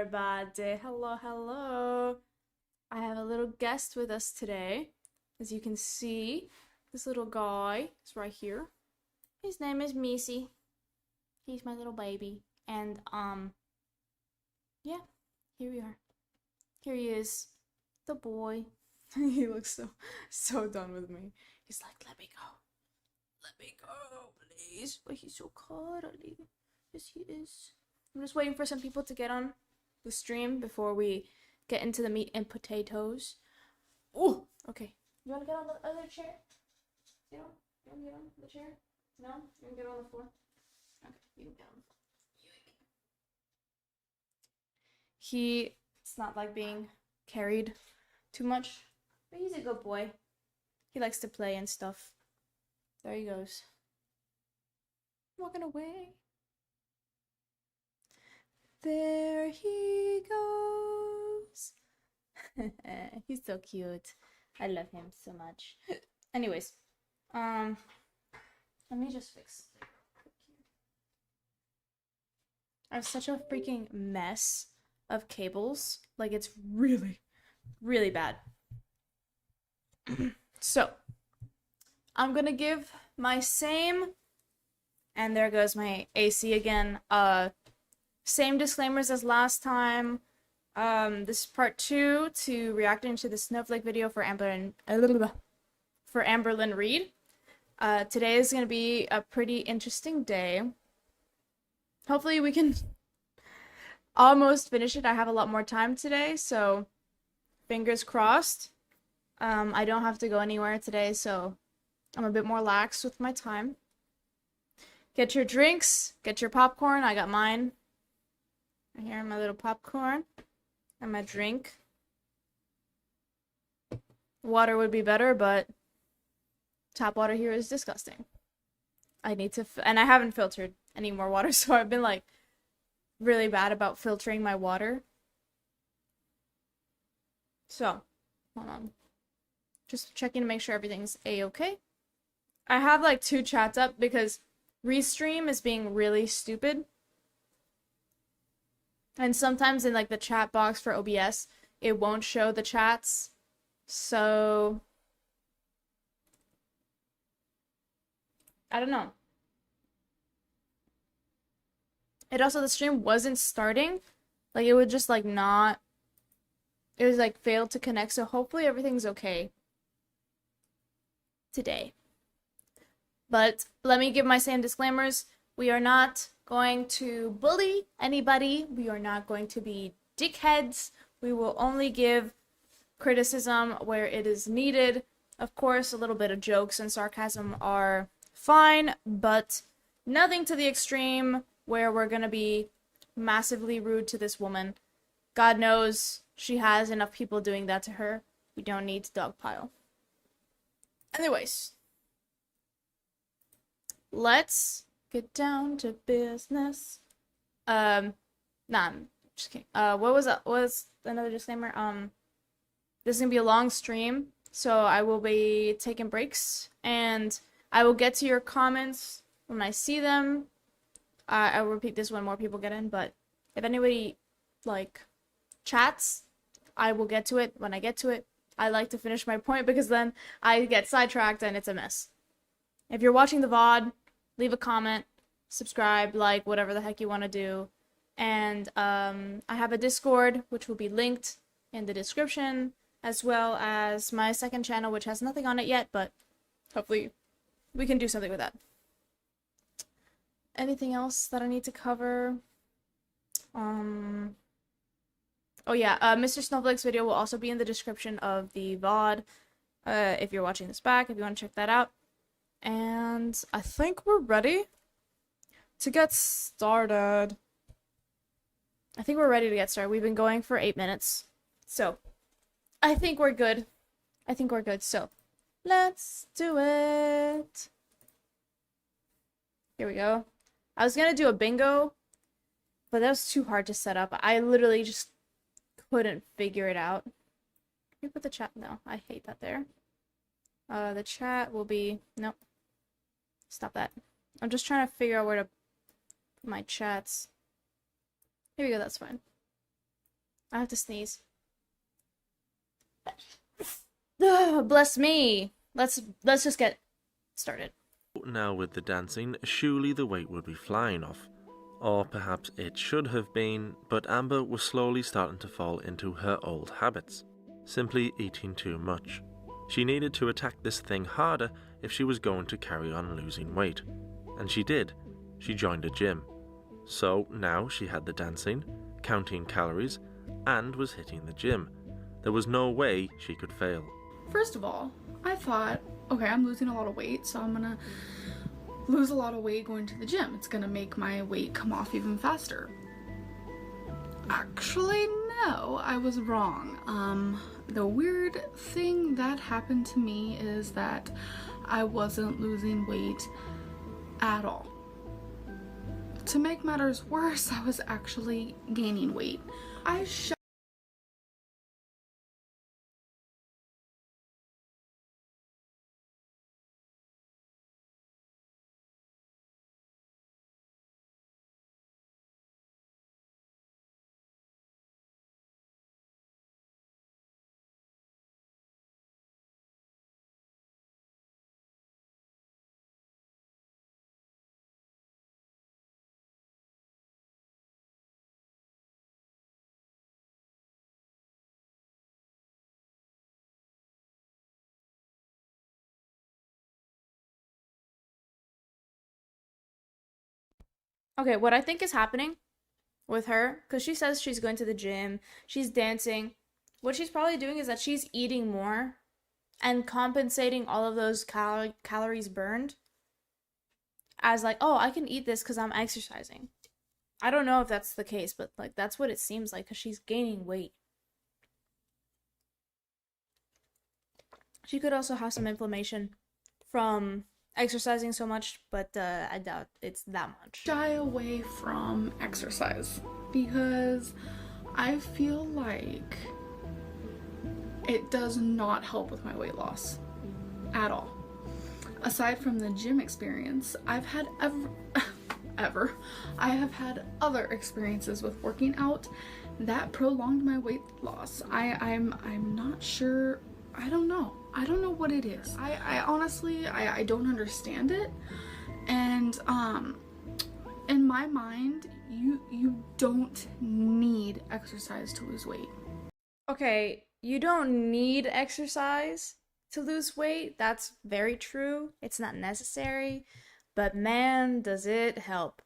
everybody. Hello, hello. I have a little guest with us today. As you can see, this little guy is right here. His name is Missy. He's my little baby. And, yeah, here we are. Here he is, the boy. He looks so done with me. He's like, let me go. Let me go, please. But he's so cuddly. Yes, he is. I'm just waiting for some people to get on the stream before we get into the meat and potatoes. Oh, okay. You want to get on the other chair? You want to get on the chair? No? You want to get on the floor? Okay, you can get on the floor. It's not like being carried too much, but he's a good boy. He likes to play and stuff. There he goes. Walking away. There he goes. He's so cute. I love him so much. Anyways, let me just fix it. I have such a freaking mess of cables. Like, it's really, really bad. So, I'm gonna give my same, and there goes my AC again, same disclaimers as last time. This is part 2 to reacting to the snowflake video for Amberlynn Reid. Today is going to be a pretty interesting day. Hopefully we can almost finish it. I have a lot more time today, so fingers crossed. I don't have to go anywhere today, so I'm a bit more lax with my time. Get your drinks, get your popcorn. I got mine. Right here, my little popcorn and my drink. Water would be better, but tap water here is disgusting. I need to, and I haven't filtered any more water, so I've been like really bad about filtering my water. So, hold on. Just checking to make sure everything's a-okay. I have like 2 chats up because Restream is being really stupid. And sometimes in like the chat box for OBS, it won't show the chats. So I don't know. It also, the stream wasn't starting. Like, it would just like not, it was like failed to connect. So hopefully everything's okay today. But let me give my same disclaimers. We are not going to bully anybody. We are not going to be dickheads. We will only give criticism where it is needed. Of course, a little bit of jokes and sarcasm are fine, but nothing to the extreme where we're gonna be massively rude to this woman. God knows she has enough people doing that to her. We don't need to dogpile. Anyways, let's get down to business. Nah, I'm just kidding. What was that? What was another disclaimer? This is gonna be a long stream, so I will be taking breaks, and I will get to your comments when I see them. I will repeat this when more people get in, but if anybody, like, chats, I will get to it when I get to it. I like to finish my point because then I get sidetracked and it's a mess. If you're watching the VOD, leave a comment, subscribe, like, whatever the heck you want to do. And I have a Discord, which will be linked in the description, as well as my second channel, which has nothing on it yet, but hopefully we can do something with that. Anything else that I need to cover? Oh yeah, Mr. Snowflake's video will also be in the description of the VOD, if you're watching this back, if you want to check that out. And I think we're ready to get started. We've been going for 8 minutes. So, I think we're good. So, let's do it. Here we go. I was gonna do a bingo, but that was too hard to set up. I literally just couldn't figure it out. Can you put the chat? No, I hate that there. The chat will be, nope. Stop that. I'm just trying to figure out where to put my chats. Here we go, that's fine. I have to sneeze. Ugh, bless me. Let's just get started. Now with the dancing, surely the weight would be flying off. Or perhaps it should have been, but Amber was slowly starting to fall into her old habits. Simply eating too much. She needed to attack this thing harder if she was going to carry on losing weight. And she did. She joined a gym. So now she had the dancing, counting calories, and was hitting the gym. There was no way she could fail. First of all, I thought, okay, I'm losing a lot of weight, so I'm gonna lose a lot of weight going to the gym. It's gonna make my weight come off even faster. Actually, no, I was wrong. The weird thing that happened to me is that I wasn't losing weight at all. To make matters worse, I was actually gaining weight. Okay, what I think is happening with her, because she says she's going to the gym, she's dancing. What she's probably doing is that she's eating more and compensating all of those calories burned as like, oh, I can eat this because I'm exercising. I don't know if that's the case, but like that's what it seems like because she's gaining weight. She could also have some inflammation from exercising so much, but I doubt it's that much. Shy away from exercise because I feel like it does not help with my weight loss at all. Aside from the gym experience, I've had I have had other experiences with working out that prolonged my weight loss. I'm not sure. I don't know what it is. I honestly don't understand it. And in my mind, you don't need exercise to lose weight. Okay, you don't need exercise to lose weight. That's very true. It's not necessary, but man, does it help.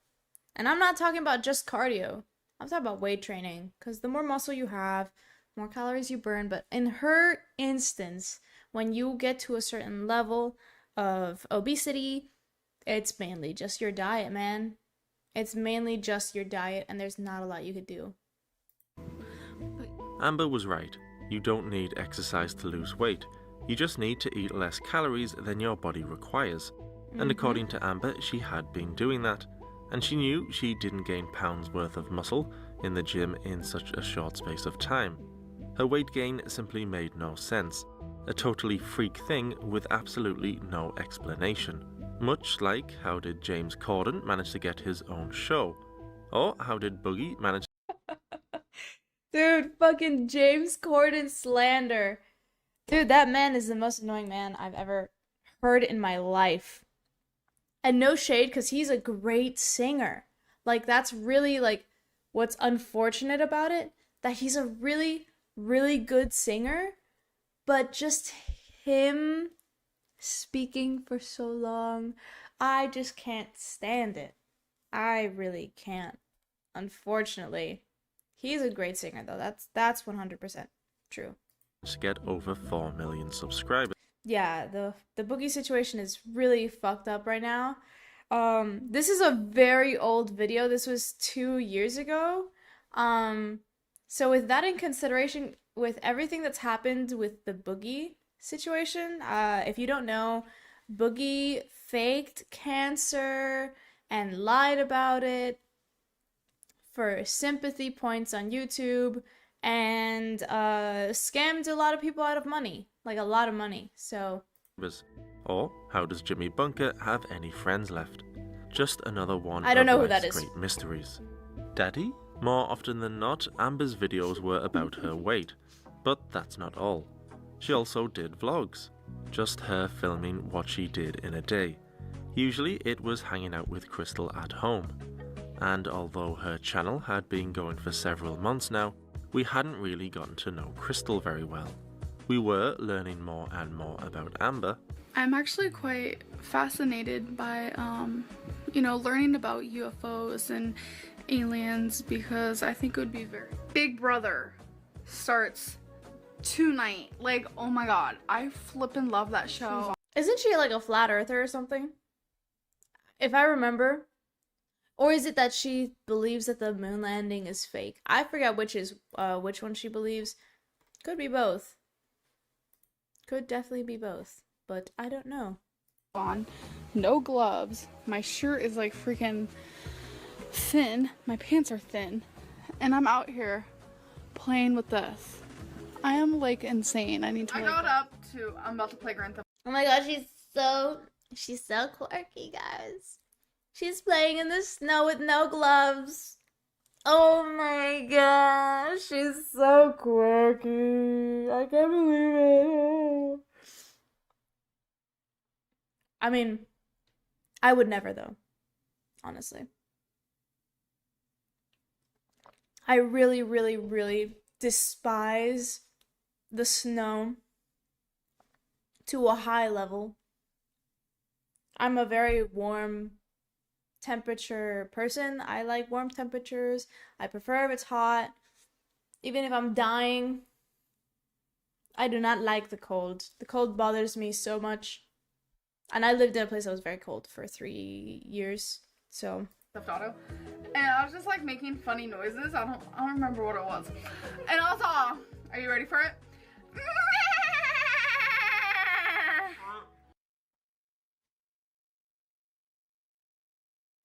And I'm not talking about just cardio. I'm talking about weight training, because the more muscle you have, more calories you burn. But in her instance, when you get to a certain level of obesity, it's mainly just your diet, man. It's mainly just your diet, and there's not a lot you could do. Amber was right. You don't need exercise to lose weight. You just need to eat less calories than your body requires. And according to Amber, she had been doing that. And she knew she didn't gain pounds worth of muscle in the gym in such a short space of time. Her weight gain simply made no sense. A totally freak thing with absolutely no explanation. Much like how did James Corden manage to get his own show? Or how did Boogie manage Dude, fucking James Corden slander. Dude, that man is the most annoying man I've ever heard in my life. And no shade, because he's a great singer. Like, that's really, like, what's unfortunate about it. That he's a really, really good singer. But just him speaking for so long, I just can't stand it. I really can't. Unfortunately. He's a great singer, though. That's 100% true. to get over 4 million subscribers? Yeah, the Boogie situation is really fucked up right now. This is a very old video. This was 2 years ago. So with that in consideration, with everything that's happened with the Boogie situation, if you don't know, Boogie faked cancer and lied about it for sympathy points on YouTube and scammed a lot of people out of money, like a lot of money. So, or how does Jimmy Bunker have any friends left? Just another one I don't know of who that life's is. great mysteries. Daddy, More often than not, Amber's videos were about her weight, but that's not all. She also did vlogs, just her filming what she did in a day. Usually it was hanging out with Crystal at home, and although her channel had been going for several months now, we hadn't really gotten to know Crystal very well. We were learning more and more about Amber. I'm actually quite fascinated by, learning about UFOs and aliens, because I think it would be very... Big Brother starts tonight. Like, oh my god, I flippin' love that show. Isn't she like a flat earther or something? If I remember. Or is it that she believes that the moon landing is fake? I forget which one she believes. Could be both. Could definitely be both. But I don't know. On. No gloves. My shirt is like freaking thin. My pants are thin. And I'm out here playing with this. I am like insane. I need to I'm about to play Grand Theft. Oh my god, she's so quirky, guys. She's playing in the snow with no gloves. Oh my gosh, she's so quirky. I can't believe it. I mean, I would never though, honestly. I really, really, really despise the snow to a high level. I'm a very warm temperature person. I like warm temperatures. I prefer if it's hot. Even if I'm dying, I do not like the cold. The cold bothers me so much. And I lived in a place that was very cold for 3 years. So Auto. And I was just like making funny noises. I don't remember what it was. And I was all, are you ready for it?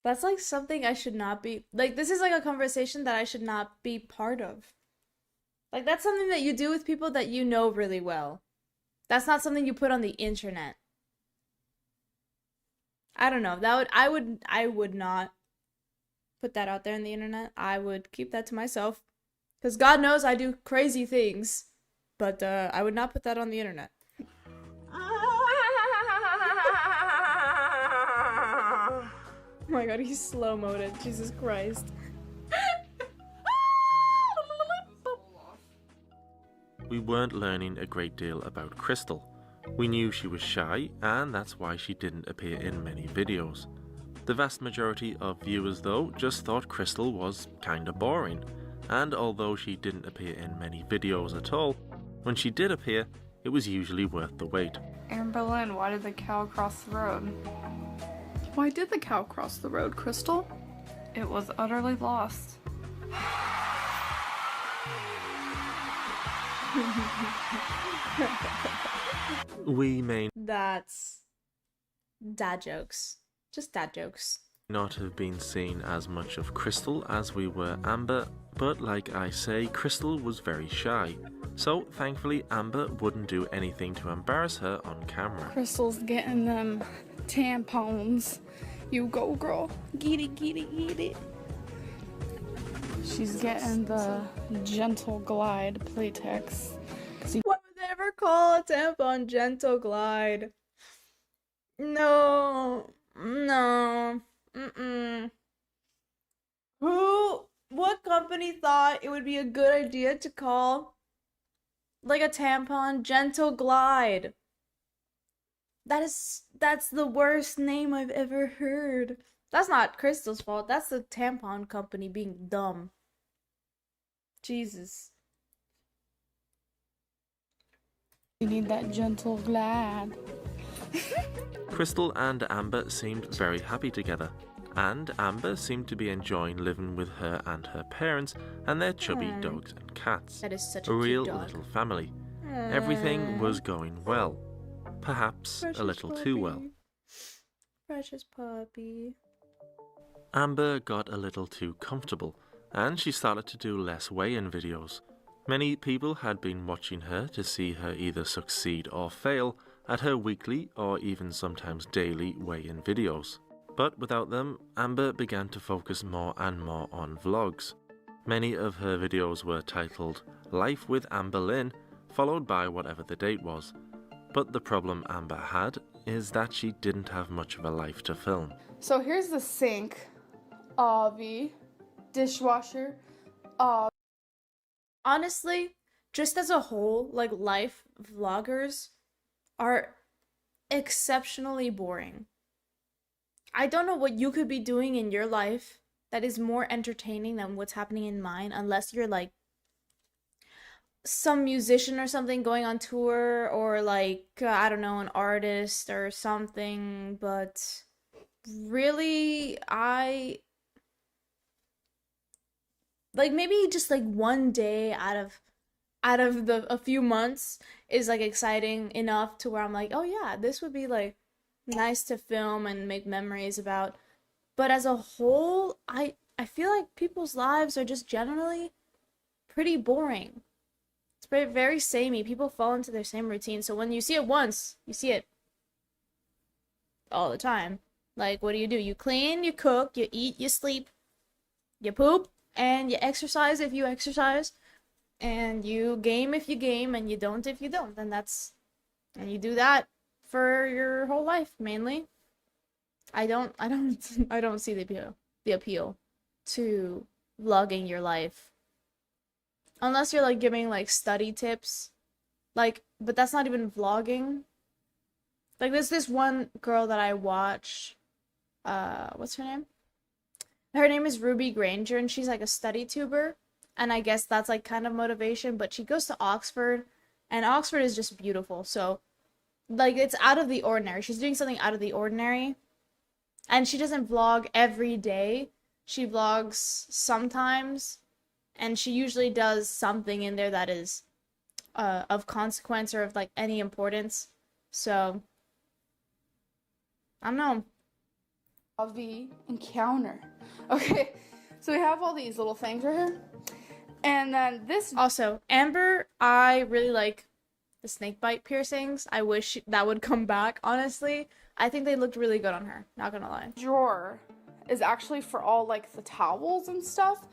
that's like something I should not be, like, this is like a conversation that I should not be part of. Like, that's something that you do with people that you know really well. That's not something you put on the internet. I don't know. I would not put that out there on the internet. I would keep that to myself. Because God knows I do crazy things. But I would not put that on the internet. Oh my god, he's slow-moded. Jesus Christ. We weren't learning a great deal about Crystal. We knew she was shy, and that's why she didn't appear in many videos. The vast majority of viewers, though, just thought Crystal was kinda boring, and although she didn't appear in many videos at all, when she did appear, it was usually worth the wait. Amberlynn, why did the cow cross the road? Why did the cow cross the road, Crystal? It was utterly lost. We may That's dad jokes. Just dad jokes. not have been seeing as much of Crystal as we were Amber, but like I say, Crystal was very shy. So thankfully Amber wouldn't do anything to embarrass her on camera. Crystal's getting them tampons. You go, girl. Get it, get it, get it. She's getting the Gentle Glide Playtex. Why would they ever call a tampon Gentle Glide? No. No. Mm-mm. What company thought it would be a good idea to call like a tampon Gentle Glide? That's the worst name I've ever heard. That's not Crystal's fault. That's the tampon company being dumb. Jesus. You need that Gentle Glide. Crystal and Amber seemed very happy together, and Amber seemed to be enjoying living with her and her parents and their chubby dogs and cats. That is such A a real cute dog. little family. Everything was going well. Perhaps Precious a little too well. puppy. Precious puppy. Amber got a little too comfortable, and she started to do less weigh-in videos. Many people had been watching her to see her either succeed or fail at her weekly or even sometimes daily weigh-in videos. But without them, Amber began to focus more and more on vlogs. Many of her videos were titled Life with Amberlynn, followed by whatever the date was. But the problem Amber had is that she didn't have much of a life to film. So here's the sink, the dishwasher. Honestly, just as a whole, like life vloggers are exceptionally boring. I don't know what you could be doing in your life that is more entertaining than what's happening in mine, unless you're like some musician or something going on tour, or like, I don't know, an artist or something. But really, like maybe just like one day out of a few months is like exciting enough to where I'm like, oh yeah, this would be like nice to film and make memories about. But as a whole, I feel like people's lives are just generally pretty boring. It's very, very samey. People fall into their same routine. So when you see it once, you see it all the time. Like, what do? You clean, you cook, you eat, you sleep, you poop, and you exercise if you exercise, and you game if you game, and you don't if you don't. And you do that for your whole life mainly. I don't see the appeal to vlogging your life. Unless you're like giving like study tips. Like, but that's not even vlogging. Like there's this one girl that I watch, what's her name? Her name is Ruby Granger, and she's like a study tuber. And I guess that's like kind of motivation, but she goes to Oxford, and Oxford is just beautiful. So like it's out of the ordinary. She's doing something out of the ordinary. And she doesn't vlog every day. She vlogs sometimes, and she usually does something in there that is of consequence or of like any importance. So I don't know. Of the encounter. Okay, so we have all these little things right here. And then this Also, Amber, I really like the snake bite piercings. I wish that would come back, honestly. I think they looked really good on her, not gonna lie. drawer is actually for all like the towels and stuff.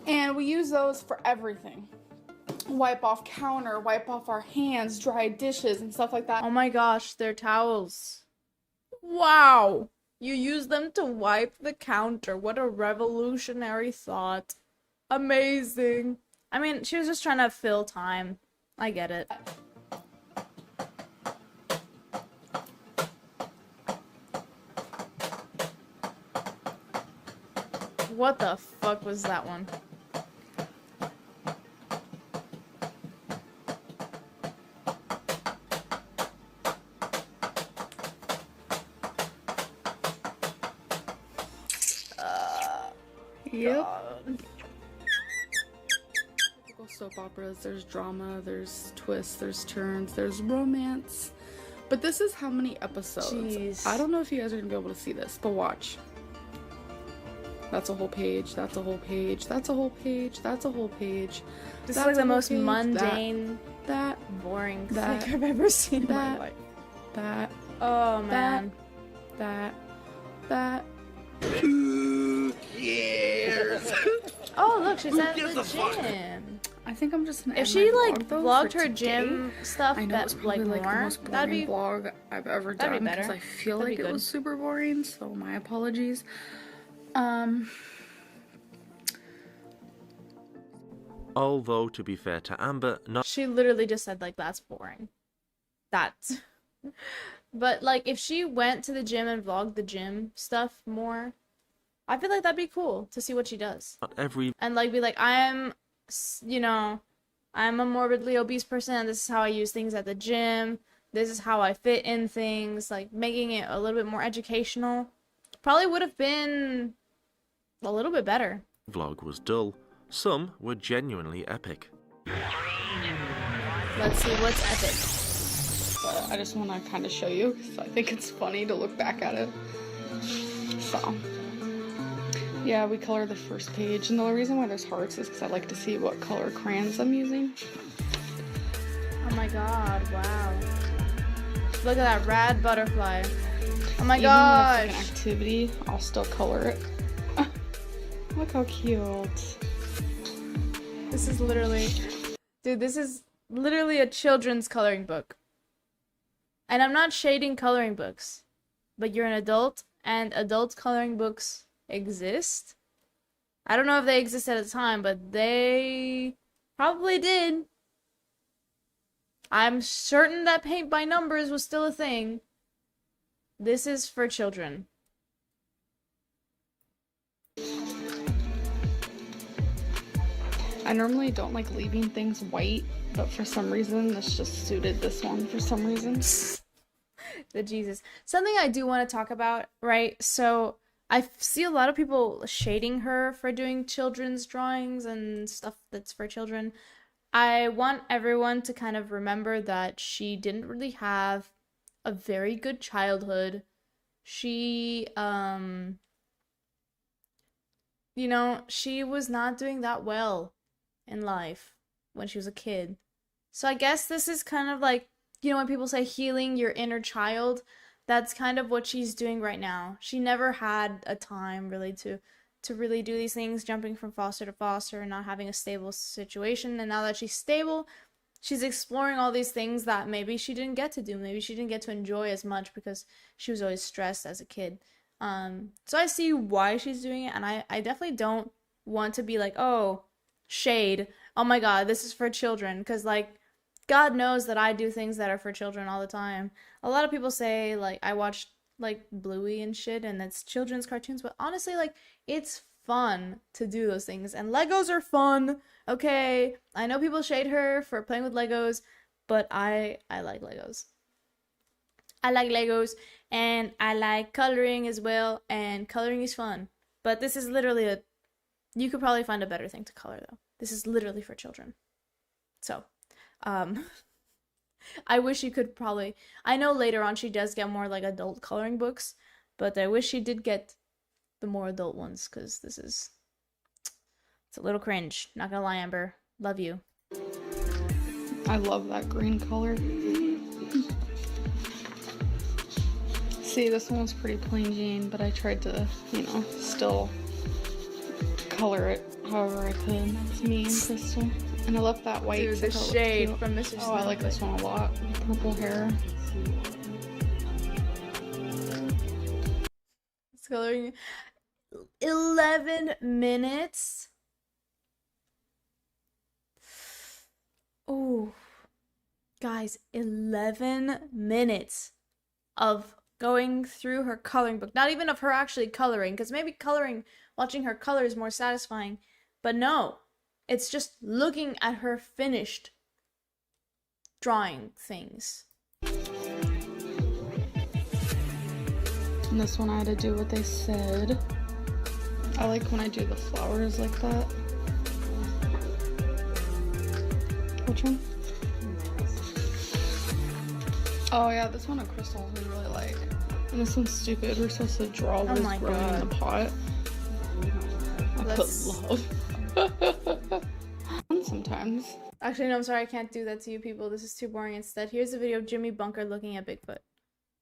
And we use those for everything. Wipe off counter, wipe off our hands, dry dishes and stuff like that. Oh my gosh, they're towels. Wow! You use them to wipe the counter. What a revolutionary thought. Amazing. I mean, she was just trying to fill time. I get it. What the fuck was that one? Yep. Typical soap operas, there's drama, there's twists, there's turns, there's romance. But this is how many episodes. Jeez. I don't know if you guys are gonna be able to see this, but watch. That's a whole page, that's a whole page, that's a whole page, that's a whole page. This That's is like the a whole most page, mundane, That, boring that, thing I've ever seen in my that, life. that, Oh man. that. 2 years. Oh look, she's at the gym. I think I'm just gonna If end she my like vlog, though, vlogged for her today. gym stuff I know it's that probably like like the more, most that'd boring be vlog I've ever that'd be done because better. I feel That'd like be it good. was super boring, so my apologies. Although, to be fair to Amber, not She literally just said like that's boring. That's But like if she went to the gym and vlogged the gym stuff more, I feel like that'd be cool to see what she does. every And like be like, I'm a morbidly obese person and this is how I use things at the gym. This is how I fit in things, like making it a little bit more educational. Probably would have been a little bit better. vlog was dull. Some were genuinely epic. Let's see what's epic. But I just want to kind of show you because I think it's funny to look back at it. So, yeah, we color the first page, and the only reason why there's hearts is because I like to see what color crayons I'm using. Oh my god, wow. Look at that rad butterfly. Oh my Even when it's like gosh. an activity, I'll still color it. Look how cute. This is literally, dude, this is literally a children's coloring book. And I'm not shading coloring books, but you're an adult, and adult coloring books exist. I don't know if they existed at the time, but they probably did. I'm certain that paint by numbers was still a thing. This is for children. I normally don't like leaving things white, but for some reason this just suited this one for some reason. The Jesus. Something I do want to talk about, right? So I see a lot of people shading her for doing children's drawings and stuff that's for children. I want everyone to kind of remember that she didn't really have a very good childhood. She, she was not doing that well in life when she was a kid. So I guess this is kind of like, when people say healing your inner child, that's kind of what she's doing right now. She never had a time really to really do these things, jumping from foster to foster and not having a stable situation. And now that she's stable, she's exploring all these things that maybe she didn't get to do. Maybe she didn't get to enjoy as much because she was always stressed as a kid. So I see why she's doing it, and I definitely don't want to be like, oh, shade. Oh my God, this is for children. Because, like, God knows that I do things that are for children all the time. A lot of people say, like, I watch, like, Bluey and shit, and it's children's cartoons, but honestly, like, it's fun to do those things, and Legos are fun, okay? I know people shade her for playing with Legos, but I like Legos. I like Legos, and I like coloring as well, and coloring is fun. But this is literally you could probably find a better thing to color, though. This is literally for children. So, I wish you could probably, I know later on she does get more like adult coloring books, but I wish she did get the more adult ones, because it's a little cringe. Not gonna lie, Amber. Love you. I love that green color. See, this one was pretty plain Jane, but I tried to, still color it however I could. It's me and Crystal. And I love that white. Dude, the shade from Mr. Oh, I like this one a lot. Purple hair. It's coloring 11 minutes. Oh, guys, 11 minutes of going through her coloring book. Not even of her actually coloring, because maybe watching her color is more satisfying. But no, it's just looking at her finished drawing things. And this one I had to do what they said. I like when I do the flowers like that. Which one? Oh yeah, this one of Crystal's we really like. And this one's stupid. We're supposed to draw what is growing in the pot. I put love. Sometimes. Actually, no, I'm sorry, I can't do that to you people. This is too boring. Instead, here's a video of Jimmy Bunker looking at Bigfoot.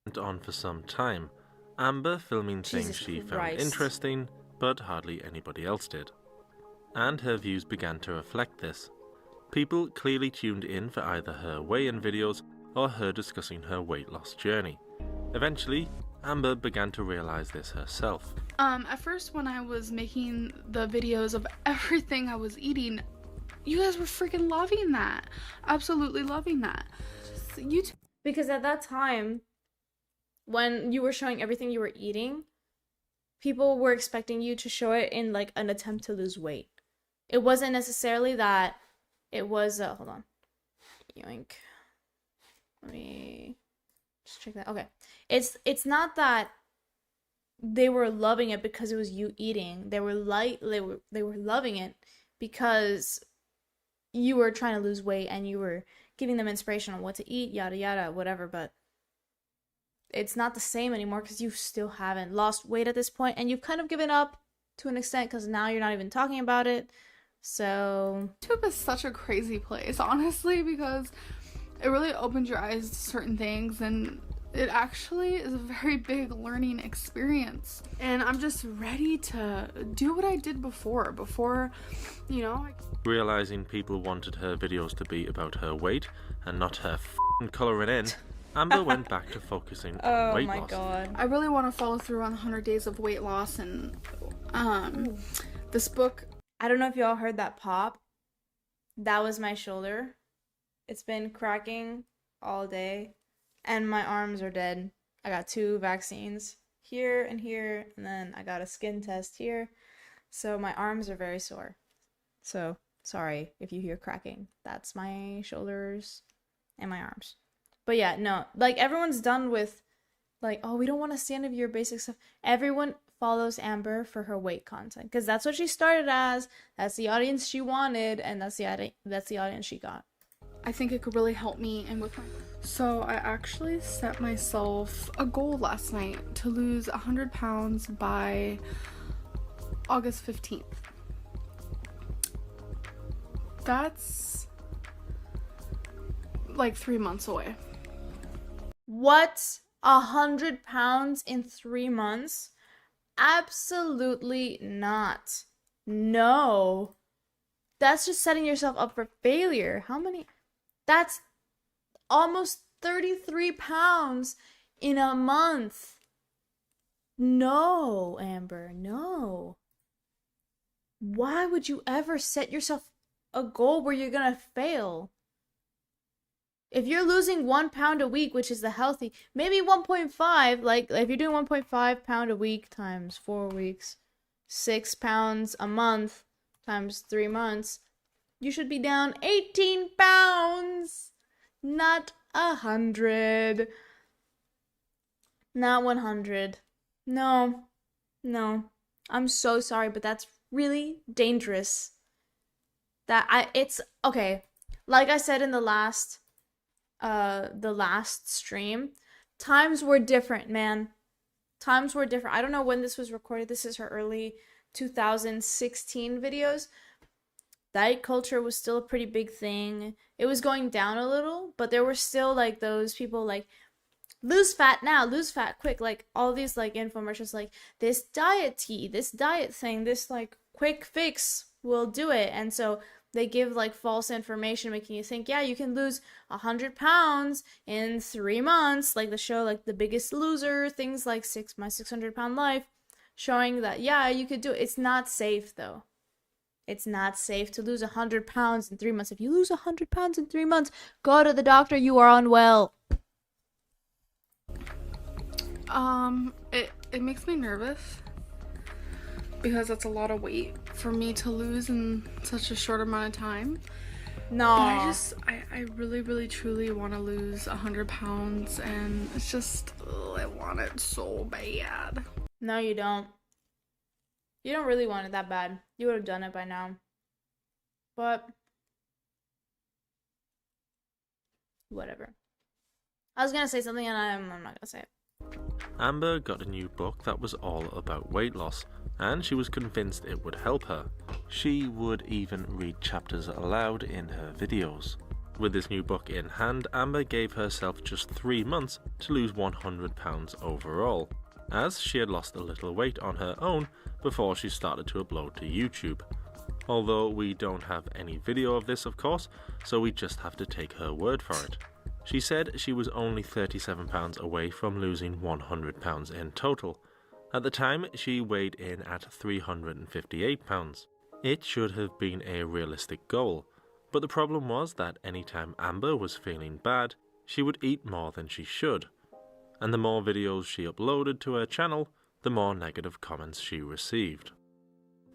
Went on for some time. Amber filming things she found interesting, but hardly anybody else did. And her views began to reflect this. People clearly tuned in for either her weigh-in videos or her discussing her weight loss journey. Eventually, Amber began to realize this herself. At first when I was making the videos of everything I was eating, you guys were freaking loving that. Absolutely loving that. YouTube. Because at that time, when you were showing everything you were eating, people were expecting you to show it in like an attempt to lose weight. It wasn't necessarily that it was, hold on. Yoink. Let me just check that. Okay. It's not that they were loving it because it was you eating. They were loving it because you were trying to lose weight and you were giving them inspiration on what to eat, yada yada, whatever, but it's not the same anymore because you still haven't lost weight at this point, and you've kind of given up to an extent because now you're not even talking about it. So YouTube is such a crazy place, honestly, because it really opens your eyes to certain things, and It actually is a very big learning experience. And I'm just ready to do what I did before, you know. Realizing people wanted her videos to be about her weight and not her f***ing colouring in, Amber went back to focusing on weight loss. God. I really want to follow through on 100 days of weight loss, and this book. I don't know if y'all heard that pop. That was my shoulder. It's been cracking all day, and my arms are dead. I got 2 vaccines here, and then I got a skin test here. So my arms are very sore. So sorry if you hear cracking. That's my shoulders and my arms. But yeah, no, like everyone's done with like, oh, we don't want to see any of your basic stuff. Everyone follows Amber for her weight content because that's what she started as. That's the audience she wanted, and that's the audience she got. I think it could really help me and with my. So I actually set myself a goal last night to lose 100 pounds by August 15th. That's like 3 months away. What? 100 pounds in 3 months? Absolutely not. No. That's just setting yourself up for failure. How many? That's almost 33 pounds in a month. No, Amber, no. Why would you ever set yourself a goal where you're gonna fail? If you're losing 1 pound a week, which is the healthy, maybe 1.5, like if you're doing 1.5 pound a week times 4 weeks, 6 pounds a month times 3 months, you should be down 18 pounds, not 100. Not 100. No. I'm so sorry, but that's really dangerous. It's okay. Like I said in the last stream, times were different, man. Times were different. I don't know when this was recorded. This is her early 2016 videos. Diet culture was still a pretty big thing. It was going down a little, but there were still like those people like, lose fat now, lose fat quick, like all these like infomercials like this diet tea, this diet thing, this like quick fix will do it. And so they give like false information making you think, yeah, you can lose 100 pounds in 3 months, like the show like The Biggest Loser, things like My 600-Pound Life, showing that yeah, you could do it. It's not safe though. It's not safe to lose 100 pounds in 3 months. If you lose 100 pounds in 3 months, go to the doctor, you are unwell. It makes me nervous because that's a lot of weight for me to lose in such a short amount of time. No. But I really, really, truly want to lose 100 pounds, and it's just, I want it so bad. No, you don't. You don't really want it that bad. You would have done it by now. But whatever. I was gonna say something and I'm not gonna say it. Amber got a new book that was all about weight loss, and she was convinced it would help her. She would even read chapters aloud in her videos. With this new book in hand, Amber gave herself just 3 months to lose 100 pounds overall, as she had lost a little weight on her own before she started to upload to YouTube. Although we don't have any video of this, of course, so we just have to take her word for it. She said she was only 37 pounds away from losing 100 pounds in total. At the time, she weighed in at 358 pounds. It should have been a realistic goal, but the problem was that anytime Amber was feeling bad, she would eat more than she should. And the more videos she uploaded to her channel, the more negative comments she received.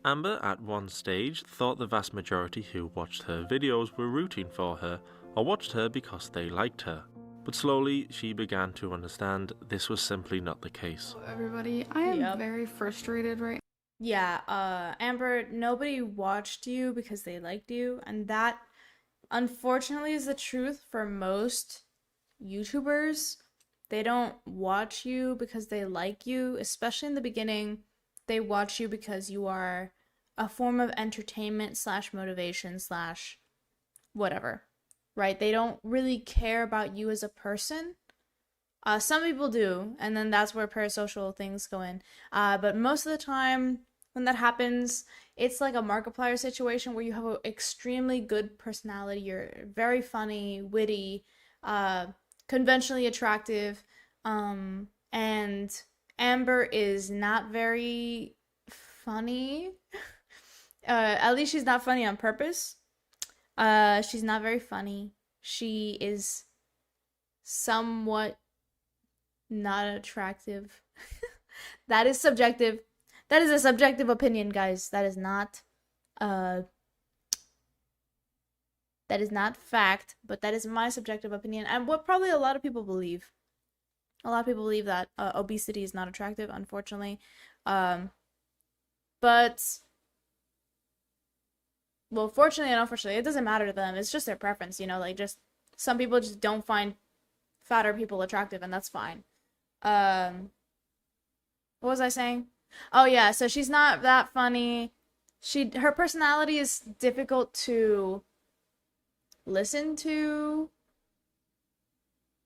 Amber at one stage thought the vast majority who watched her videos were rooting for her or watched her because they liked her. But slowly she began to understand this was simply not the case. Everybody, I am very frustrated right now. Yeah, Amber, nobody watched you because they liked you, and that unfortunately is the truth for most YouTubers. They don't watch you because they like you, especially in the beginning. They watch you because you are a form of entertainment / motivation / whatever, right? They don't really care about you as a person Some people do, and then that's where parasocial things go in. But most of the time, when that happens, it's like a Markiplier situation where you have an extremely good personality. You're very funny, witty, conventionally attractive, and Amber is not very funny. At least she's not funny on purpose. She's not very funny. She is somewhat not attractive. That is subjective. That is a subjective opinion, guys. That is not fact, but that is my subjective opinion and what probably a lot of people believe. A lot of people believe that obesity is not attractive, unfortunately. But well, fortunately and unfortunately, it doesn't matter to them. It's just their preference, like just some people just don't find fatter people attractive, and that's fine. What was I saying? Oh yeah, so she's not that funny. Her personality is difficult to listen to.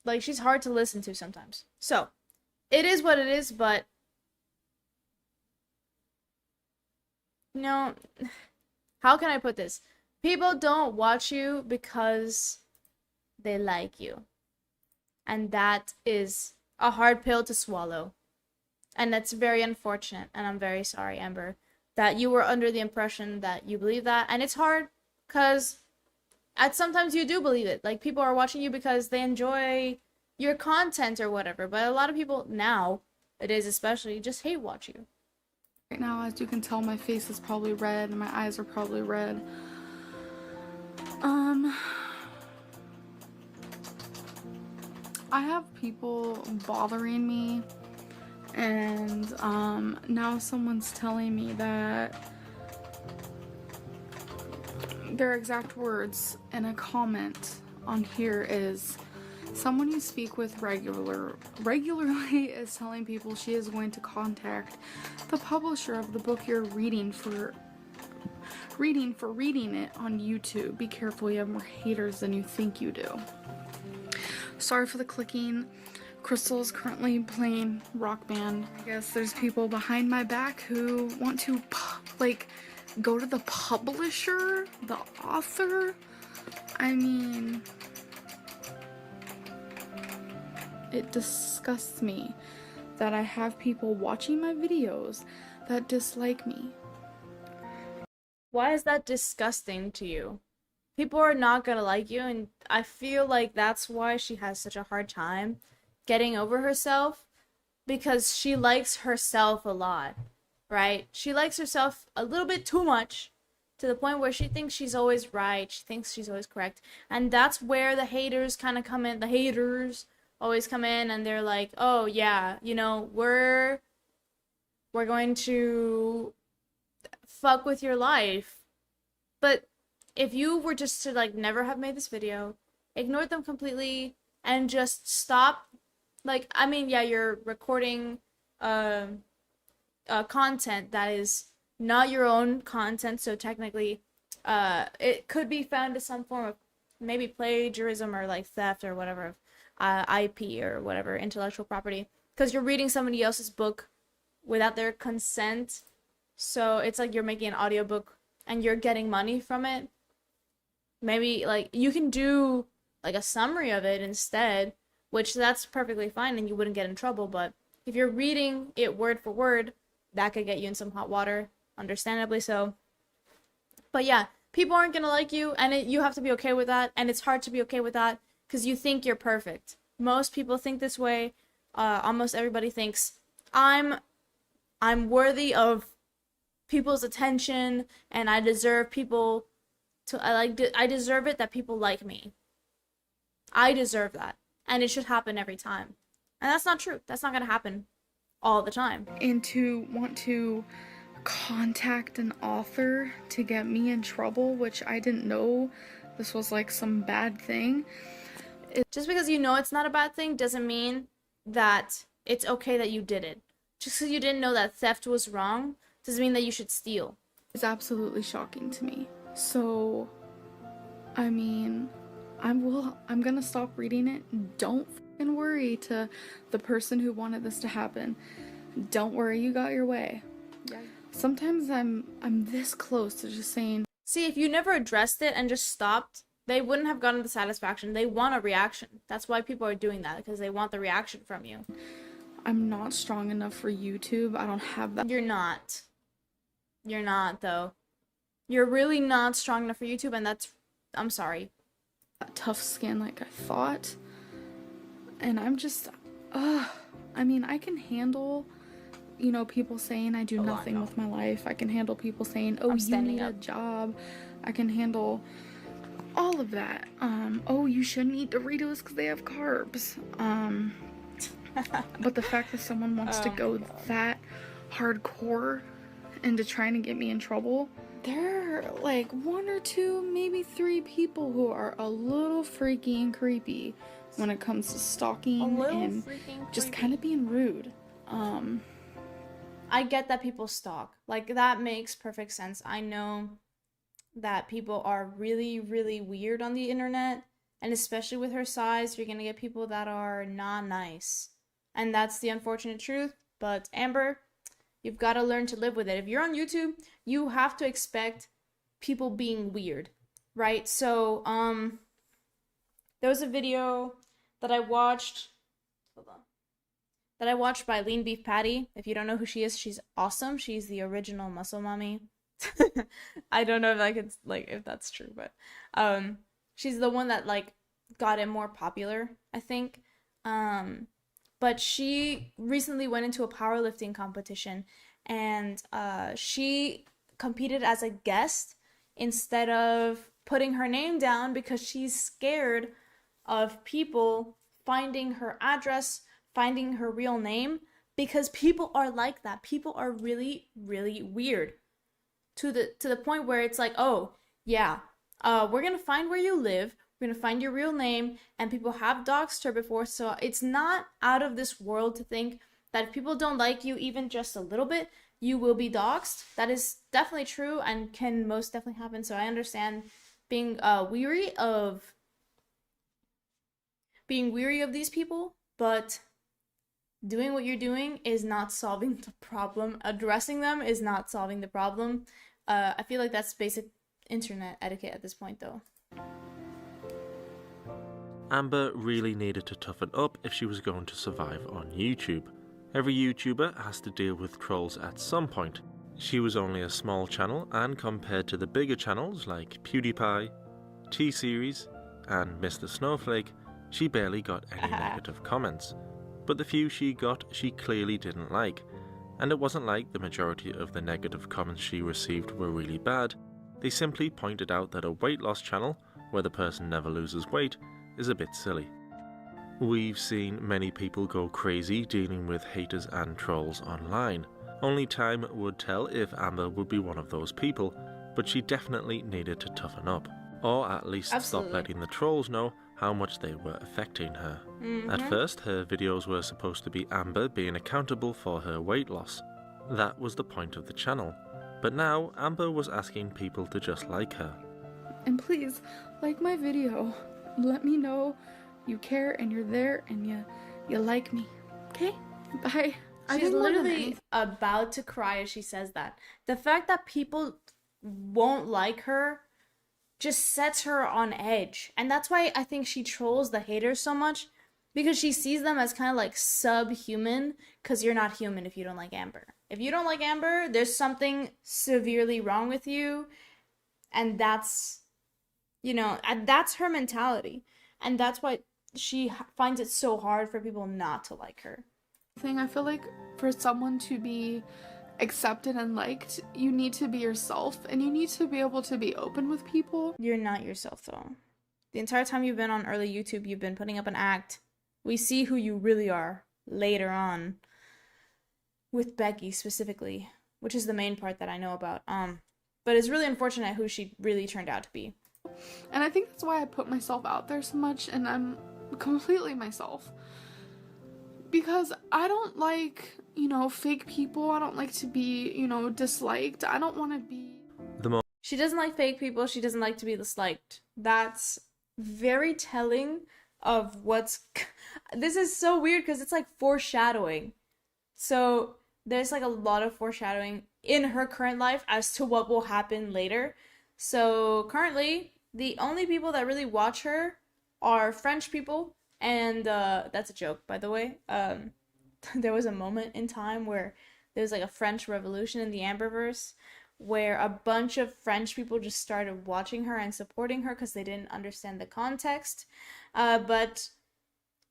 Like, she's hard to listen to sometimes. So, it is what it is, but how can I put this? People don't watch you because they like you. And that is a hard pill to swallow. And that's very unfortunate, and I'm very sorry, Amber, that you were under the impression that you believe that. And it's hard because sometimes you do believe it. Like, people are watching you because they enjoy your content or whatever. But a lot of people nowadays especially, just hate watch you. Right now, as you can tell, my face is probably red and my eyes are probably red. I have people bothering me, and now someone's telling me that their exact words in a comment on here is, someone you speak with regularly is telling people she is going to contact the publisher of the book you're reading for reading it on YouTube. Be careful, you have more haters than you think you do. Sorry for the clicking. Crystal is currently playing Rock Band. I guess there's people behind my back who want to go to the publisher, the author. I mean, it disgusts me that I have people watching my videos that dislike me. Why is that disgusting to you? People are not gonna like you, and I feel like that's why she has such a hard time getting over herself, because she likes herself a lot, right? She likes herself a little bit too much, to the point where she thinks she's always right, she thinks she's always correct, and that's where the haters kind of come in. The haters always come in, and they're like, oh yeah, we're going to fuck with your life. But if you were just to never have made this video, ignore them completely, and just stop, yeah, you're recording content that is not your own content, so technically it could be found as some form of maybe plagiarism or theft or whatever, IP or whatever, intellectual property, because you're reading somebody else's book without their consent. So it's like you're making an audiobook and you're getting money from it. Maybe you can do a summary of it instead, which that's perfectly fine and you wouldn't get in trouble. But if you're reading it word for word, that could get you in some hot water, understandably so. But yeah, people aren't gonna like you, and you have to be okay with that. And it's hard to be okay with that because you think you're perfect. Most people think this way. Almost everybody thinks I'm worthy of people's attention, and I deserve people to I deserve it that people like me. I deserve that, and it should happen every time. And that's not true. That's not gonna happen all the time. And to want to contact an author to get me in trouble, which I didn't know this was some bad thing. Just because you know it's not a bad thing doesn't mean that it's okay that you did it. Just because you didn't know that theft was wrong doesn't mean that you should steal. It's absolutely shocking to me. So, I mean, I'm gonna stop reading it. Don't And worry to the person who wanted this to happen. Don't worry, you got your way. Yeah. Sometimes I'm this close to just saying, See, if you never addressed it and just stopped, they wouldn't have gotten the satisfaction. They want a reaction. That's why people are doing that, because they want the reaction from you. I'm not strong enough for YouTube. I don't have that You're not. You're not, though. You're really not strong enough for YouTube, and that's... I'm sorry. tough skin like I thought. And I'm just, I mean, I can handle, you know, people saying I do nothing with my life. I can handle people saying, oh, you need a job. I can handle all of that. Oh, you shouldn't eat Doritos because they have carbs. But the fact that someone wants to go that hardcore into trying to get me in trouble, there are like 1 or 2, maybe 3 people who are a little freaky and creepy when it comes to stalking and just kind of being rude. I get that people stalk. Like, that makes perfect sense. I know that people are really, really weird on the internet, and especially with her size, you're gonna get people that are not nice. And that's the unfortunate truth. But Amber, you've got to learn to live with it. If you're on YouTube, you have to expect people being weird, right? So, there was a video that I watched, by Lean Beef Patty. If you don't know who she is, she's awesome. She's the original muscle mommy. I don't know if that's true, but she's the one that like got it more popular, I think. But she recently went into a powerlifting competition, and she competed as a guest instead of putting her name down because she's scared of people finding her address, finding her real name, because people are like that. People are really, really weird to the point where it's like, oh, yeah, we're going to find where you live. We're going to find your real name, and people have doxed her before, so it's not out of this world to think that if people don't like you even just a little bit, you will be doxed. That is definitely true and can most definitely happen, so I understand being weary of these people, but doing what you're doing is not solving the problem. Addressing them is not solving the problem. I feel like that's basic internet etiquette at this point, though. Amber really needed to toughen up if she was going to survive on YouTube. Every YouTuber has to deal with trolls at some point. She was only a small channel, and compared to the bigger channels like PewDiePie, T-Series, and Mr. Snowflake, she barely got any negative comments. But the few she got, she clearly didn't like. And it wasn't like the majority of the negative comments she received were really bad. They simply pointed out that a weight loss channel, where the person never loses weight, is a bit silly. We've seen many people go crazy dealing with haters and trolls online. Only time would tell if Amber would be one of those people, but she definitely needed to toughen up. Or at least stop letting the trolls know how much they were affecting her. At first, her videos were supposed to be Amber being accountable for her weight loss. That was the point of the channel. But now, Amber was asking people to just like her. And please, like my video. Let me know you care and you're there and you like me. Okay? Bye. She's literally about to cry as she says that. The fact that people won't like her just sets her on edge. And that's why I think she trolls the haters so much, because she sees them as kind of like subhuman, because you're not human if you don't like Amber. If you don't like Amber, there's something severely wrong with you, and that's, you know, that's her mentality. And that's why she finds it so hard for people not to like her. I feel like for someone to be accepted and liked, you need to be yourself, and you need to be able to be open with people. You're not yourself, though. The entire time you've been on early YouTube, you've been putting up an act. We see who you really are later on, with Becky specifically, which is the main part that I know about. But it's really unfortunate who she really turned out to be. And I think that's why I put myself out there so much, and I'm completely myself. Because I don't like, you know, fake people. I don't like to be, you know, disliked. I don't want to be... She doesn't like fake people. She doesn't like to be disliked. That's very telling of what's... this is so weird because it's like foreshadowing. So there's like a lot of foreshadowing in her current life as to what will happen later. So currently, the only people that really watch her are French people, and that's a joke, by the way. There was a moment in time where there was like a French Revolution in the Amberverse, where a bunch of French people just started watching her and supporting her because they didn't understand the context. But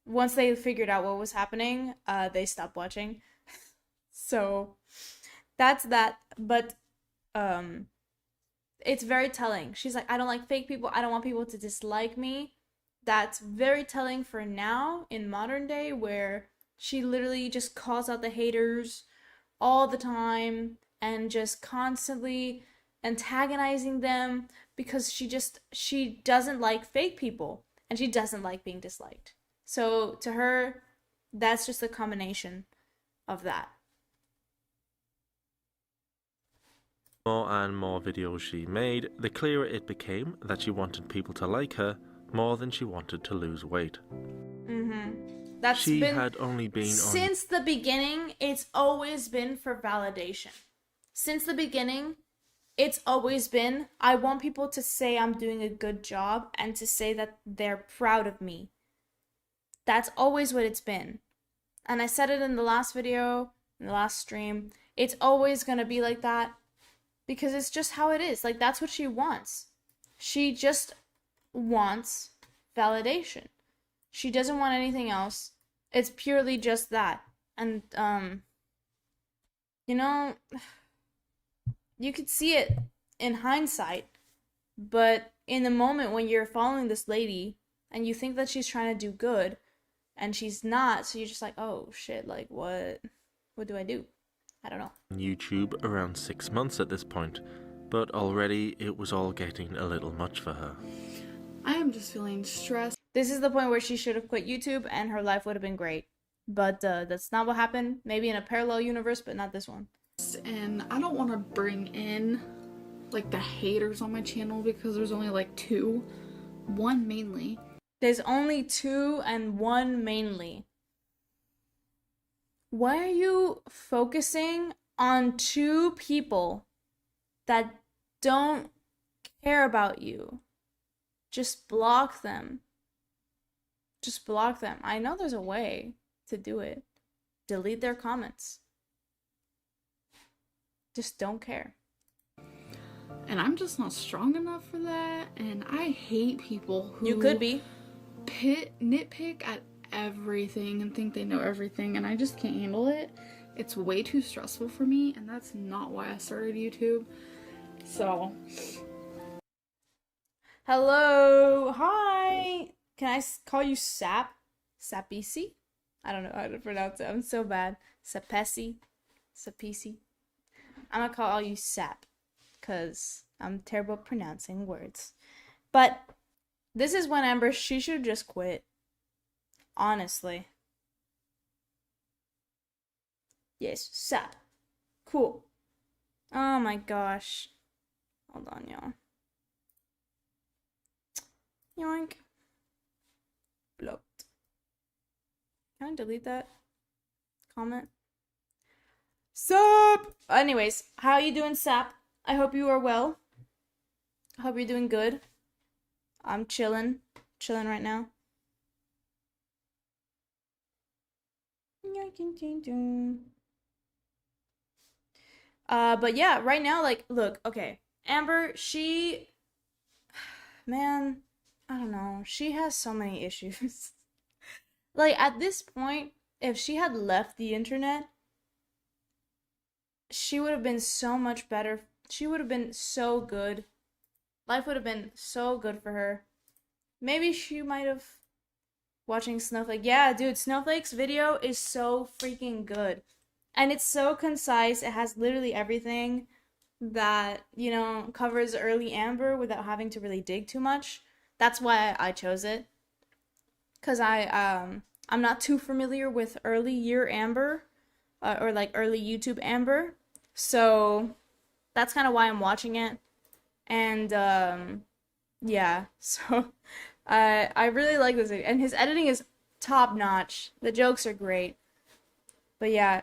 once they figured out what was happening, they stopped watching. So that's that. But it's very telling. She's like, I don't like fake people. I don't want people to dislike me. That's very telling for now in modern day, where she literally just calls out the haters all the time and just constantly antagonizing them because she doesn't like fake people and she doesn't like being disliked. So to her, that's just a combination of that. More and more videos she made, the clearer it became that she wanted people to like her more than she wanted to lose weight. That's She been, had only been on... since the beginning, it's always been for validation. Since the beginning, it's always been, I want people to say I'm doing a good job and to say that they're proud of me. That's always what it's been. And I said it in the last video, in the last stream, it's always gonna be like that because it's just how it is. Like, that's what she wants. She just wants validation. She doesn't want anything else. It's purely just that. And, you know, you could see it in hindsight, but in the moment when you're following this lady and you think that she's trying to do good and she's not, so you're just like, oh shit, like what do I do? I don't know. YouTube around 6 months at this point, but already it was all getting a little much for her. I am just feeling stressed. This is the point where she should have quit YouTube and her life would have been great. But that's not what happened. Maybe in a parallel universe, but not this one. And I don't want to bring in like the haters on my channel because there's only like two. One mainly. There's only two and one mainly. Why are you focusing on two people that don't care about you? Just block them. Just block them. I know there's a way to do it. Delete their comments. Just don't care. And I'm just not strong enough for that. And I hate people who You could be. nitpick at everything and think they know everything, and I just can't handle it. It's way too stressful for me, and that's not why I started YouTube. So Hello. Hi. Can I call you Sap? Sapisi? I don't know how to pronounce it. I'm so bad. Sapesi? Sapisi? I'm gonna call you Sap because I'm terrible at pronouncing words. But this is when Amber, she should just quit. Honestly. Yes, Sap. Cool. Oh my gosh. Hold on, y'all. Yoink. Blocked. Can I delete that comment? Sap! Anyways, how you doing, Sap? I hope you are well. I hope you're doing good. I'm chilling. Chilling right now. But yeah, right now, like, look, okay. Amber, she... Man, I don't know. She has so many issues. Like, at this point, if she had left the internet, she would have been so much better. She would have been so good. Life would have been so good for her. Maybe she might have watching Snowflake. Yeah, dude, Snowflake's video is so freaking good. And it's so concise. It has literally everything that, you know, covers early Amber without having to really dig too much. That's why I chose it. Cause I'm not too familiar with early year Amber, or like early YouTube Amber. So that's kind of why I'm watching it. And yeah, so I really like this video. And his editing is top notch. The jokes are great. But yeah,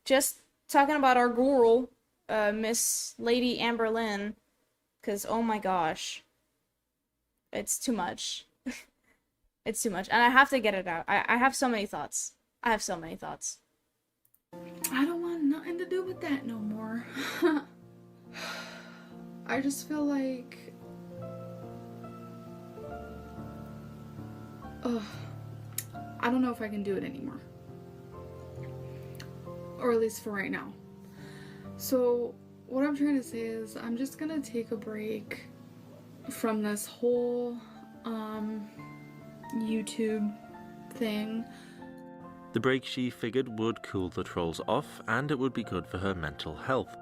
just talking about our girl, Miss Lady Amberlynn, because oh my gosh, it's too much. It's too much, and I have to get it out. I have so many thoughts. I have so many thoughts. I don't want nothing to do with that no more. I just feel like... Ugh. I don't know if I can do it anymore. Or at least for right now. So, what I'm trying to say is I'm just gonna take a break from this whole, YouTube thing. The break, she figured, would cool the trolls off, and it would be good for her mental health.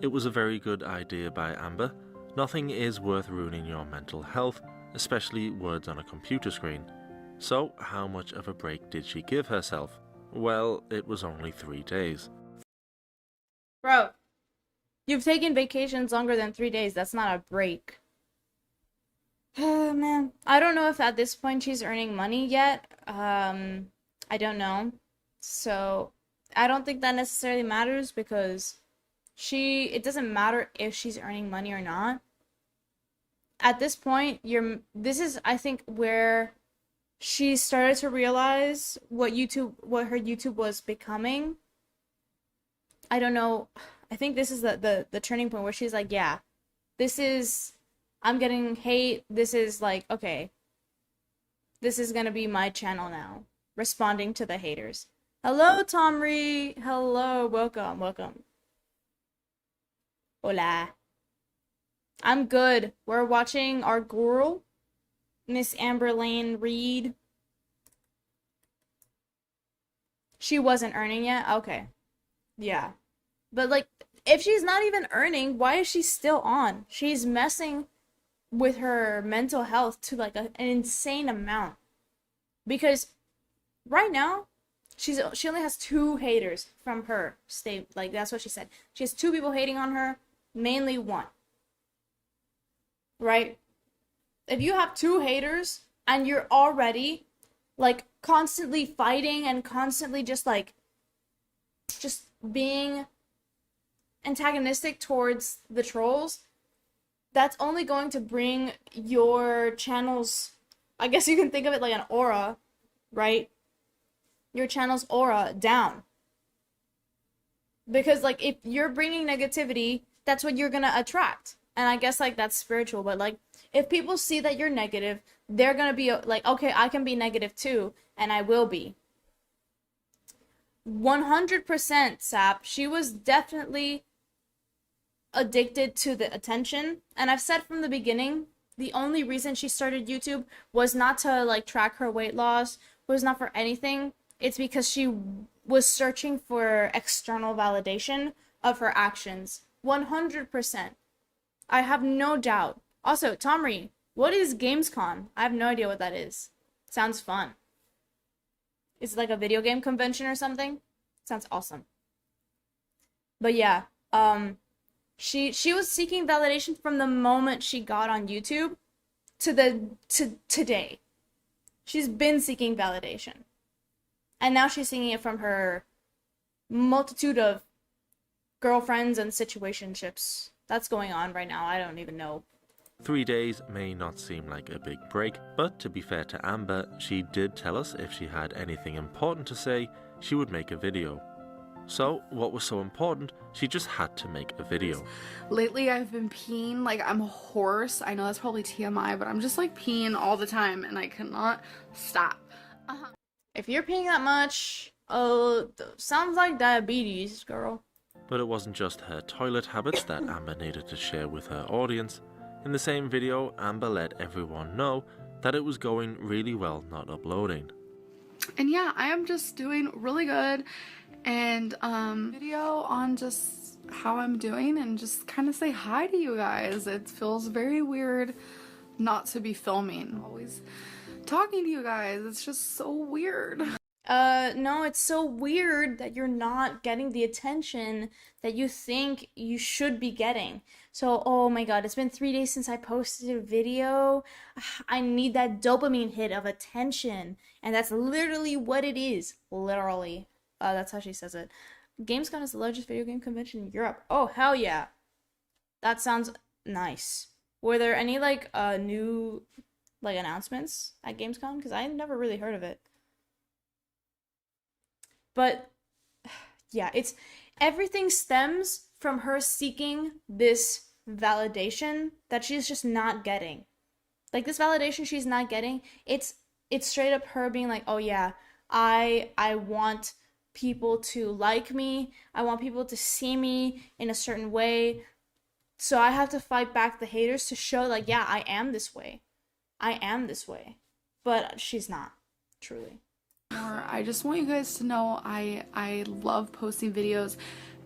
It was a very good idea by Amber. Nothing is worth ruining your mental health, especially words on a computer screen. So, how much of a break did she give herself? Well, it was only 3 days. Bro, you've taken vacations longer than 3 days. That's not a break. Oh, man. I don't know if at this point she's earning money yet. I don't know. So, I don't think that necessarily matters because it doesn't matter if she's earning money or not. At this point, this is, I think, where she started to realize what her YouTube was becoming. I don't know. I think this is the turning point where she's like, yeah, I'm getting hate. This is like, okay, this is gonna be my channel now. Responding to the haters. Hello, Tomri. Hello, welcome. Hola. I'm good. We're watching our girl, Miss Amberlynn Reid. She wasn't earning yet? Okay. Yeah. But, like, if she's not even earning, why is she still on? She's messing with her mental health to, like, an insane amount. Because right now, she only has 2 haters from her state. Like, that's what she said. She has 2 people hating on her, mainly 1. Right? If you have 2 haters and you're already like constantly fighting and constantly just being antagonistic towards the trolls, that's only going to bring your channel's, I guess you can think of it like an aura, right? Your channel's aura down. Because like if you're bringing negativity, that's what you're gonna attract. And I guess, like, that's spiritual, but, like, if people see that you're negative, they're gonna be, like, okay, I can be negative too, and I will be. 100% Sap, she was definitely addicted to the attention, and I've said from the beginning, the only reason she started YouTube was not to, like, track her weight loss, was not for anything, it's because she was searching for external validation of her actions. 100%. I have no doubt. Also, Tomri, what is Gamescom? I have no idea what that is. Sounds fun. Is it like a video game convention or something? Sounds awesome. But yeah, she was seeking validation from the moment she got on YouTube to today. She's been seeking validation. And now she's seeking it from her multitude of girlfriends and situationships that's going on right now. I don't even know. 3 days may not seem like a big break, but to be fair to Amber, she did tell us if she had anything important to say, she would make a video. So, what was so important? She just had to make a video. Lately I've been peeing like I'm hoarse. I know that's probably TMI, but I'm just like peeing all the time and I cannot stop. If you're peeing that much, sounds like diabetes, girl. But it wasn't just her toilet habits that Amber needed to share with her audience. In the same video, Amber let everyone know that it was going really well not uploading. And yeah, I am just doing really good, and video on just how I'm doing and just kind of say hi to you guys. It feels very weird not to be filming, always talking to you guys. It's just so weird. No, it's so weird that you're not getting the attention that you think you should be getting. So, oh my God, it's been 3 days since I posted a video. I need that dopamine hit of attention. And that's literally what it is. Literally. That's how she says it. Gamescom is the largest video game convention in Europe. Oh, hell yeah. That sounds nice. Were there any, like, new, like, announcements at Gamescom? Because I never really heard of it. But yeah, it's everything stems from her seeking this validation that she's just not getting. Like this validation she's not getting, it's straight up her being like, "Oh yeah, I want people to like me. I want people to see me in a certain way. So I have to fight back the haters to show like, yeah, I am this way. I am this way." But she's not, truly. I just want you guys to know I love posting videos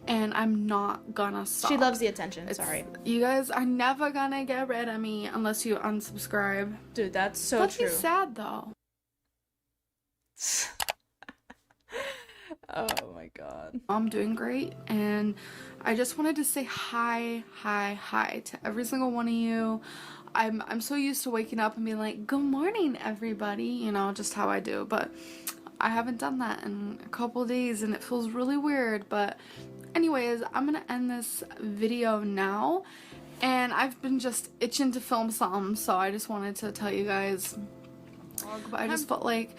and I'm not gonna stop. She loves the attention. Sorry. You guys are never gonna get rid of me unless you unsubscribe. Dude, that's so That'd true. be sad though. Oh my God. I'm doing great and I just wanted to say hi to every single one of you. I'm so used to waking up and being like, "Good morning, everybody," you know, just how I do, but I haven't done that in a couple days and it feels really weird. But anyways, I'm gonna end this video now and I've been just itching to film some, so I just wanted to tell you guys, but I just felt like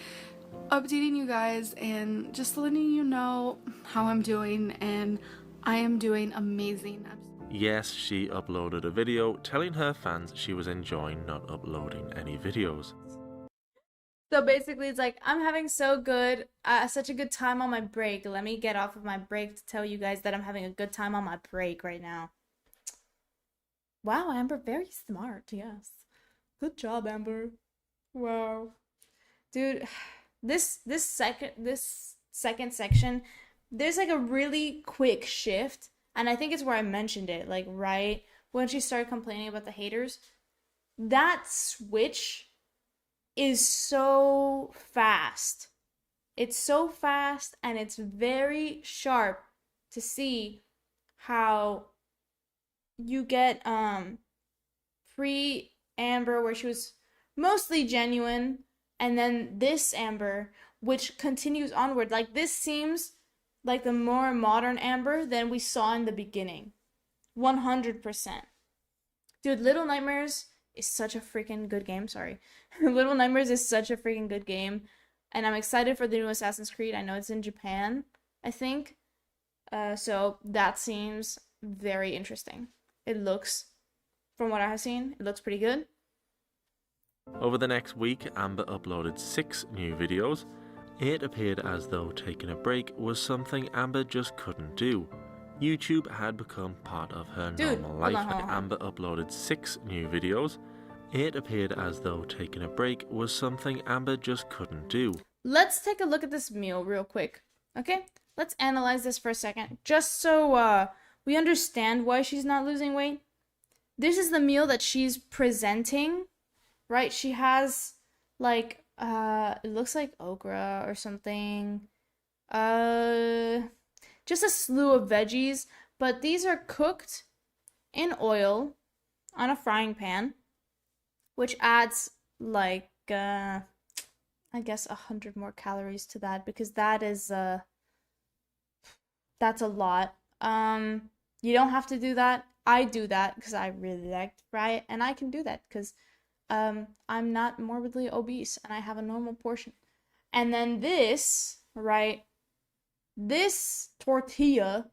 updating you guys and just letting you know how I'm doing, and I am doing amazing. Yes, she uploaded a video telling her fans she was enjoying not uploading any videos. So basically, it's like, I'm having such a good time on my break. Let me get off of my break to tell you guys that I'm having a good time on my break right now. Wow, Amber, very smart, yes. Good job, Amber. Wow. Dude, this second section, there's like a really quick shift, and I think it's where I mentioned it, like right when she started complaining about the haters. That switch is so fast. It's so fast and it's very sharp to see how you get pre Amber where she was mostly genuine, and then this Amber which continues onward. Like this seems like the more modern Amber than we saw in the beginning. 100%. Dude, Little Nightmares is such a freaking good game. Sorry. Little Nightmares is such a freaking good game. And I'm excited for the new Assassin's Creed. I know it's in Japan, I think. So that seems very interesting. It looks, from what I have seen, it looks pretty good. Over the next week, Amber uploaded 6 new videos. It appeared as though taking a break was something Amber just couldn't do. YouTube had become part of her normal life. Hold on. Amber uploaded 6 new videos. It appeared as though taking a break was something Amber just couldn't do. Let's take a look at this meal real quick, okay? Let's analyze this for a second, just so we understand why she's not losing weight. This is the meal that she's presenting, right? She has, like, it looks like okra or something. Just a slew of veggies, but these are cooked in oil on a frying pan, which adds like I guess 100 more calories to that, because that is that's a lot. You don't have to do that. I do that because I really like to fry it, and I can do that because I'm not morbidly obese and I have a normal portion. And then this, right? This tortilla,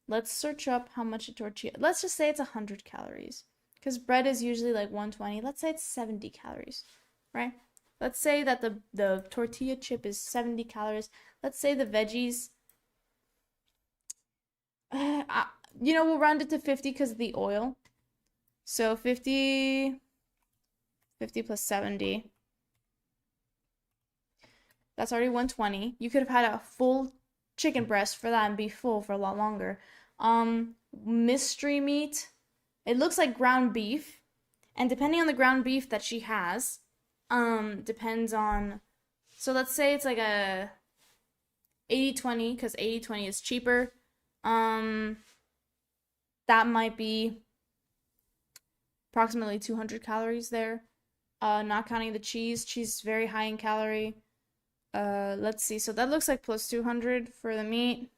let's search up how much a tortilla, let's just say it's 100 calories, because bread is usually like 120. Let's say it's 70 calories, right? Let's say that the tortilla chip is 70 calories. Let's say the veggies, we'll round it to 50 because of the oil. So 50 plus 70. That's already 120. You could have had a full chicken breast for that and be full for a lot longer. Mystery meat, it looks like ground beef, and depending on the ground beef that she has, depends on, so let's say it's like a 80-20, because 80-20 is cheaper. That might be approximately 200 calories there. Not counting the cheese. Cheese is very high in calorie. Let's see. So that looks like plus 200 for the meat.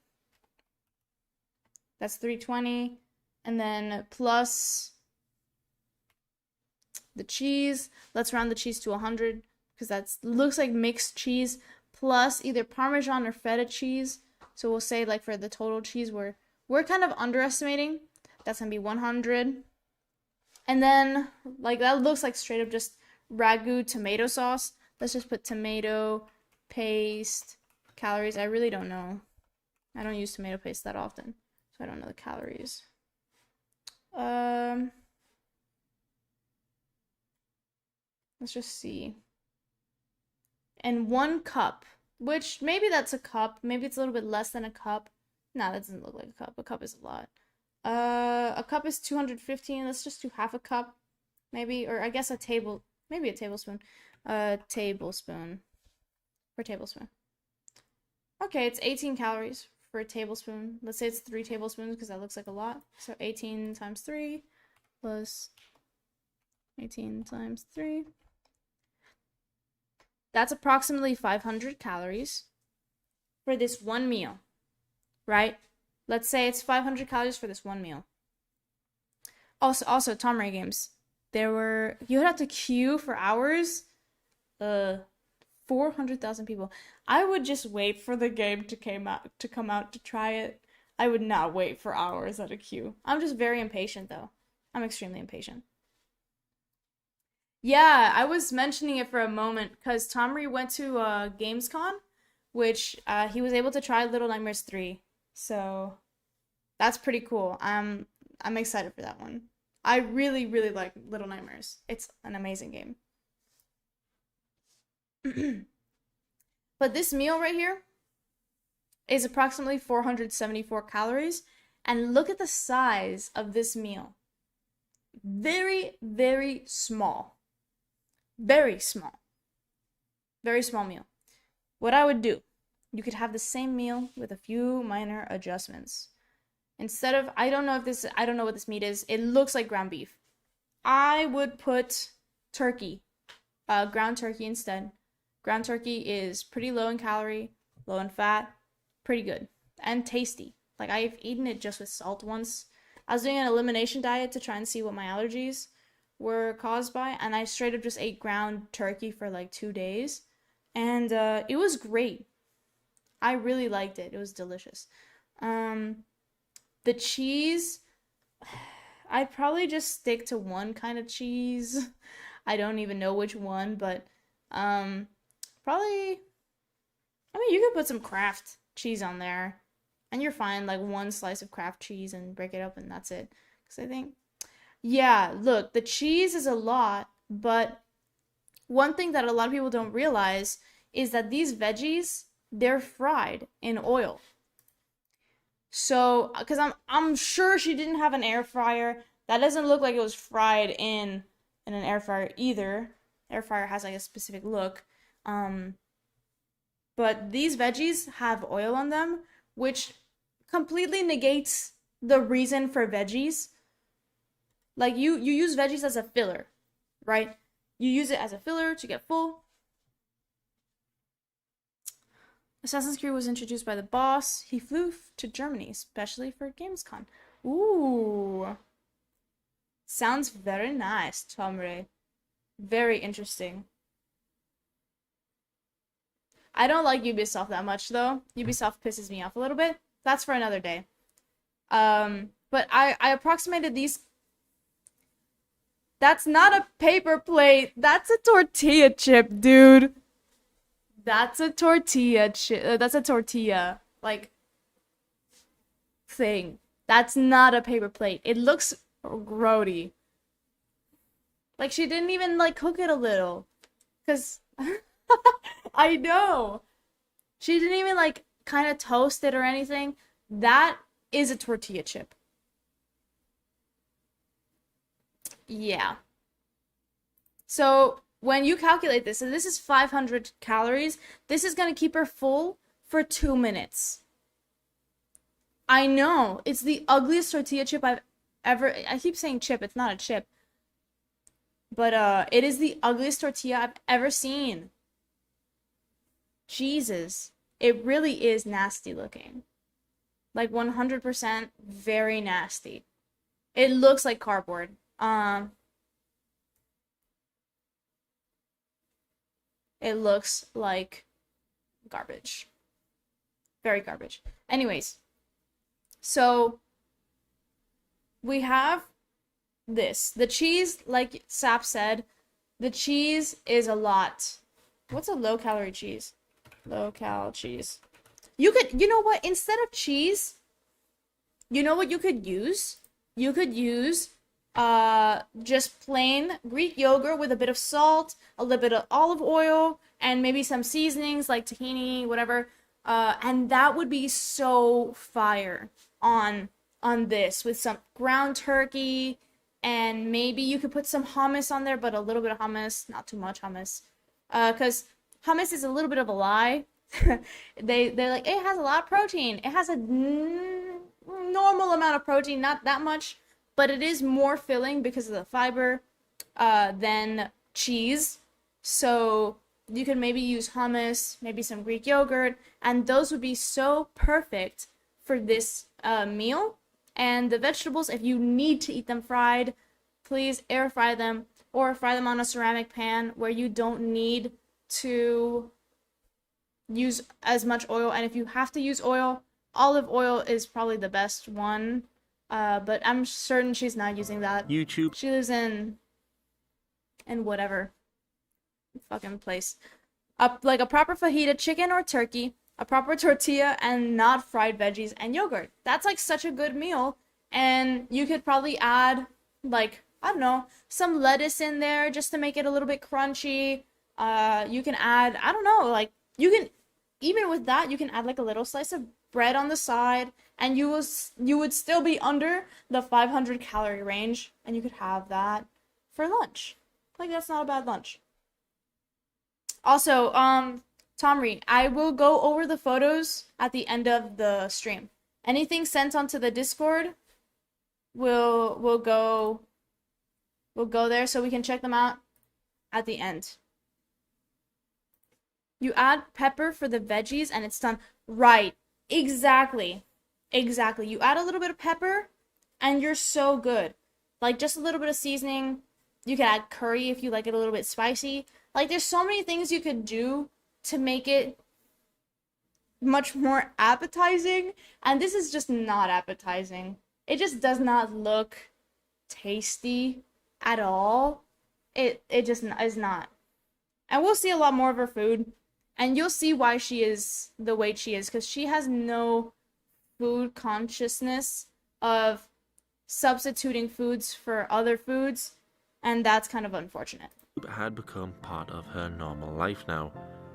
That's 320. And then plus the cheese. Let's round the cheese to 100 because that looks like mixed cheese plus either Parmesan or feta cheese. So we'll say like for the total cheese, we're kind of underestimating. That's gonna be 100. And then like that looks like straight up just ragu tomato sauce. Let's just put tomato paste calories. I really don't know. I don't use tomato paste that often, so I don't know the calories. Let's just see. And 1 cup, which maybe that's a cup. Maybe it's a little bit less than a cup. No, that doesn't look like a cup. A cup is a lot. A cup is 215. Let's just do half a cup, maybe, or I guess maybe a tablespoon. Tablespoon per tablespoon. Okay, it's 18 calories for a tablespoon. Let's say it's 3 tablespoons because that looks like a lot. So 18 times 3 plus 18 times 3. That's approximately 500 calories for this one meal, right? Let's say it's 500 calories for this one meal. Also, Tom Ray games. You would have to queue for hours. 400,000 people. I would just wait for the game to come out to try it. I would not wait for hours at a queue. I'm just very impatient though. I'm extremely impatient. Yeah, I was mentioning it for a moment because Tom Ray went to Gamescom, which he was able to try Little Nightmares 3. So that's pretty cool. I'm excited for that one. I really, really like Little Nightmares. It's an amazing game. But this meal right here is approximately 474 calories. And look at the size of this meal. Very, very small. Very small. Very small meal. What I would do, you could have the same meal with a few minor adjustments. Instead of, I don't know what this meat is. It looks like ground beef. I would put turkey, ground turkey instead. Ground turkey is pretty low in calorie, low in fat, pretty good, and tasty. Like, I've eaten it just with salt once. I was doing an elimination diet to try and see what my allergies were caused by, and I straight up just ate ground turkey for like 2 days, and it was great. I really liked it. It was delicious. The cheese, I'd probably just stick to one kind of cheese. I don't even know which one, but probably, I mean, you could put some Kraft cheese on there, and you're fine. Like 1 slice of Kraft cheese and break it up, and that's it. Because I think, yeah, look, the cheese is a lot, but one thing that a lot of people don't realize is that these veggies, they're fried in oil. So, because I'm sure she didn't have an air fryer. That doesn't look like it was fried in an air fryer either. Air fryer has like a specific look. But these veggies have oil on them, which completely negates the reason for veggies. Like you use veggies as a filler, right? You use it as a filler to get full. Assassin's Creed was introduced by the boss. He flew to Germany, especially for Gamescom. Ooh. Sounds very nice, Tom Ray. Very interesting. I don't like Ubisoft that much, though. Ubisoft pisses me off a little bit. That's for another day. But I approximated these. That's not a paper plate. That's a tortilla chip, dude. That's a tortilla chip. That's a tortilla, like, thing. That's not a paper plate. It looks grody. Like, she didn't even, like, cook it a little. Because, I know. She didn't even, like, kind of toast it or anything. That is a tortilla chip. Yeah. So, when you calculate this, and this is 500 calories, this is going to keep her full for 2 minutes. I know, it's the ugliest tortilla chip I've ever, I keep saying chip, it's not a chip. But it is the ugliest tortilla I've ever seen. Jesus. It really is nasty looking. Like 100% very nasty. It looks like cardboard. It looks like garbage. Very garbage. Anyways, so we have this. The cheese, like Sap said, the cheese is a lot. What's a low-calorie cheese? Low-cal cheese. You know what? Instead of cheese, you know what you could use? You could use just plain Greek yogurt with a bit of salt, a little bit of olive oil, and maybe some seasonings like tahini, whatever. And that would be so fire on this with some ground turkey, and maybe you could put some hummus on there, but a little bit of hummus, not too much hummus. Because hummus is a little bit of a lie. They're like, it has a lot of protein. It has a normal amount of protein, not that much, but it is more filling because of the fiber than cheese. So you could maybe use hummus, maybe some Greek yogurt, and those would be so perfect for this meal. And the vegetables, if you need to eat them fried, please air fry them or fry them on a ceramic pan where you don't need to use as much oil. And if you have to use oil, olive oil is probably the best one. But I'm certain she's not using that. YouTube. She lives in whatever fucking place. Like a proper fajita, chicken or turkey, a proper tortilla, and not fried veggies and yogurt. That's like such a good meal. And you could probably add, like, I don't know, some lettuce in there just to make it a little bit crunchy. You can add, I don't know, like, you can, even with that, you can add like a little slice of bread on the side, and you would still be under the 500 calorie range, and you could have that for lunch. Like, that's not a bad lunch. Also, Tomri, I will go over the photos at the end of the stream. Anything sent onto the Discord will go there so we can check them out at the end. You add pepper for the veggies and it's done. Right. Exactly. You add a little bit of pepper and you're so good. Like, just a little bit of seasoning. You can add curry if you like it a little bit spicy. Like, there's so many things you could do to make it much more appetizing. And this is just not appetizing. It just does not look tasty at all. It just is not. And we'll see a lot more of her food. And you'll see why she is the way she is. Because she has no food consciousness of substituting foods for other foods. And that's kind of unfortunate. Had become part of her normal life now,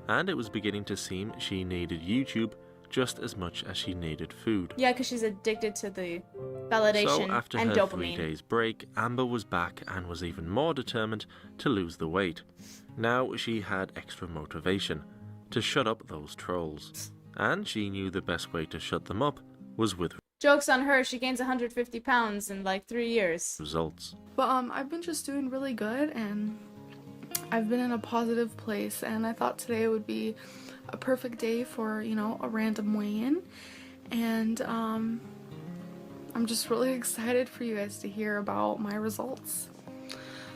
and it was beginning to seem she needed YouTube just as much as she needed food. Yeah, because she's addicted to the validation so after and her dopamine. 3 days break, Amber was back and was even more determined to lose the weight. Now she had extra motivation to shut up those trolls, and she knew the best way to shut them up was with Joke's on her, she gains 150 pounds in like 3 years. results. But I've been just doing really good, and I've been in a positive place, and I thought today would be a perfect day for, you know, a random weigh-in. And I'm just really excited for you guys to hear about my results.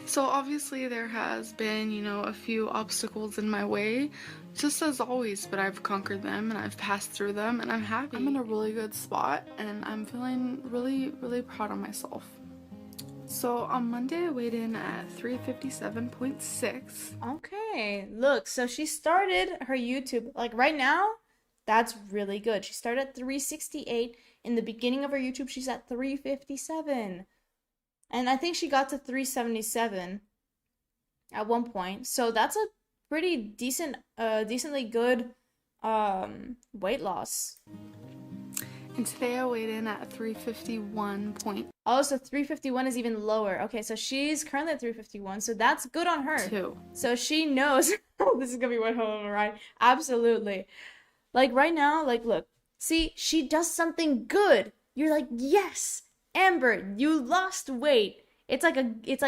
So obviously there has been, you know, a few obstacles in my way, just as always, but I've conquered them and I've passed through them, and I'm happy. I'm in a really good spot and I'm feeling really, really proud of myself. So on Monday I weighed in at 357.6. Okay, look, so she started her YouTube, like right now, that's really good. She started at 368. In the beginning of her YouTube, she's at 357. And I think she got to 377 at one point. So that's a pretty decently good weight loss. And today I weighed in at 351. Oh, so 351 is even lower. Okay, so she's currently at 351, so that's good on her. Two. So she knows this is gonna be one hell of a ride. Absolutely. Like right now, like look, see, she does something good. You're like, yes, Amber, you lost weight. It's like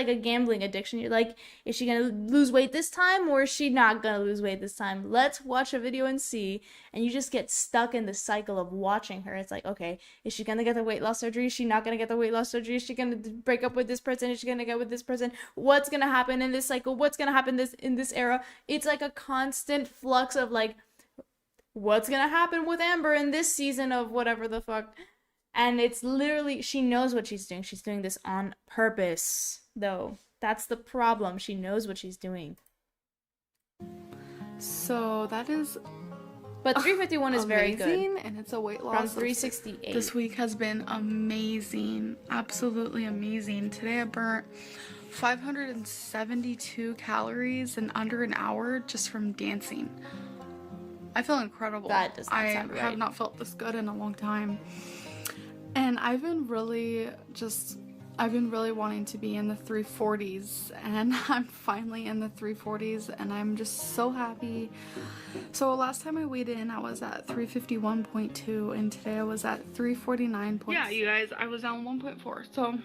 a gambling addiction. You're like, is she gonna lose weight this time or is she not gonna lose weight this time? Let's watch a video and see. And you just get stuck in the cycle of watching her. It's like, okay, is she gonna get the weight loss surgery? Is she not gonna get the weight loss surgery? Is she gonna break up with this person? Is she gonna get with this person? What's gonna happen in this cycle? What's gonna happen in this era? It's like a constant flux of like, what's gonna happen with Amber in this season of whatever the fuck. And it's literally, she knows what she's doing. She's doing this on purpose, though. That's the problem. She knows what she's doing. So that is But 351 is very amazing, good. and it's a weight From loss. 368. This week has been amazing, absolutely amazing. Today I burnt 572 calories in under an hour just from dancing. I feel incredible. That does not sound I right. have not felt this good in a long time. And I've been really wanting to be in the 340s, and I'm finally in the 340s, and I'm just so happy. So last time I weighed in, I was at 351.2, and today I was at 349. Yeah, you guys, I was down 1.4. So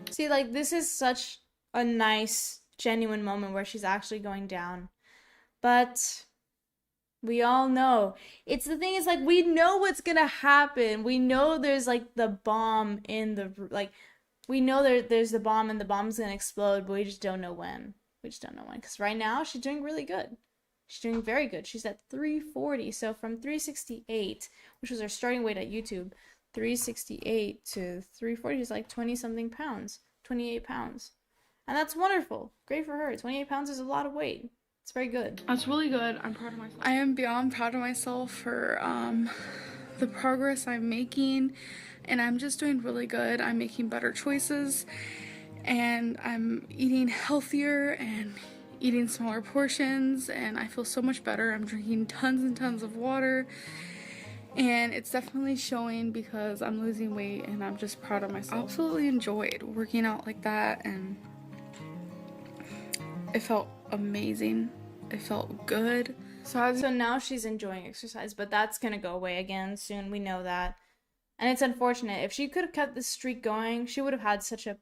See, like, this is such a nice, genuine moment where she's actually going down. But we all know. It's the thing is, like, we know what's gonna happen. We know there's, like, the bomb in the, like, we know there's the bomb and the bomb's gonna explode, but we just don't know when. We just don't know when. Because right now, she's doing really good. She's doing very good. She's at 340. So from 368, which was her starting weight at YouTube, 368 to 340 is like 20-something pounds. 28 pounds. And that's wonderful. Great for her. 28 pounds is a lot of weight. It's very good. that's really good. I'm proud of myself. I am beyond proud of myself for the progress I'm making, and I'm just doing really good. I'm making better choices, and I'm eating healthier and eating smaller portions, and I feel so much better. I'm drinking tons and tons of water, and it's definitely showing because I'm losing weight, and I'm just proud of myself. I absolutely enjoyed working out like that, and it felt amazing. It felt good. So now she's enjoying exercise, but that's gonna go away again soon. We know that. And it's unfortunate. If she could have kept this streak going, she would have had such a,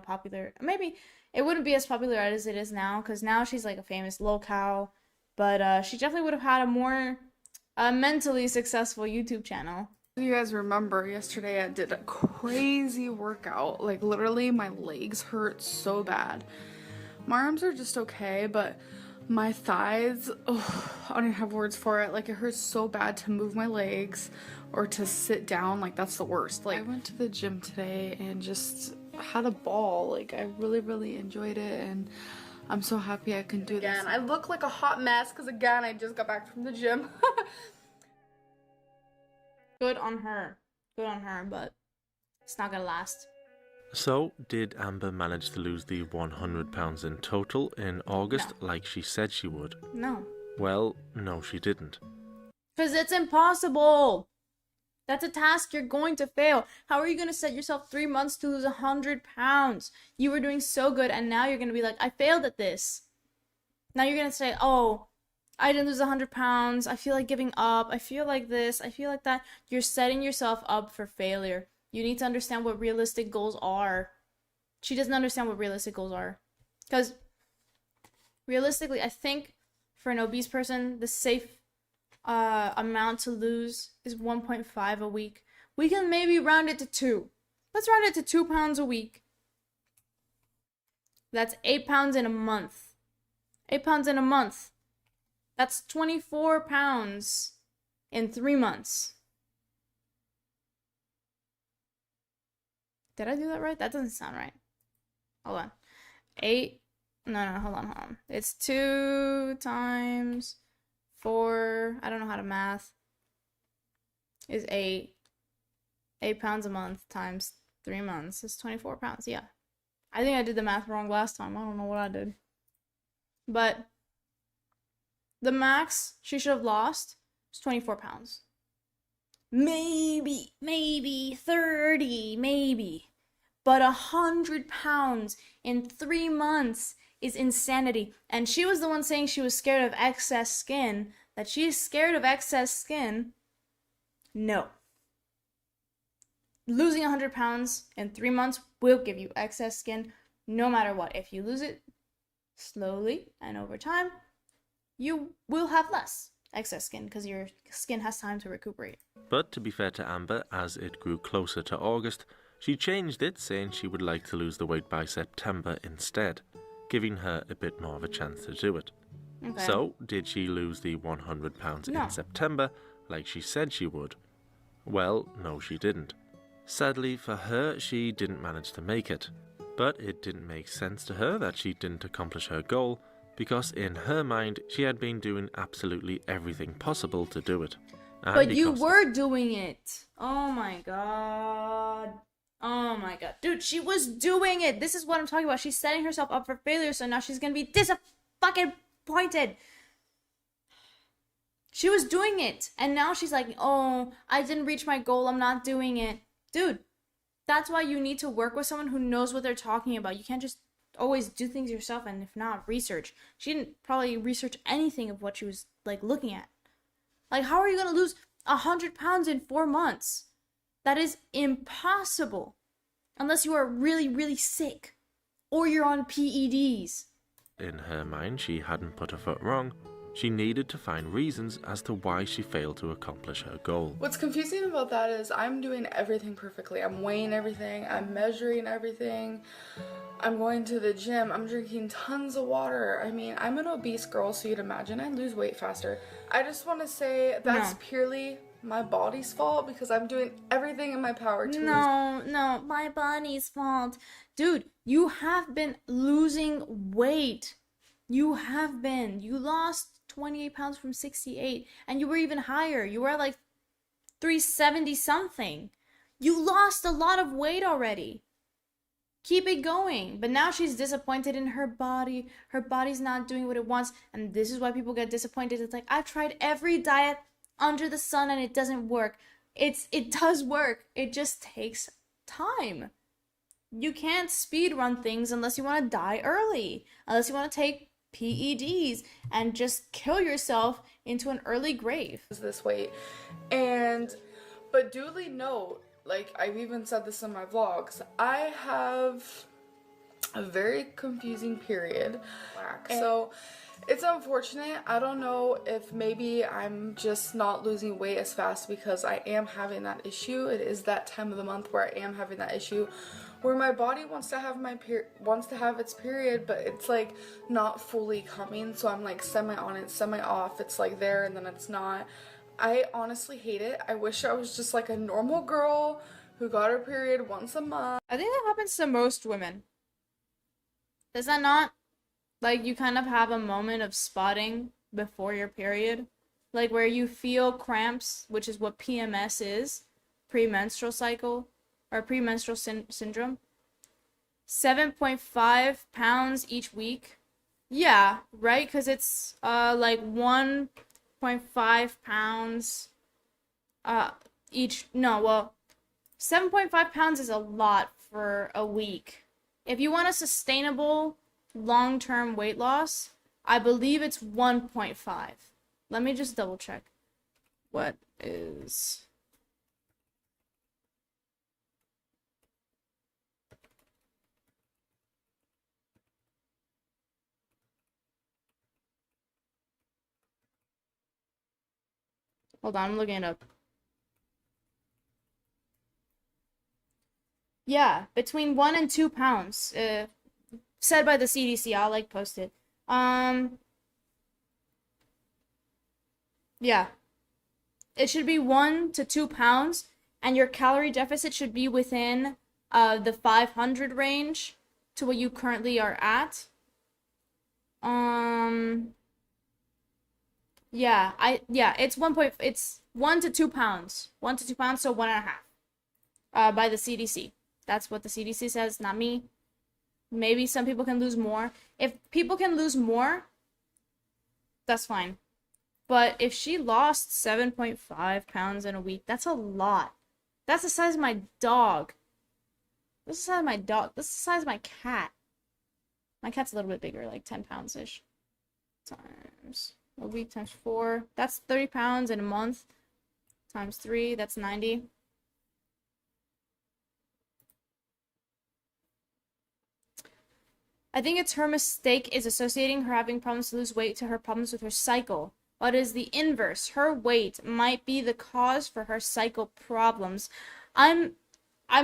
popular, maybe it wouldn't be as popular as it is now, because now she's like a famous locale, but she definitely would have had a more mentally successful YouTube channel. You guys remember yesterday I did a crazy workout. Like literally my legs hurt so bad. My arms are just okay, but my thighs, I don't even have words for it. Like it hurts so bad to move my legs or to sit down. Like that's the worst. Like I went to the gym today and just had a ball. Like I really enjoyed it, and I'm so happy I can do this. Again, I look like a hot mess because again, I just got back from the gym. Good on her. Good on her, but it's not gonna last. So, did Amber manage to lose the 100 pounds in total in August like she said she would? No. Well, no, she didn't. Because it's impossible. That's a task you're going to fail. How are you going to set yourself 3 months to lose 100 pounds? You were doing so good, and now you're going to be like, I failed at this. Now you're going to say, oh, I didn't lose 100 pounds. I feel like giving up. I feel like this. I feel like that. You're setting yourself up for failure. You need to understand what realistic goals are. She doesn't understand what realistic goals are. Because realistically, I think for an obese person, the safe amount to lose is 1.5 a week. We can maybe round it to 2. Let's round it to 2 pounds a week. That's 8 pounds in a month. 8 pounds in a month. That's 24 pounds in 3 months. Did I do that right? That doesn't sound right. Hold on. 8. No, hold on. It's 2 times 4. I don't know how to math. Is 8. 8 pounds a month times 3 months is 24 pounds. Yeah. I think I did the math wrong last time. I don't know what I did. But the max she should have lost was 24 pounds. Maybe 30, maybe. But 100 pounds in 3 months is insanity. And she was the one saying she was scared of excess skin. that she's scared of excess skin, no. Losing 100 pounds in 3 months will give you excess skin no matter what. If you lose it slowly and over time, you will have less excess skin because your skin has time to recuperate. But to be fair to Amber, as it grew closer to August, she changed it, saying she would like to lose the weight by September instead, giving her a bit more of a chance to do it. Okay. So, did she lose the 100 pounds No. in September like she said she would? Well, no, she didn't. Sadly for her, she didn't manage to make it. But it didn't make sense to her that she didn't accomplish her goal, because in her mind, she had been doing absolutely everything possible to do it. And But you because- were doing it. Oh my god. Oh my god. Dude, she was doing it. This is what I'm talking about. She's setting herself up for failure, so now she's gonna be disappointed. She was doing it. And now she's like, oh, I didn't reach my goal. I'm not doing it. Dude, that's why you need to work with someone who knows what they're talking about. You can't just always do things yourself, and if not, research. She didn't probably research anything of what she was like looking at. Like, how are you gonna lose 100 pounds in 4 months? That is impossible. Unless you are really, really sick. Or you're on PEDs. In her mind, she hadn't put her foot wrong. She needed to find reasons as to why she failed to accomplish her goal. What's confusing about that is I'm doing everything perfectly. I'm weighing everything. I'm measuring everything. I'm going to the gym. I'm drinking tons of water. I mean, I'm an obese girl, so you'd imagine I lose weight faster. I just want to say that's No. purely my body's fault because I'm doing everything in my power to lose. No, my body's fault. Dude, you have been losing weight. You have been. You lost 28 pounds from 68, and you were even higher. You were at like 370 something. You lost a lot of weight already. Keep it going. But now she's disappointed in her body. Her body's not doing what it wants, and this is why people get disappointed. It's like, I've tried every diet under the sun and it doesn't work. It does work. It just takes time. You can't speed run things unless you want to die early. Unless you want to take PEDs and just kill yourself into an early grave. This weight. But duly note, like I've even said this in my vlogs, I have a very confusing period. So it's unfortunate. I don't know if maybe I'm just not losing weight as fast because I am having that issue. It is that time of the month where I am having that issue where my body wants to have its period, but it's like not fully coming, so I'm like semi on it, semi off. It's like there and then it's not. I honestly hate it. I wish I was just like a normal girl who got her period once a month. I think that happens to most women. Does that not? Like, you kind of have a moment of spotting before your period? Like, where you feel cramps, which is what PMS is, premenstrual cycle, or premenstrual syndrome. 7.5 pounds each week. Yeah, right? Because it's like 1.5 pounds each. No, well, 7.5 pounds is a lot for a week. If you want a sustainable long-term weight loss, I believe it's 1.5. Let me just double check. What is... Hold on, I'm looking it up. Yeah, between 1 and 2 pounds. Said by the CDC. I'll like post it. Yeah. It should be 1 to 2 pounds, and your calorie deficit should be within the 500 range to what you currently are at. Yeah, it's it's 1 to 2 pounds. 1 to 2 pounds, so 1.5. By the CDC. That's what the CDC says, not me. Maybe some people can lose more. If people can lose more, that's fine. But if she lost 7.5 pounds in a week, that's a lot. That's the size of my dog. This is the size of my dog. This is the size of my cat. My cat's a little bit bigger, like 10 pounds-ish. Times a week times 4. That's 30 pounds in a month times 3. That's 90. I think it's her mistake is associating her having problems to lose weight to her problems with her cycle. But it is the inverse. Her weight might be the cause for her cycle problems. I'm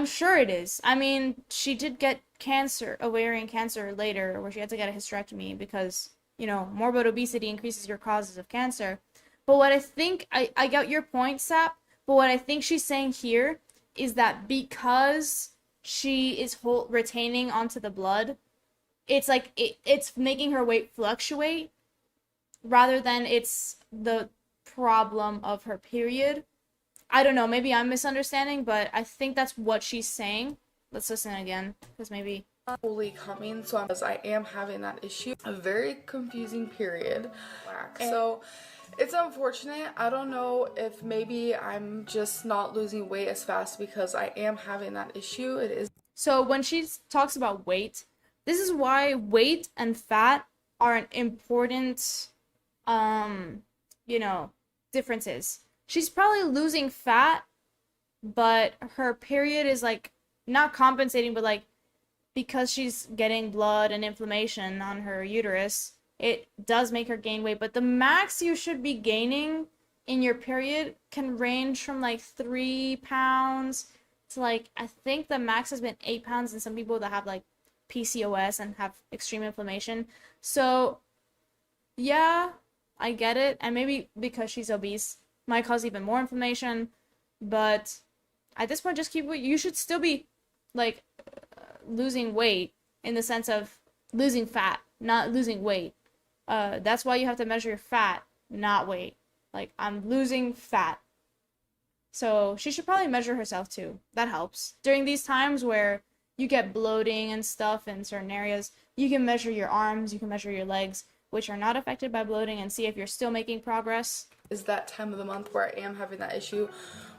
sure it is. I mean, she did get cancer, ovarian cancer later, where she had to get a hysterectomy because, morbid obesity increases your causes of cancer. But what I think, I get your point, Sap, but what I think she's saying here is that because she is retaining onto the blood, it's like it's making her weight fluctuate rather than it's the problem of her period. I don't know, maybe I'm misunderstanding, but I think that's what she's saying. Let's listen again, because maybe... fully coming, so I am having that issue. A very confusing period. So it's unfortunate. I don't know if maybe I'm just not losing weight as fast because I am having that issue. It is. So when she talks about weight, this is why weight and fat are an important, differences. She's probably losing fat, but her period is like not compensating, but like because she's getting blood and inflammation on her uterus, it does make her gain weight. But the max you should be gaining in your period can range from like 3 pounds to like, I think the max has been 8 pounds in some people that have like PCOS and have extreme inflammation. So yeah, I get it. And maybe because she's obese might cause even more inflammation. But at this point, just keep it. You should still be like losing weight in the sense of losing fat, not losing weight. That's why you have to measure your fat, not weight. Like, I'm losing fat. So she should probably measure herself too. That helps. During these times where you get bloating and stuff in certain areas, you can measure your arms, you can measure your legs, which are not affected by bloating, and see if you're still making progress. Is that time of the month where I am having that issue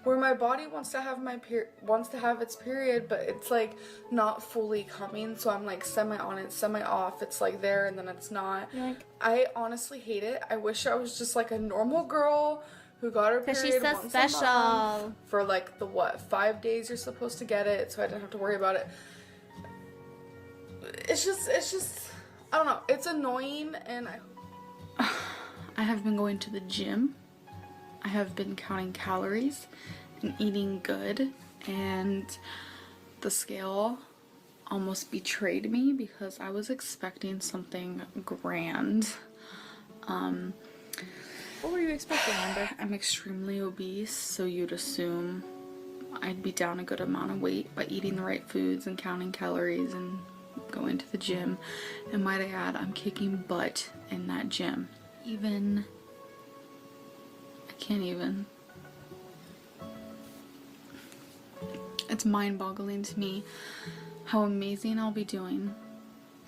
where my body wants to have its period, but it's like not fully coming, so I'm like semi on it, semi off. It's like there and then it's not. I honestly hate it. I wish I was just like a normal girl who got her period She's so once special. a month for like the 5 days you're supposed to get it, so I didn't have to worry about it. It's just I don't know. It's annoying, and I have been going to the gym. I have been counting calories and eating good, and the scale almost betrayed me because I was expecting something grand. What were you expecting, Amber? I'm extremely obese, so you'd assume I'd be down a good amount of weight by eating the right foods and counting calories and going to the gym. And might I add, I'm kicking butt in that gym. It's mind-boggling to me how amazing I'll be doing.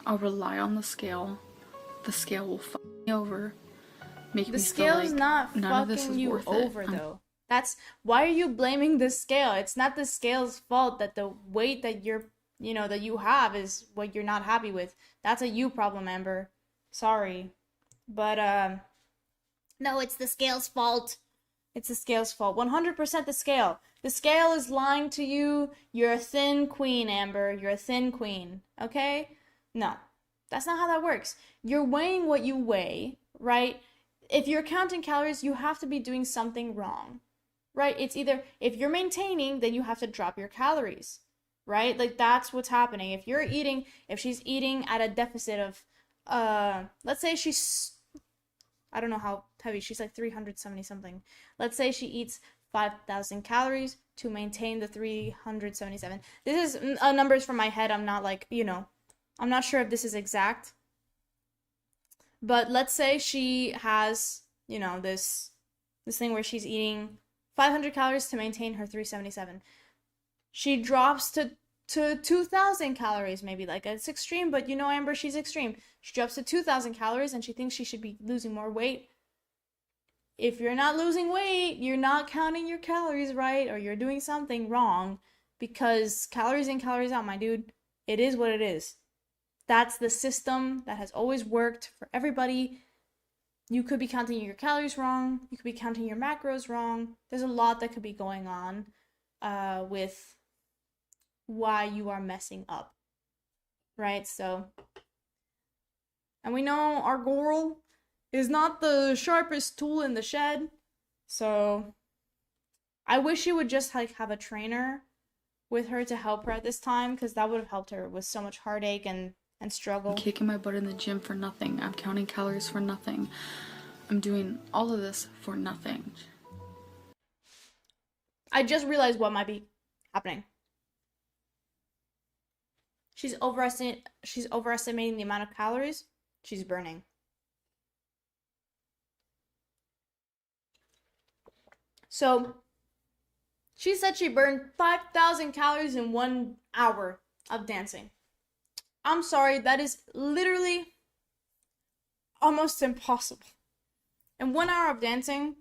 I'll rely on the scale. The scale will fuck me over. Make me The feel scale's like not none of this fucking is you worth over, it. though. Why are you blaming the scale? It's not the scale's fault that the weight that that you have is what you're not happy with. That's a you problem, Amber. Sorry. But, no, it's the scale's fault. It's the scale's fault. 100% the scale. The scale is lying to you. You're a thin queen, Amber. You're a thin queen. Okay? No. That's not how that works. You're weighing what you weigh, right? If you're counting calories, you have to be doing something wrong, right? It's either, if you're maintaining, then you have to drop your calories, right? Like, that's what's happening. If she's eating at a deficit of, let's say she's, I don't know how heavy, she's like 370 something. Let's say she eats 5,000 calories to maintain the 377. This is numbers from my head. I'm not like, I'm not sure if this is exact. But let's say she has, this thing where she's eating 500 calories to maintain her 377. She drops to 2,000 calories, maybe. Like, it's extreme, but Amber, she's extreme. She drops to 2,000 calories and she thinks she should be losing more weight. If you're not losing weight, you're not counting your calories right, or you're doing something wrong, because calories in, calories out, my dude. It is what it is. That's the system that has always worked for everybody. You could be counting your calories wrong. You could be counting your macros wrong. There's a lot that could be going on with why you are messing up, right? So, and we know our girl is not the sharpest tool in the shed. So, I wish she would just like have a trainer with her to help her at this time, because that would have helped her with so much heartache and struggle. I'm kicking my butt in the gym for nothing. I'm counting calories for nothing. I'm doing all of this for nothing. I just realized what might be happening. She's overestimating the amount of calories she's burning. So, she said she burned 5,000 calories in 1 hour of dancing. I'm sorry, that is literally almost impossible. In 1 hour of dancing,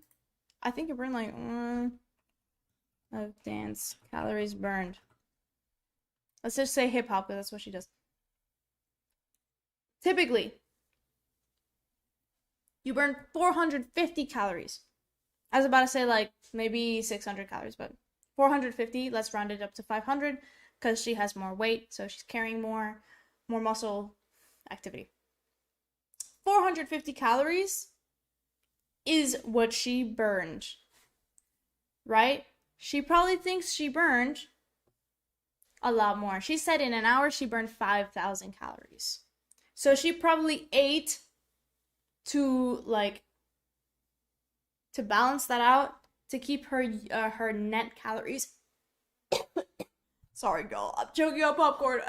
I think you burn like of dance calories burned. Let's just say hip hop, because that's what she does. Typically, you burn 450 calories. I was about to say like maybe 600 calories, but 450, let's round it up to 500, because she has more weight, so she's carrying more muscle activity. 450 calories is what she burned, right? She probably thinks she burned a lot more. She said in an hour she burned 5,000 calories. So she probably ate to balance that out, to keep her net calories. Sorry, girl, I'm choking on popcorn.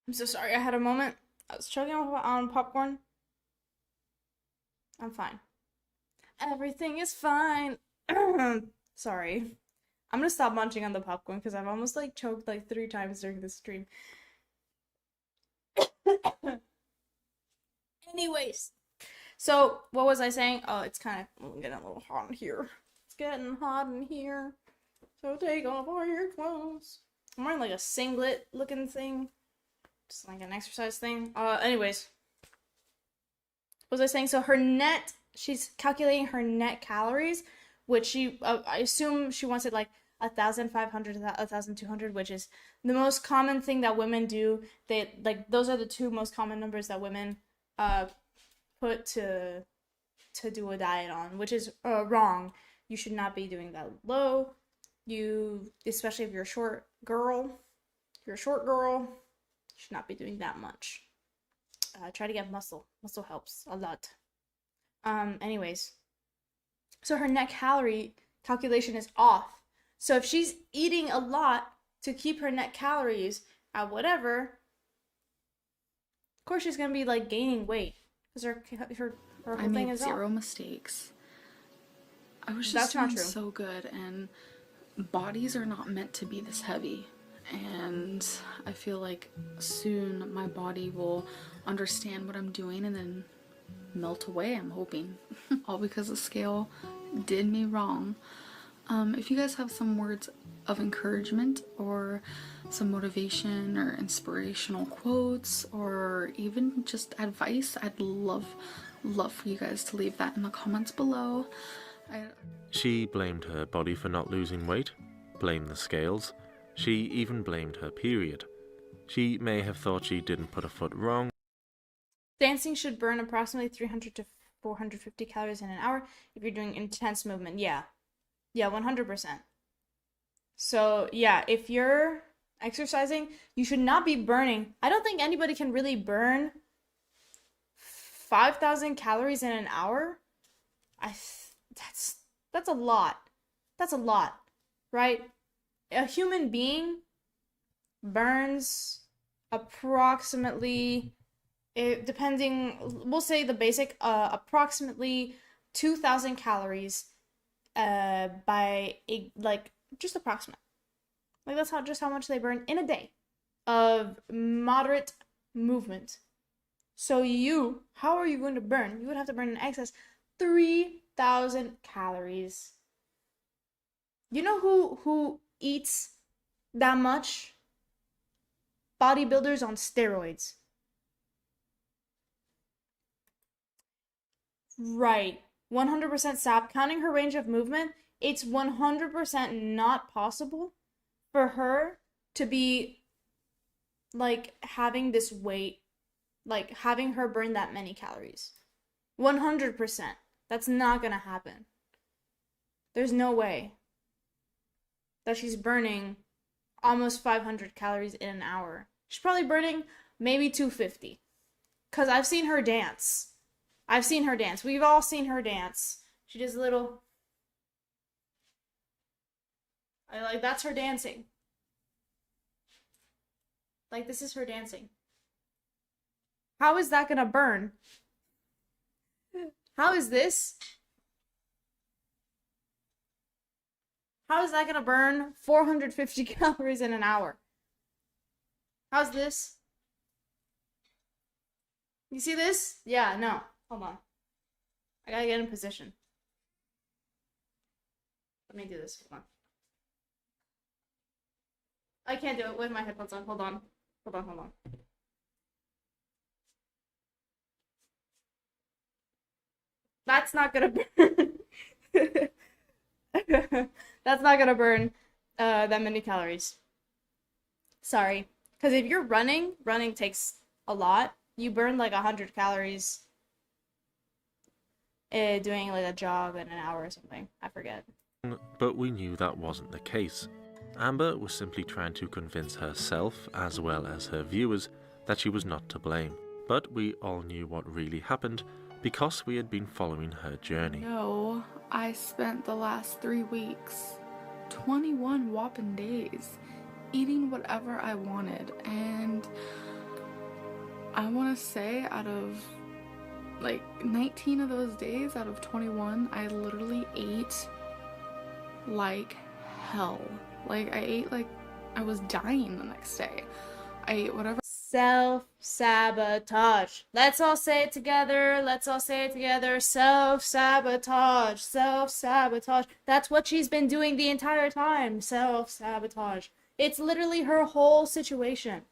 I'm so sorry, I had a moment. I was choking on popcorn. I'm fine. Everything is fine. Sorry. I'm gonna stop munching on the popcorn because I've almost like choked like 3 times during this stream. Anyways, so what was I saying? Oh, it's kind of getting a little hot in here. It's getting hot in here. So take off all your clothes. I'm wearing like a singlet looking thing. Just like an exercise thing. Anyways. What was I saying? So she's calculating her net calories, which I assume she wants it like 1,500 to 1,200, which is the most common thing that women do. Those are the 2 most common numbers that women put to do a diet on, which is wrong. You should not be doing that low. Especially if you're a short girl, you should not be doing that much. Try to get muscle. Muscle helps a lot. Anyways, so her net calorie calculation is off. So if she's eating a lot to keep her net calories at whatever, of course she's gonna be like gaining weight, because her whole thing is off. I made 0 mistakes. I was just doing so good, and bodies are not meant to be this heavy. And I feel like soon my body will understand what I'm doing and then melt away, I'm hoping. All because the scale did me wrong. If you guys have some words of encouragement or some motivation or inspirational quotes or even just advice, I'd love for you guys to leave that in the comments below. She blamed her body for not losing weight, blamed the scales. She even blamed her period. She may have thought she didn't put a foot wrong. Dancing should burn approximately 300 to 450 calories in an hour if you're doing intense movement. Yeah, 100%. So, yeah, if you're exercising, you should not be burning. I don't think anybody can really burn 5,000 calories in an hour. That's a lot. That's a lot, right? A human being burns approximately, we'll say the basic, approximately 2,000 calories by just approximate. Like that's how much they burn in a day of moderate movement. So how are you going to burn? You would have to burn in excess 3,000 calories. You know who eats that much? Bodybuilders on steroids. Right. 100% stop. Counting her range of movement, it's 100% not possible for her to be, like, having this weight, like, having her burn that many calories. 100%. That's not gonna happen. There's no way that she's burning almost 500 calories in an hour. She's probably burning maybe 250. Because I've seen her dance. We've all seen her dance. She does a little... that's her dancing. Like, this is her dancing. How is that gonna burn? How is this? How is that gonna burn 450 calories in an hour? How's this? You see this? Yeah, no. Hold on. I gotta get in position. Let me do this. Hold on. I can't do it with my headphones on. Hold on. That's not gonna burn. That's not gonna burn that many calories. Sorry. Because if you're running takes a lot. You burn like 100 calories doing like a jog in an hour or something. I forget. But we knew that wasn't the case. Amber was simply trying to convince herself, as well as her viewers, that she was not to blame. But we all knew what really happened because we had been following her journey. No, I spent the last 3 weeks, 21 whopping days, eating whatever I wanted. And I want to say out of like 19 of those days out of 21, I literally ate like hell. Like, I ate like I was dying the next day. I ate whatever. Self-sabotage. Let's all say it together. Self-sabotage. Self-sabotage. That's what she's been doing the entire time. Self-sabotage. It's literally her whole situation.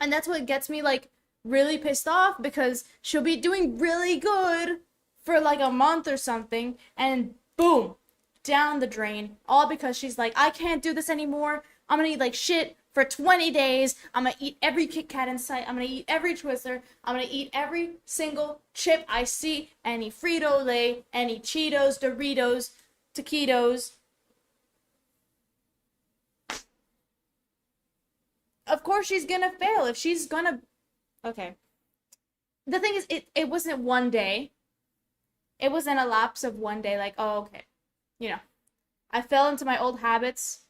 And that's what gets me, like, really pissed off, because she'll be doing really good for like a month or something, and boom, down the drain, all because she's like, I can't do this anymore. I'm gonna eat like shit for 20 days. I'm gonna eat every Kit Kat in sight. I'm gonna eat every Twister. I'm gonna eat every single chip I see. Any Frito-Lay, any Cheetos, Doritos, taquitos. Of course she's gonna fail. If she's gonna... Okay. The thing is, it wasn't one day. It wasn't a lapse of one day, like, oh, okay. You know, I fell into my old habits.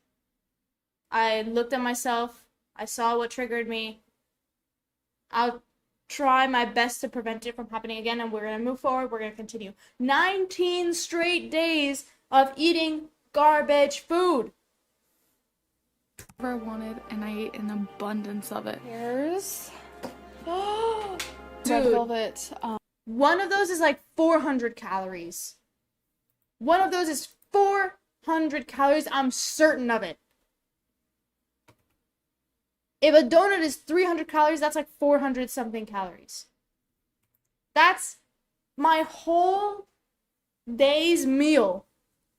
I looked at myself. I saw what triggered me. I'll try my best to prevent it from happening again, and we're going to move forward. We're going to continue. 19 straight days of eating garbage food. I wanted, and I ate an abundance of it. Here's Dude. red velvet. One of those is like 400 calories. One of those is 400 calories. I'm certain of it. If a donut is 300 calories, that's like 400 something calories. That's my whole day's meal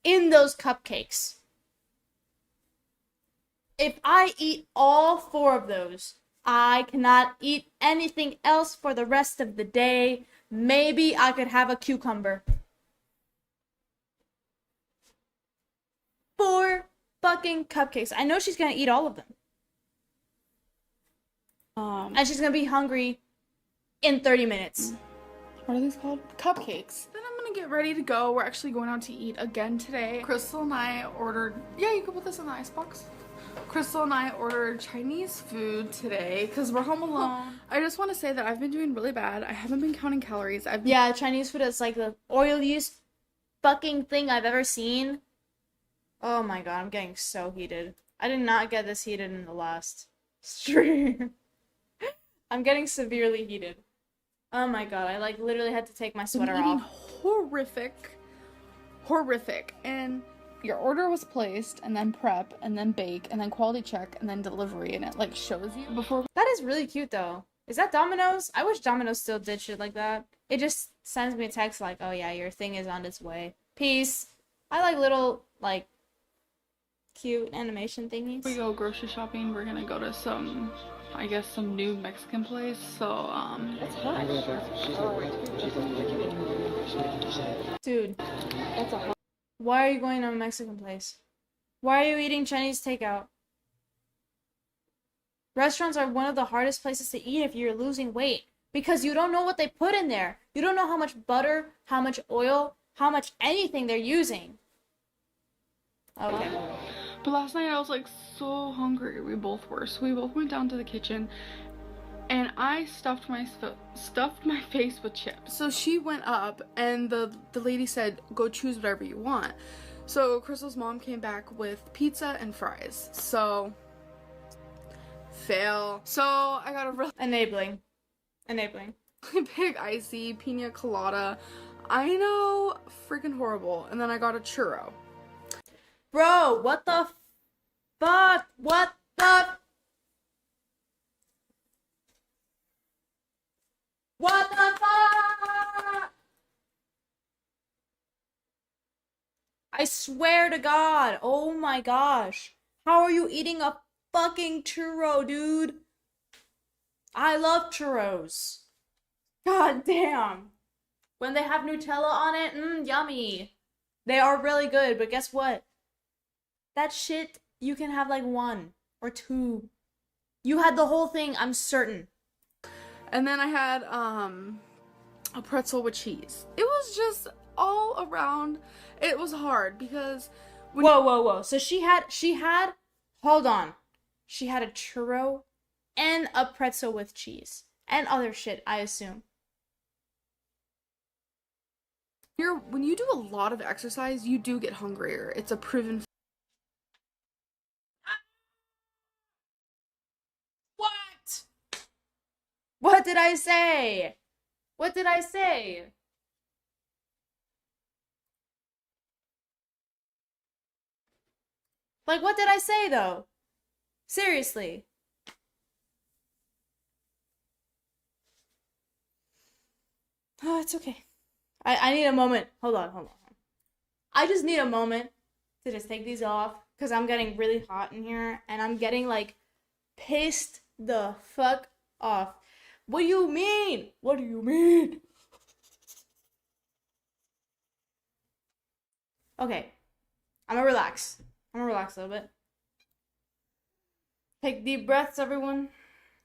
in those cupcakes. If I eat all 4 of those, I cannot eat anything else for the rest of the day. Maybe I could have a cucumber. 4 fucking cupcakes. I know she's gonna eat all of them. And she's gonna be hungry in 30 minutes. What are these called? Cupcakes. Then I'm gonna get ready to go. We're actually going out to eat again today. Crystal and I ordered... Yeah, you can put this in the icebox. Crystal and I ordered Chinese food today because we're home alone. I just want to say that I've been doing really bad. I haven't been counting calories. Yeah, Chinese food is like the oiliest fucking thing I've ever seen. Oh my god, I'm getting so heated. I did not get this heated in the last stream. I'm getting severely heated. Oh my god, I like literally had to take my sweater Been eating off. horrific. And your order was placed, and then prep, and then bake, and then quality check, and then delivery, and it like shows you before. That is really cute though. Is that Domino's? I wish Domino's still did shit like that. It just sends me a text like, oh yeah, your thing is on its way. Peace. I like little, like, cute animation thingies. We go grocery shopping. We're gonna go to some, I guess, some new Mexican place. So That's hot. Dude, That's a hot. why are you going to a Mexican place? Why are you eating Chinese takeout? Restaurants are one of the hardest places to eat if you're losing weight because you don't know what they put in there. You don't know how much butter, how much oil, how much anything they're using. Okay. But last night I was like so hungry. We both were. So we both went down to the kitchen, and I stuffed my face with chips. So she went up, and the lady said, "Go choose whatever you want." So Crystal's mom came back with pizza and fries. So fail. So I got a really Enabling. big icy pina colada. I know, freaking horrible. And then I got a churro. Bro, what the fuck? What the? What the fuck? I swear to God. Oh my gosh. How are you eating a fucking churro, dude? I love churros. God damn. When they have Nutella on it, yummy. They are really good, but guess what? That shit, you can have like 1 or 2. You had the whole thing, I'm certain. And then I had a pretzel with cheese. It was just all around. It was hard because Whoa. So she had, hold on. She had a churro and a pretzel with cheese. And other shit, I assume. when you do a lot of exercise, you do get hungrier. It's a proven. What? What did I say? What did I say? Like, what did I say, though? Seriously. Oh, it's okay. I need a moment. Hold on. I just need a moment to just take these off because I'm getting really hot in here and I'm getting, like, pissed the fuck off. What do you mean? What do you mean? Okay. I'm gonna relax a little bit. Take deep breaths, everyone.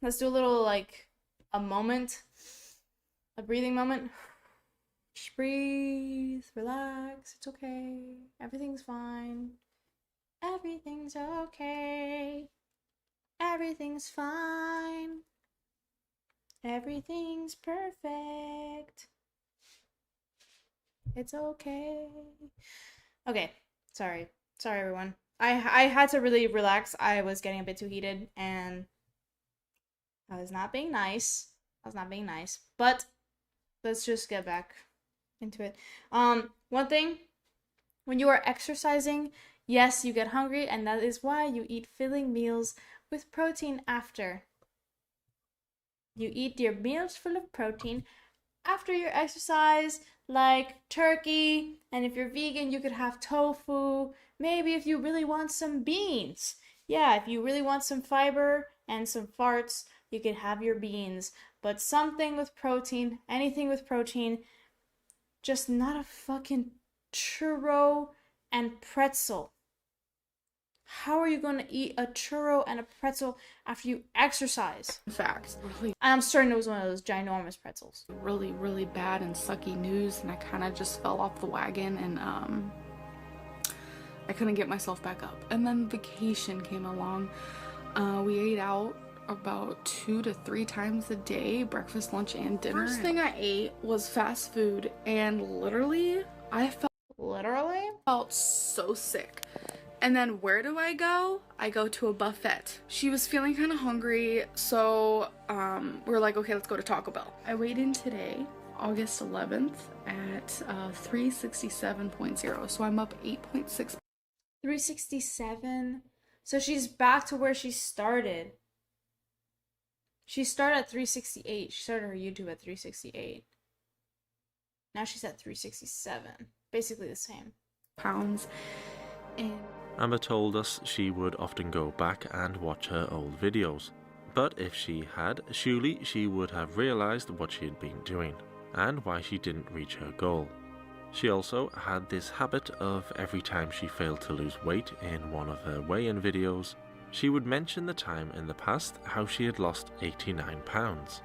Let's do a little, like, a breathing moment. Just breathe, relax, it's okay. Everything's fine. Everything's okay. Everything's fine. Everything's perfect. It's okay. Okay, sorry everyone. I had to really relax. I was getting a bit too heated and I was not being nice. But let's just get back into it. One thing, when you are exercising, yes, you get hungry, and that is why you eat filling meals with protein after. You eat your meals full of protein after your exercise, like turkey, and if you're vegan, you could have tofu. Maybe if you really want some beans. Yeah, if you really want some fiber and some farts, you could have your beans. But something with protein, anything with protein, just not a fucking churro and pretzel. How are you going to eat a churro and a pretzel after you exercise? In fact, And I'm certain it was one of those ginormous pretzels. really bad and sucky news, and I kind of just fell off the wagon, and I couldn't get myself back up. And then vacation came along. We ate out about 2 to 3 times a day, breakfast, lunch, and dinner. First thing I ate was fast food, and literally I felt so sick. And then where do I go? I go to a buffet. She was feeling kind of hungry, so we're like, okay, let's go to Taco Bell. I weighed in today, August 11th, at 367.0, so I'm up 8.6. 367. So she's back to where she started. She started at 368. She started her YouTube at 368. Now she's at 367. Basically the same. Pounds. And Amber told us she would often go back and watch her old videos. But if she had, surely she would have realised what she had been doing, and why she didn't reach her goal. She also had this habit of every time she failed to lose weight in one of her weigh-in videos, she would mention the time in the past how she had lost 89 pounds.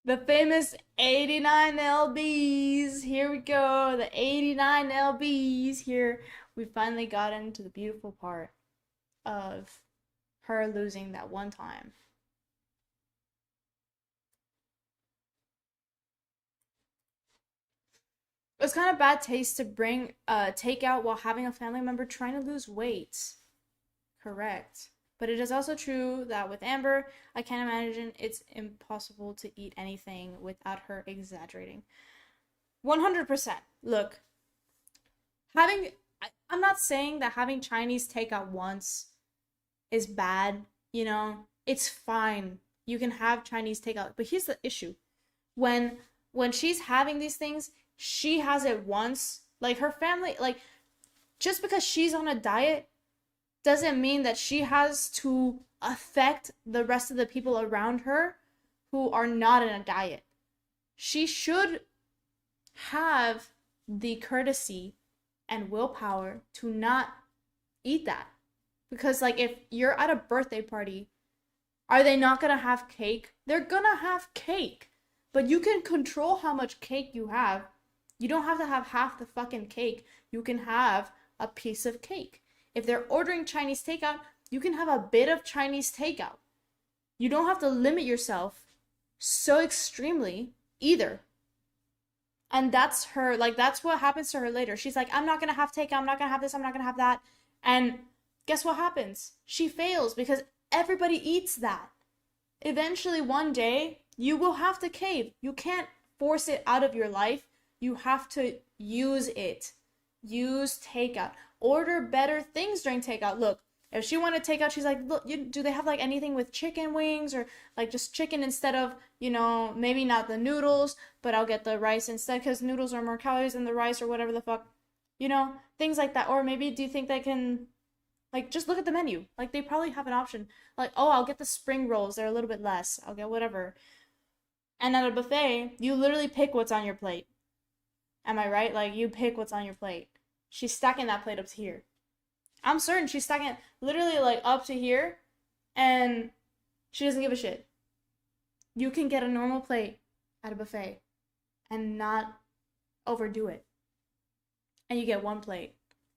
The famous 89 lbs. Here we go. The 89 lbs. Here we finally got into the beautiful part of her losing that one time. It was kind of bad taste to bring takeout while having a family member trying to lose weight. Correct. But it is also true that with Amber, I can't imagine it's impossible to eat anything without her exaggerating. 100%. Look, I'm not saying that having Chinese takeout once is bad, you know? It's fine. You can have Chinese takeout. But here's the issue. When she's having these things, she has it once. Like, her family, like, just because she's on a diet doesn't mean that she has to affect the rest of the people around her who are not in a diet. She should have the courtesy and willpower to not eat that. Because, like, if you're at a birthday party, are they not gonna have cake? They're gonna have cake. But you can control how much cake you have. You don't have to have half the fucking cake. You can have a piece of cake. If they're ordering Chinese takeout, you can have a bit of Chinese takeout. You don't have to limit yourself so extremely either. And that's her, like, that's what happens to her later. She's like, I'm not gonna have takeout, I'm not gonna have this, I'm not gonna have that. And guess what happens? She fails because everybody eats that. Eventually, one day, you will have to cave. You can't force it out of your life. You have to use it. Use takeout. Order better things during takeout. Look, if she wanted takeout, she's like, look, do they have like anything with chicken wings or like just chicken instead of, you know, maybe not the noodles, but I'll get the rice instead because noodles are more calories than the rice or whatever the fuck, you know, things like that. Or maybe do you think they can, like, just look at the menu. Like, they probably have an option. Like, oh, I'll get the spring rolls. They're a little bit less. I'll get whatever. And at a buffet, you literally pick what's on your plate. Am I right? Like, you pick what's on your plate. She's stacking that plate up to here. I'm certain she's stacking it literally like up to here, and she doesn't give a shit. You can get a normal plate at a buffet and not overdo it. And you get one plate,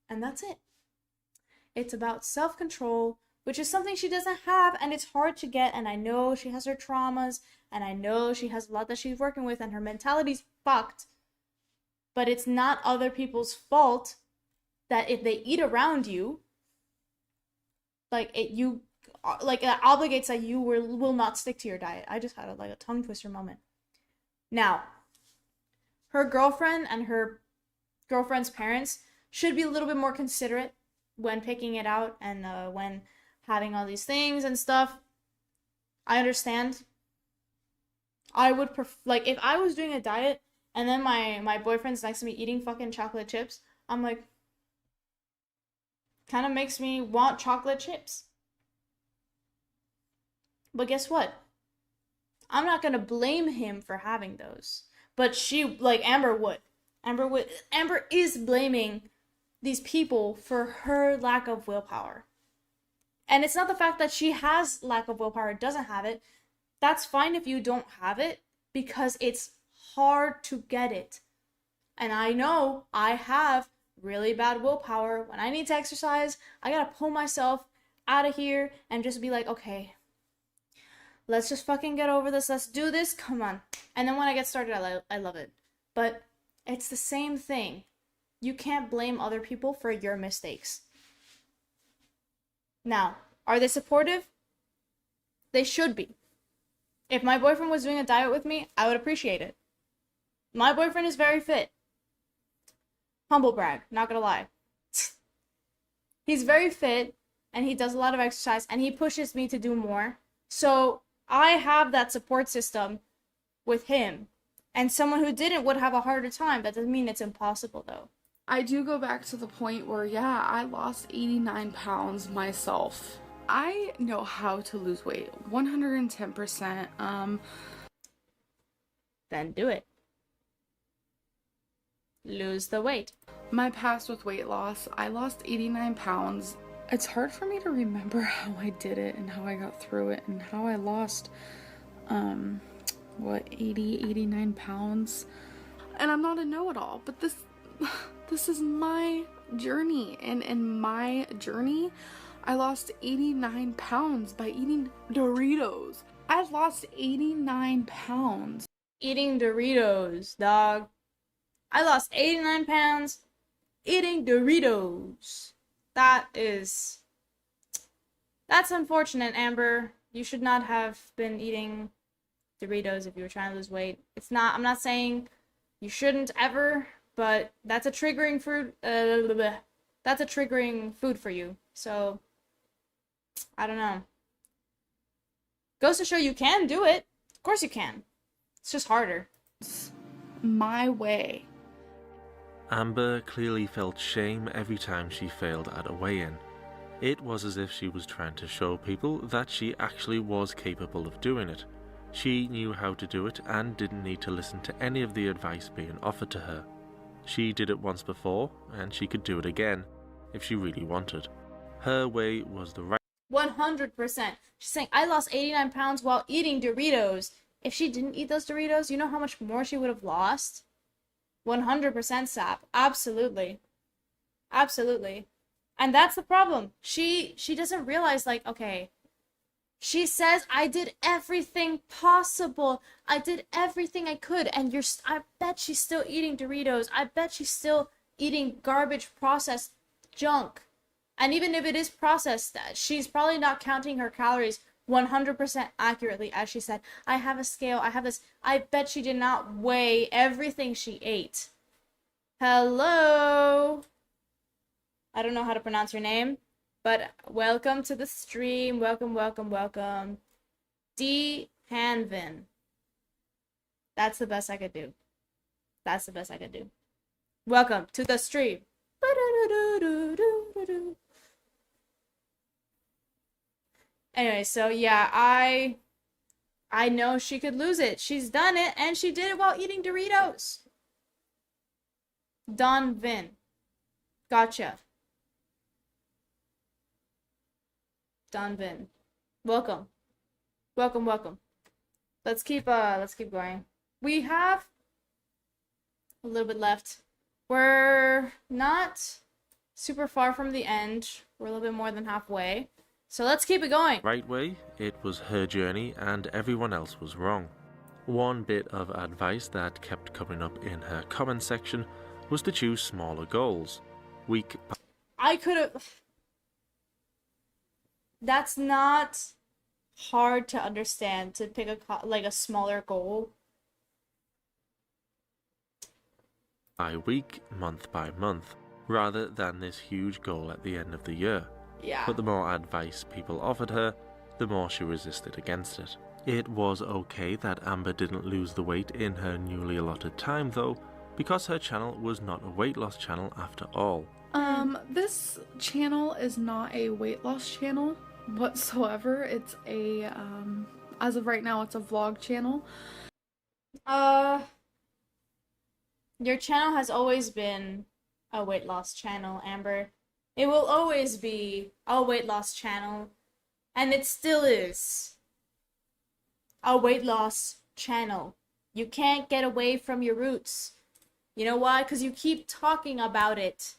and that's it. It's about self-control, which is something she doesn't have, and it's hard to get, and I know she has her traumas, and I know she has a lot that she's working with, and her mentality's fucked. But it's not other people's fault that if they eat around you, like it obligates that you will not stick to your diet. I just had a tongue twister moment. Now, her girlfriend and her girlfriend's parents should be a little bit more considerate when picking it out and when having all these things and stuff. I understand. I would like if I was doing a diet and then my boyfriend's next to me eating fucking chocolate chips, I'm like, kind of makes me want chocolate chips. But guess what? I'm not gonna blame him for having those. But she, like, Amber would. Amber is blaming these people for her lack of willpower. And it's not the fact that she has lack of willpower, doesn't have it. That's fine if you don't have it, because it's hard to get it. And I know I have really bad willpower. When I need to exercise, I gotta pull myself out of here and just be like, okay, let's just fucking get over this. Let's do this. Come on. And then when I get started, I love it. But it's the same thing. you can't blame other people for your mistakes. Now, are they supportive? They should be. If my boyfriend was doing a diet with me, I would appreciate it. My boyfriend is very fit. Humble brag, not gonna lie. He's very fit, and he does a lot of exercise, and he pushes me to do more. So I have that support system with him. And someone who didn't would have a harder time. That doesn't mean it's impossible, though. I do go back to the point where, yeah, I lost 89 pounds myself. I know how to lose weight, 110%. Then do it. Lose the weight. My past with weight loss, I lost 89 pounds. It's hard for me to remember how I did it and how I got through it and how I lost, 89 pounds. And I'm not a know-it-all, but this is my journey. And in my journey, I lost 89 pounds by eating Doritos. I lost 89 pounds. Eating Doritos, dog. I lost 89 pounds eating Doritos. That's unfortunate, Amber. You should not have been eating Doritos if you were trying to lose weight. I'm not saying you shouldn't ever, but that's a triggering food. That's a triggering food for you. So, I don't know. Goes to show you can do it. Of course you can. It's just harder. My way. Amber clearly felt shame every time she failed at a weigh-in. It was as if she was trying to show people that she actually was capable of doing it. She knew how to do it and didn't need to listen to any of the advice being offered to her. She did it once before, and she could do it again if she really wanted. Her way was the right 100%. She's saying, I lost 89 pounds while eating Doritos. If she didn't eat those Doritos, you know how much more she would have lost? 100% sap. Absolutely. Absolutely. And that's the problem. She doesn't realize, like, okay, she says, I did everything possible. I did everything I could. And I bet she's still eating Doritos. I bet she's still eating garbage processed junk. And even if it is processed, she's probably not counting her calories 100% accurately. As she said, I have a scale, I have this. I bet she did not weigh everything she ate. Hello? I don't know how to pronounce your name, but welcome to the stream. Welcome, welcome, welcome. D. Hanvin. That's the best I could do. That's the best I could do. Welcome to the stream. Anyway, so yeah, I know she could lose it. She's done it, and she did it while eating Doritos. Don Vin. Gotcha. Don Vin. Welcome. Welcome, welcome. Let's keep going. We have a little bit left. We're not super far from the end. We're a little bit more than halfway. So let's keep it going. right way. It was her journey and everyone else was wrong. One bit of advice that kept coming up in her comment section was to choose smaller goals. I could have... That's not hard to understand, to pick a smaller goal. By week, month by month, rather than this huge goal at the end of the year. Yeah. But the more advice people offered her, the more she resisted against it. It was okay that Amber didn't lose the weight in her newly allotted time though, because her channel was not a weight loss channel after all. This channel is not a weight loss channel whatsoever. It's a, as of right now, it's a vlog channel. Your channel has always been a weight loss channel, Amber. It will always be a weight loss channel, and it still is a weight loss channel. You can't get away from your roots. You know why? Because you keep talking about it.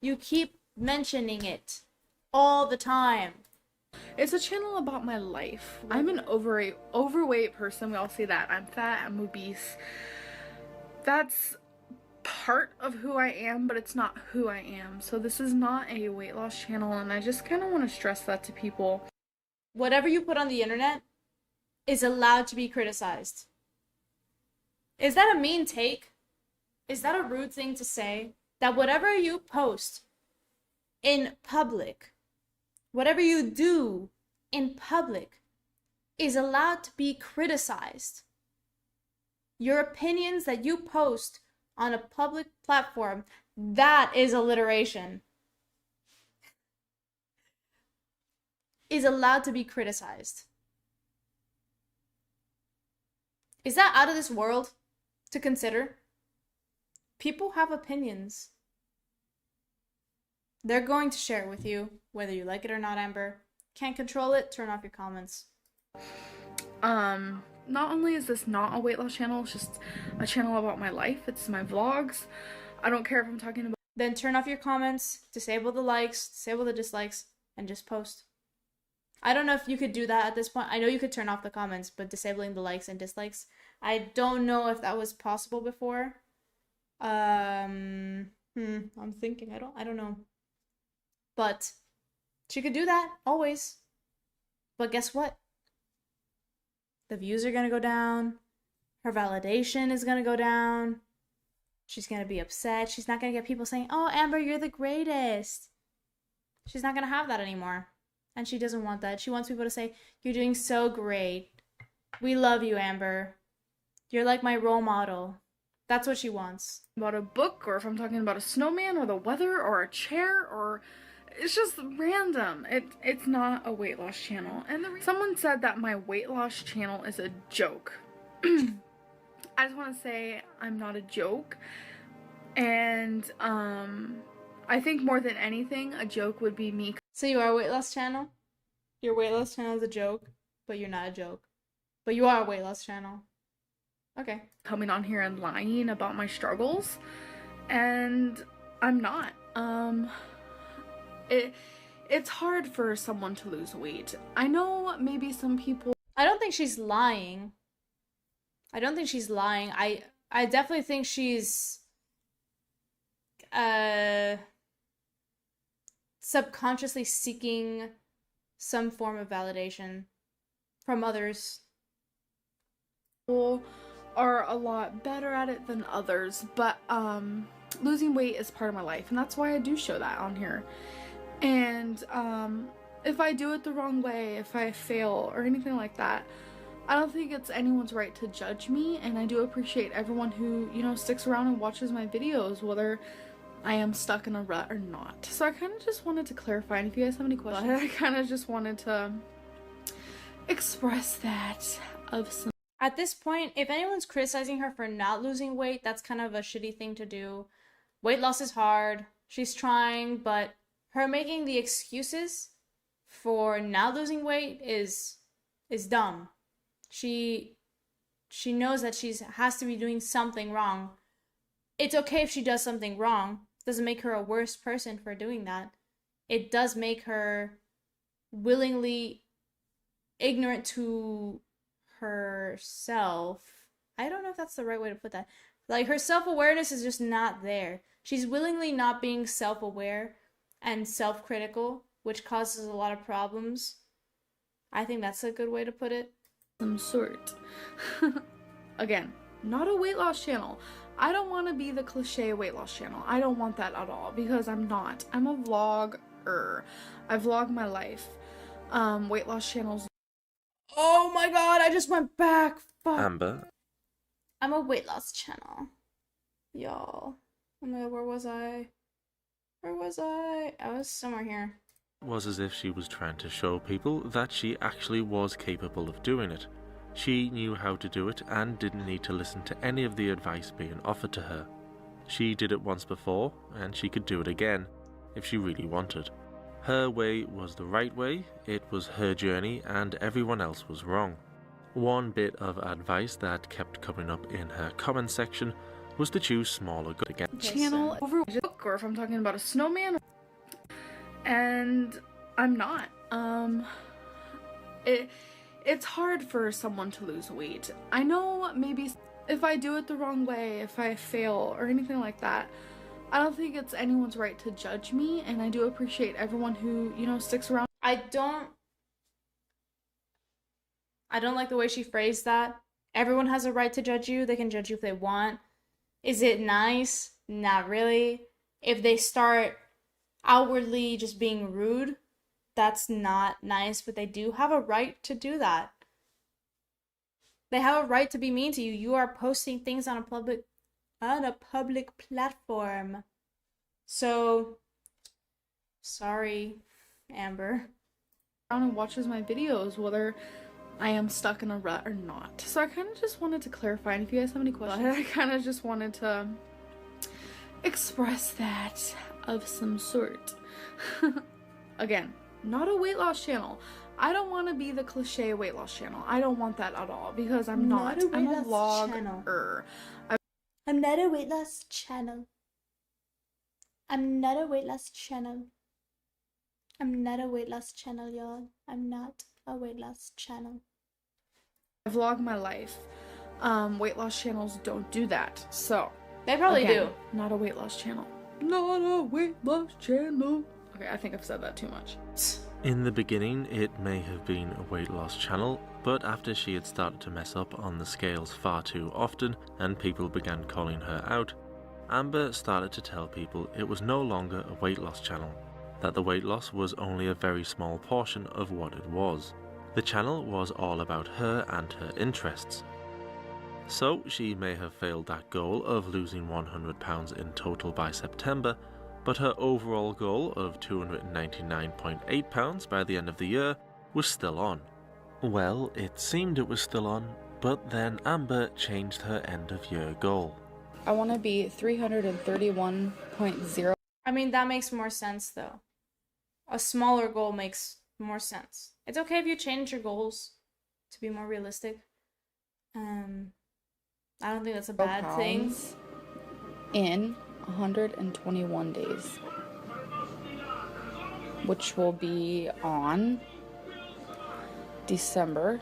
You keep mentioning it all the time. It's a channel about my life. I'm an overweight person. We all say that. I'm fat, I'm obese. That's part of who I am, but it's not who I am. So this is not a weight loss channel, and I just kind of want to stress that to people. Whatever you put on the internet is allowed to be criticized. Is that a mean take? Is that a rude thing to say? That whatever you post in public, whatever you do in public, is allowed to be criticized. Your opinions that you post on a public platform, that is alliteration, is allowed to be criticized. Is that out of this world to consider? People have opinions. They're going to share it with you, whether you like it or not, Amber. Can't control it, turn off your comments. Not only is this not a weight loss channel, it's just a channel about my life. It's my vlogs. I don't care if I'm talking about... Then turn off your comments, disable the likes, disable the dislikes, and just post. I don't know if you could do that at this point. I know you could turn off the comments, but disabling the likes and dislikes, I don't know if that was possible before. I'm thinking. I don't know. But she could do that always. But guess what? The views are gonna go down. Her validation is gonna go down. She's gonna be upset. She's not gonna get people saying, "Oh, Amber, you're the greatest." She's not gonna have that anymore. And she doesn't want that. She wants people to say, "You're doing so great. We love you, Amber. You're like my role model." That's what she wants. About a book, or if I'm talking about a snowman, or the weather, or a chair, or it's just random. It's not a weight loss channel. And someone said that my weight loss channel is a joke. I just want to say I'm not a joke. And I think more than anything, a joke would be me. So you are a weight loss channel? Your weight loss channel is a joke, but you're not a joke. But you are a weight loss channel. Okay. Coming on here and lying about my struggles, and I'm not. It's hard for someone to lose weight. I know maybe some people... I don't think she's lying. I definitely think she's subconsciously seeking some form of validation from others. People are a lot better at it than others, but losing weight is part of my life, and that's why I do show that on here. And if I do it the wrong way, if I fail or anything like that, I don't think it's anyone's right to judge me, and I do appreciate everyone who, you know, sticks around and watches my videos, whether I am stuck in a rut or not. So I kind of just wanted to clarify, and if you guys have any questions, I kind of just wanted to express that of some... At this point, if anyone's criticizing her for not losing weight, that's kind of a shitty thing to do. Weight loss is hard. She's trying, but her making the excuses for not losing weight is dumb. She knows that she has to be doing something wrong. It's okay if she does something wrong. Doesn't make her a worse person for doing that. It does make her willingly ignorant to herself. I don't know if that's the right way to put that. Like, her self-awareness is just not there. She's willingly not being self-aware and self-critical, which causes a lot of problems. I think that's a good way to put it. Some sort. Again, not a weight loss channel. I don't want to be the cliche weight loss channel. I don't want that at all, because I'm not. I'm a vlogger. I vlog my life. Weight loss channels. Oh my god, I just went back. Fuck. Amber, I'm a weight loss channel. Y'all. Oh my god, where was I? Where was I? I was somewhere here. was as if she was trying to show people that she actually was capable of doing it. She knew how to do it and didn't need to listen to any of the advice being offered to her. She did it once before, and she could do it again, if she really wanted. Her way was the right way, it was her journey, and everyone else was wrong. One bit of advice that kept coming up in her comment section was to choose smaller goals again. Channel over a book, or if I'm talking about a snowman, and I'm not. It's hard for someone to lose weight. I know maybe if I do it the wrong way, if I fail or anything like that, I don't think it's anyone's right to judge me, and I do appreciate everyone who, you know, sticks around. I don't like the way she phrased that. Everyone has a right to judge you. They can judge you if they want. Is it nice? Not really. If they start outwardly just being rude, that's not nice, but they do have a right to do that. They have a right to be mean to you. You are posting things on a public platform. So sorry, Amber. And watches my videos, whether I am stuck in a rut or not. So I kind of just wanted to clarify, and if you guys have any questions, I kind of just wanted to express that of some sort. Again, not a weight loss channel. I don't want to be the cliche weight loss channel. I don't want that at all, because I'm not. I'm a vlogger. I'm not a weight loss channel. I'm not a weight loss channel. I'm not a weight loss channel, y'all. I'm not a weight loss channel. I vlog my life. Weight loss channels don't do that. So They probably again, do. Not a weight loss channel. Not a weight loss channel. Okay, I think I've said that too much. In the beginning, it may have been a weight loss channel, but after she had started to mess up on the scales far too often and people began calling her out, Amber started to tell people it was no longer a weight loss channel, that the weight loss was only a very small portion of what it was. The channel was all about her and her interests. So she may have failed that goal of losing 100 pounds in total by September, but her overall goal of 299.8 pounds by the end of the year was still on. Well, it seemed it was still on, but then Amber changed her end of year goal. I want to be 331.0. I mean, that makes more sense though. A smaller goal makes more sense. It's okay if you change your goals to be more realistic. I don't think that's a bad thing. In 121 days, which will be on December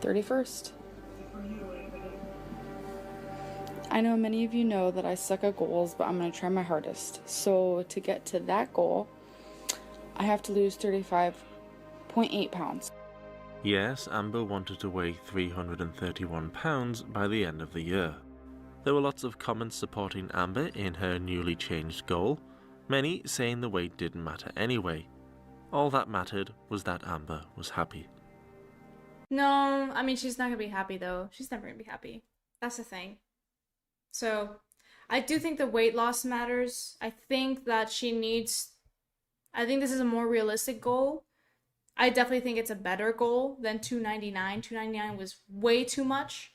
31st. I know many of you know that I suck at goals, but I'm going to try my hardest. So to get to that goal, I have to lose 35.8 pounds. Yes, Amber wanted to weigh 331 pounds by the end of the year. There were lots of comments supporting Amber in her newly changed goal, many saying the weight didn't matter anyway. All that mattered was that Amber was happy. No, I mean, she's not gonna be happy though. She's never gonna be happy. That's the thing. So, I do think the weight loss matters. I think this is a more realistic goal. I definitely think it's a better goal than 299. 299 was way too much.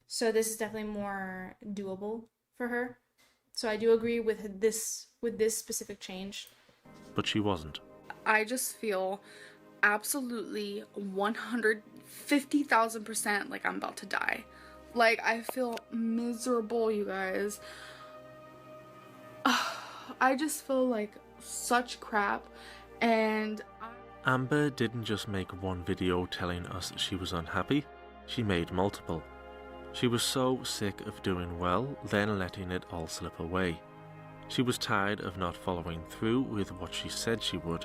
So this is definitely more doable for her. So I do agree with this specific change. But she wasn't. I just feel absolutely 150,000% like I'm about to die. Like, I feel miserable, you guys. I just feel like such crap, and Amber didn't just make one video telling us she was unhappy, she made multiple. She was so sick of doing well, then letting it all slip away. She was tired of not following through with what she said she would.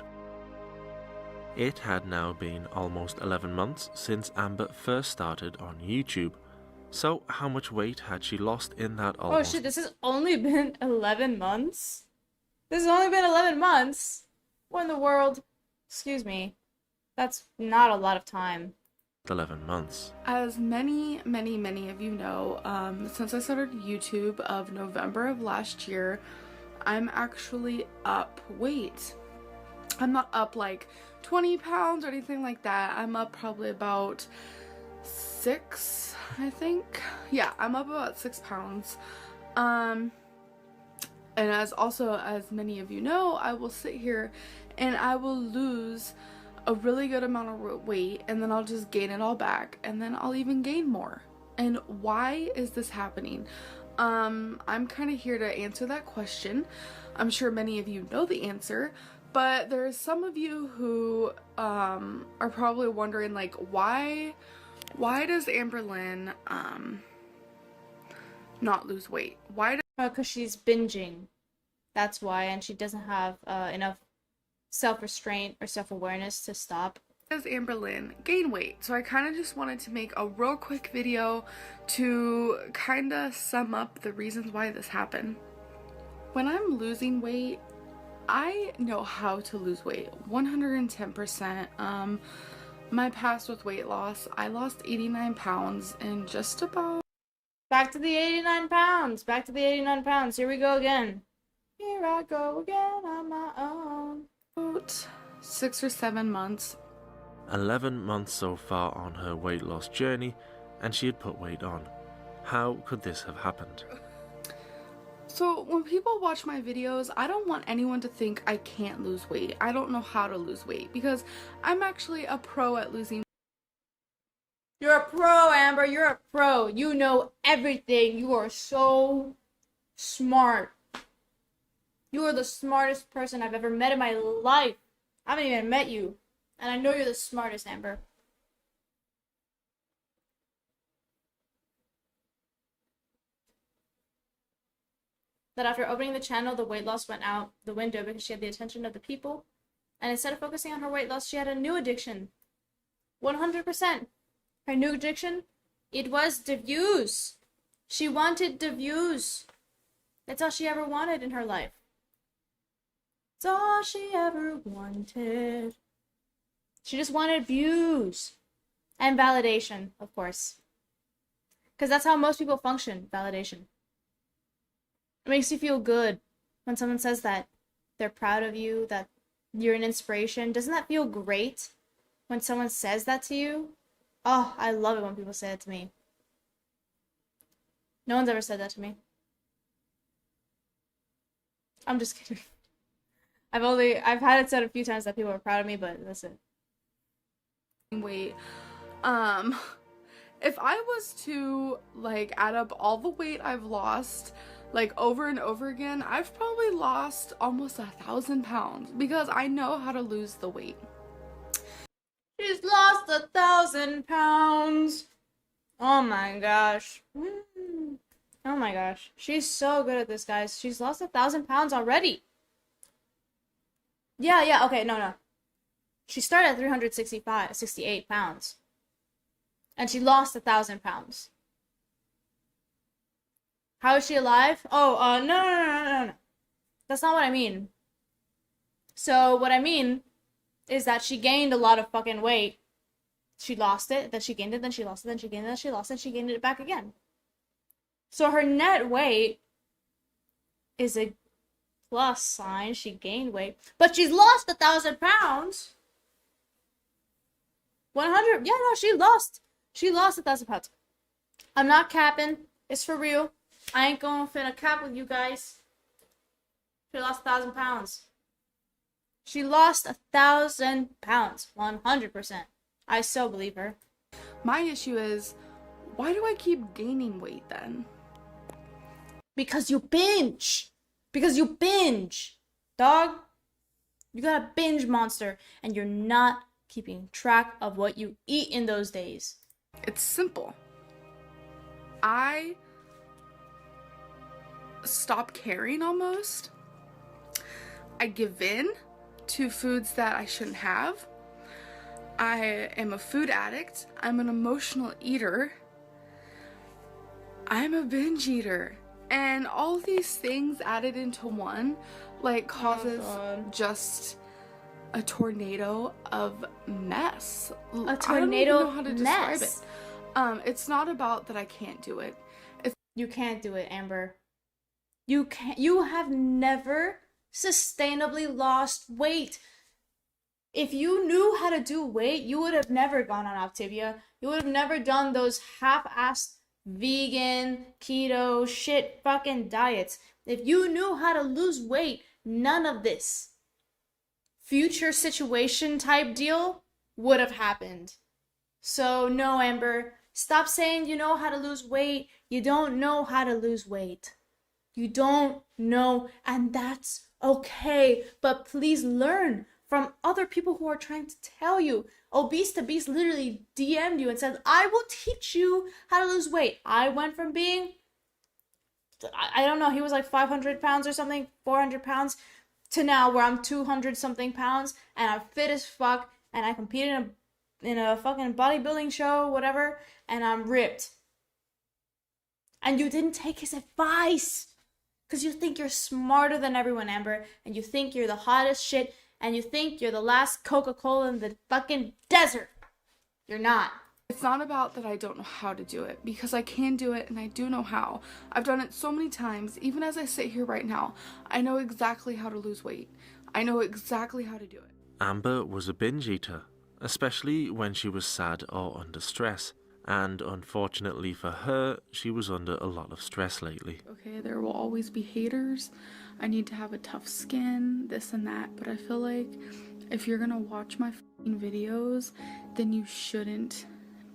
It had now been almost 11 months since Amber first started on YouTube. So how much weight had she lost in that almost... Oh shit, this has only been 11 months? This has only been 11 months? What in the world? Excuse me. That's not a lot of time. 11 months. as many of you know, since I started YouTube of November of last year, I'm actually up weight. I'm not up like 20 pounds or anything like that. I'm up probably about 6, I think. Yeah, I'm up about 6 pounds. And as many of you know, I will sit here and I will lose a really good amount of weight, and then I'll just gain it all back, and then I'll even gain more. And why is this happening? I'm kind of here to answer that question. I'm sure many of you know the answer, But there's some of you who are probably wondering, like, why does Amberlynn not lose weight? Why Because she's binging. That's why, and she doesn't have enough self-restraint or self-awareness to stop. does Amberlynn gain weight? So I kind of just wanted to make a real quick video to kind of sum up the reasons why this happened. When I'm losing weight, I know how to lose weight 110%. My past with weight loss, I lost 89 pounds in just about... Back to the 89 pounds. Back to the 89 pounds. Here we go again. Here I go again on my own. about 6 or 7 months. 11 months so far on her weight loss journey, and she had put weight on. How could this have happened? So when people watch my videos, I don't want anyone to think I can't lose weight. I don't know how to lose weight because I'm actually a pro at losing. You're a pro, Amber. You're a pro. You know everything. You are so smart. You are the smartest person I've ever met in my life. I haven't even met you. And I know you're the smartest, Amber. That after opening the channel, the weight loss went out the window because she had the attention of the people. And instead of focusing on her weight loss, she had a new addiction. 100%. Her new addiction, it was the views. She wanted the views. That's all she ever wanted in her life. It's all she ever wanted. She just wanted views. And validation, of course. Because that's how most people function, validation. It makes you feel good when someone says that they're proud of you, that you're an inspiration. Doesn't that feel great when someone says that to you? Oh, I love it when people say it to me. No one's ever said that to me. I'm just kidding. I've had it said a few times that people are proud of me, but that's it. Weight. If I was to like add up all the weight I've lost like over and over again, I've probably lost almost 1,000 pounds because I know how to lose the weight. She's lost 1,000 pounds. Oh my gosh. Oh my gosh. She's so good at this, guys. She's lost 1,000 pounds already. Yeah, okay, no. She started at 68 pounds. And she lost 1,000 pounds. How is she alive? Oh, no. That's not what I mean. So, what I mean is that she gained a lot of fucking weight. She lost it, then she gained it, then she lost it, then she gained it, then she lost it, she gained it back again. So her net weight is a plus sign. She gained weight, but she's lost 1,000 pounds. 100, yeah, no, she lost 1,000 pounds. I'm not capping. It's for real. I ain't gonna finna cap with you guys. She lost 1,000 pounds. She lost 1,000 pounds. 100%. I so believe her. My issue is, why do I keep gaining weight then? Because you binge. Dog. You got a binge monster and you're not keeping track of what you eat in those days. It's simple. I stop caring almost. I give in to foods that I shouldn't have. I am a food addict. I'm an emotional eater. I'm a binge eater. And all these things added into one like causes just a tornado of mess. A tornado I don't even know how to describe mess. it. It's not about that I can't do it. You can't do it, Amber. You have never sustainably lost weight. If you knew how to do weight, you would have never gone on Optivia. You would have never done those half-assed vegan, keto, shit fucking diets. If you knew how to lose weight, none of this future situation type deal would have happened. So no, Amber, stop saying you know how to lose weight. You don't know how to lose weight. You don't know, and that's Okay, but please learn from other people who are trying to tell you. Obese to Beast literally DM'd you and said, I will teach you how to lose weight. I went from being, I don't know, he was like 500 pounds or something, 400 pounds, to now where I'm 200 something pounds and I'm fit as fuck and I compete in a fucking bodybuilding show, whatever, and I'm ripped. And you didn't take his advice because you think you're smarter than everyone, Amber, and you think you're the hottest shit, and you think you're the last Coca-Cola in the fucking desert. You're not. It's not about that I don't know how to do it, because I can do it and I do know how. I've done it so many times. Even as I sit here right now, I know exactly how to lose weight. I know exactly how to do it. Amber was a binge eater, especially when she was sad or under stress. And unfortunately for her, she was under a lot of stress lately. Okay, there will always be haters. I need to have a tough skin, this and that. But I feel like if you're gonna watch my videos, then you shouldn't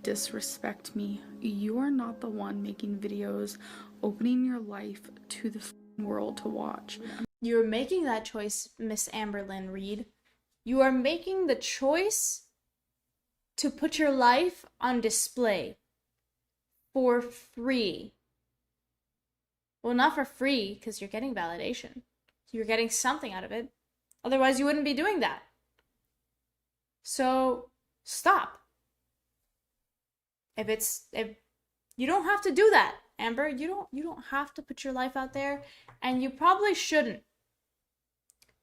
disrespect me. You are not the one making videos, opening your life to the world to watch. You're making that choice, Miss Amberlynn Reid. You are making the choice to put your life on display for free. Well, not for free, because you're getting validation. You're getting something out of it. Otherwise, you wouldn't be doing that. So, stop. If you don't have to do that, Amber, you don't have to put your life out there, and you probably shouldn't.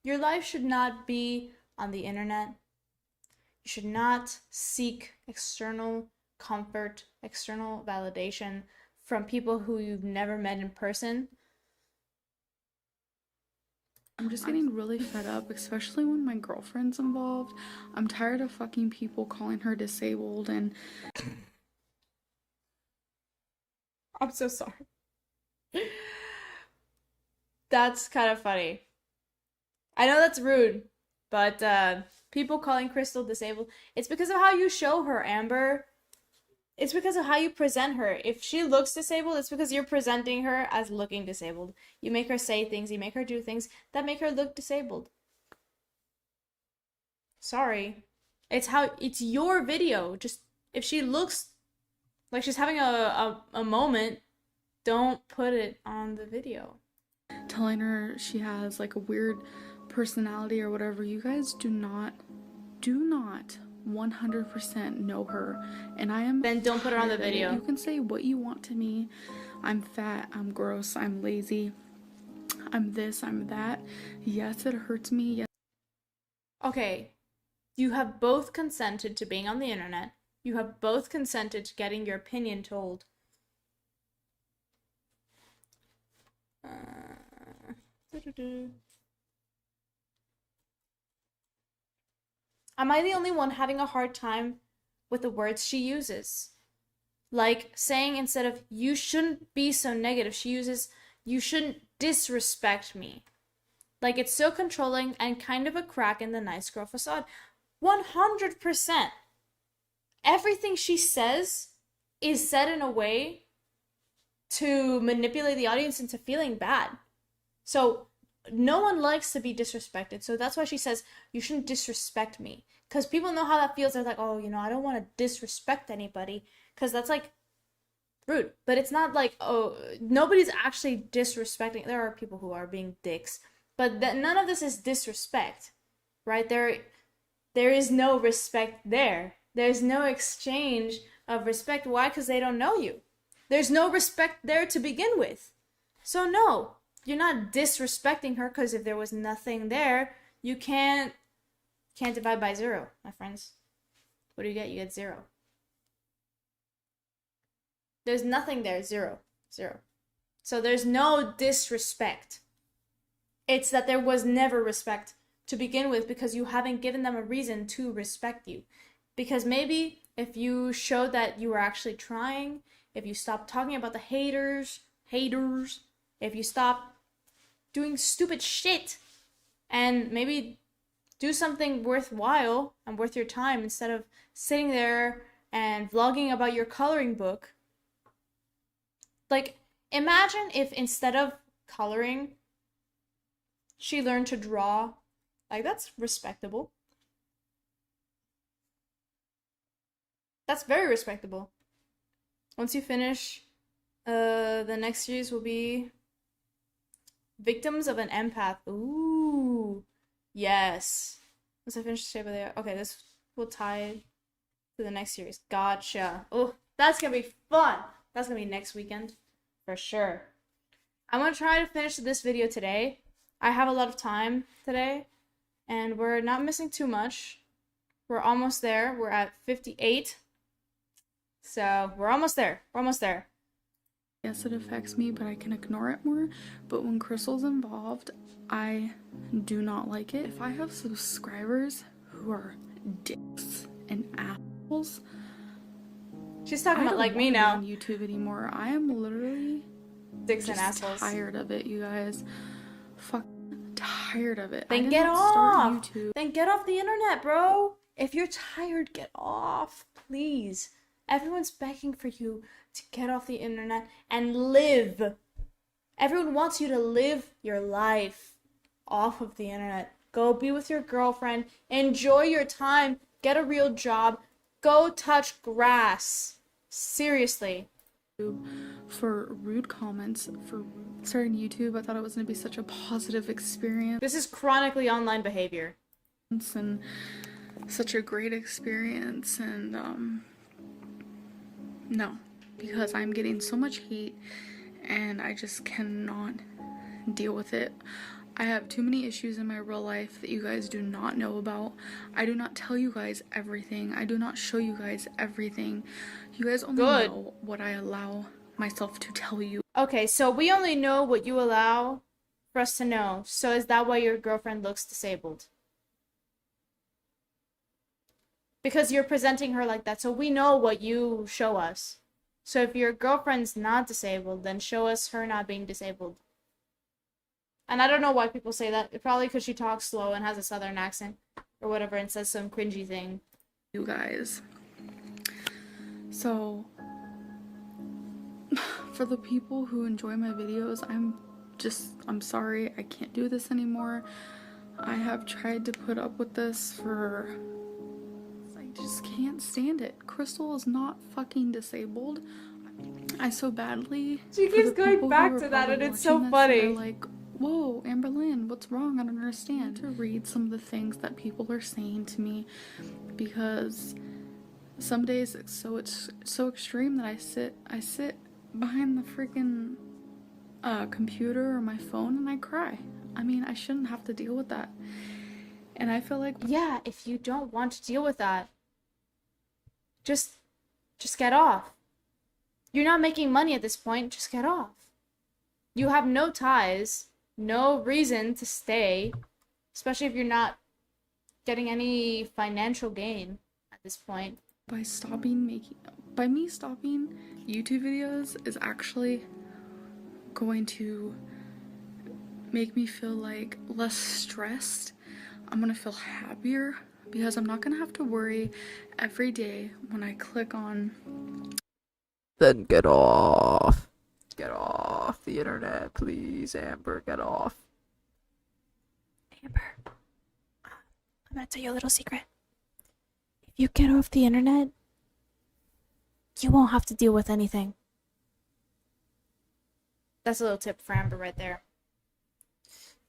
Your life should not be on the internet. You should not seek external comfort, external validation from people who you've never met in person. I'm just getting really fed up, especially when my girlfriend's involved. I'm tired of fucking people calling her disabled and... I'm so sorry. That's kind of funny. I know that's rude, but people calling Crystal disabled, it's because of how you show her, Amber. It's because of how you present her. If she looks disabled, it's because you're presenting her as looking disabled. You make her say things, you make her do things that make her look disabled. Sorry. It's your video. Just, if she looks like she's having a moment, don't put it on the video. Telling her she has like a weird personality or whatever. You guys do not 100% know her, and I am. Then don't put her on the video. You can say what you want to me. I'm fat, I'm gross, I'm lazy, I'm this, I'm that. Yes, it hurts me. Yes. Okay, you have both consented to being on the internet. You have both consented to getting your opinion told. Am I the only one having a hard time with the words she uses? Like saying, instead of "you shouldn't be so negative," she uses "you shouldn't disrespect me." Like, it's so controlling and kind of a crack in the nice girl facade. 100%. Everything she says is said in a way to manipulate the audience into feeling bad. So no one likes to be disrespected. So that's why she says, you shouldn't disrespect me. Because people know how that feels. They're like, oh, I don't want to disrespect anybody. Because that's like rude. But it's not like, oh, nobody's actually disrespecting. There are people who are being dicks. But none of this is disrespect, right? There is no respect there. There's no exchange of respect. Why? Because they don't know you. There's no respect there to begin with. So no, you're not disrespecting her, because if there was nothing there, you can't divide by 0, my friends. What do you get? You get 0. There's nothing there. 0. So there's no disrespect. It's that there was never respect to begin with, because you haven't given them a reason to respect you. Because maybe if you showed that you were actually trying, if you stopped talking about the haters, if you stopped doing stupid shit and maybe do something worthwhile and worth your time instead of sitting there and vlogging about your coloring book. Like, imagine if instead of coloring, She learned to draw. Like, that's respectable. That's very respectable. Once you finish, the next series will be Victims of an Empath. Ooh. Yes. Once I finish the shape of the... Okay, this will tie to the next series. Gotcha. Oh, that's gonna be fun. That's gonna be next weekend. For sure. I'm gonna try to finish this video today. I have a lot of time today. And we're not missing too much. We're almost there. We're at 58. So, we're almost there. We're almost there. Yes, it affects me, but I can ignore it more. But when Crystal's involved, I do not like it. If I have subscribers who are dicks and assholes, She's talking I about don't like me wanna be now. on YouTube anymore. I am literally Dicks and just assholes. tired of it, you guys. Fuck tired of it. I Then did get not start off. YouTube. Then get off the internet, bro. If you're tired, get off, please. Everyone's begging for you to get off the internet and live. Everyone wants you to live your life off of the internet. Go be with your girlfriend. Enjoy your time. Get a real job. Go touch grass. Seriously. For rude comments, for starting YouTube. I thought it was going to be such a positive experience This is chronically online behavior. and such a great experience, and no, because I'm getting so much hate and I just cannot deal with it. I have too many issues in my real life that you guys do not know about. I do not tell you guys everything. I do not show you guys everything. You guys only Good. know what I allow myself to tell you. Okay, so we only know what you allow for us to know. So is that why your girlfriend looks disabled? Because you're presenting her like that, so we know what you show us. So if your girlfriend's not disabled, then show us her not being disabled. And I don't know why people say that. Probably because she talks slow and has a southern accent or whatever and says some cringy thing. You guys. So, for the people who enjoy my videos, I'm sorry, I can't do this anymore. I have tried to put up with this for... I just can't stand it. Crystal is not fucking disabled. I so badly... She for keeps the going people who back are to that, probably and it's so watching this funny. that are like, whoa, Amberlynn, what's wrong? I don't understand. To read some of the things that people are saying to me, because some days it's so extreme that I sit behind the freaking computer or my phone and I cry. I mean, I shouldn't have to deal with that. And I feel like, Yeah, if you don't want to deal with that, just get off. You're not making money at this point, just get off. You have no ties, no reason to stay, especially if you're not getting any financial gain at this point. by me stopping YouTube videos is actually going to make me feel like less stressed. I'm gonna feel happier because I'm not gonna have to worry every day when I click on. Then get off. Get off the internet, please, Amber, get off. Amber, I'm gonna tell you a little secret. If you get off the internet, you won't have to deal with anything. That's a little tip for Amber right there.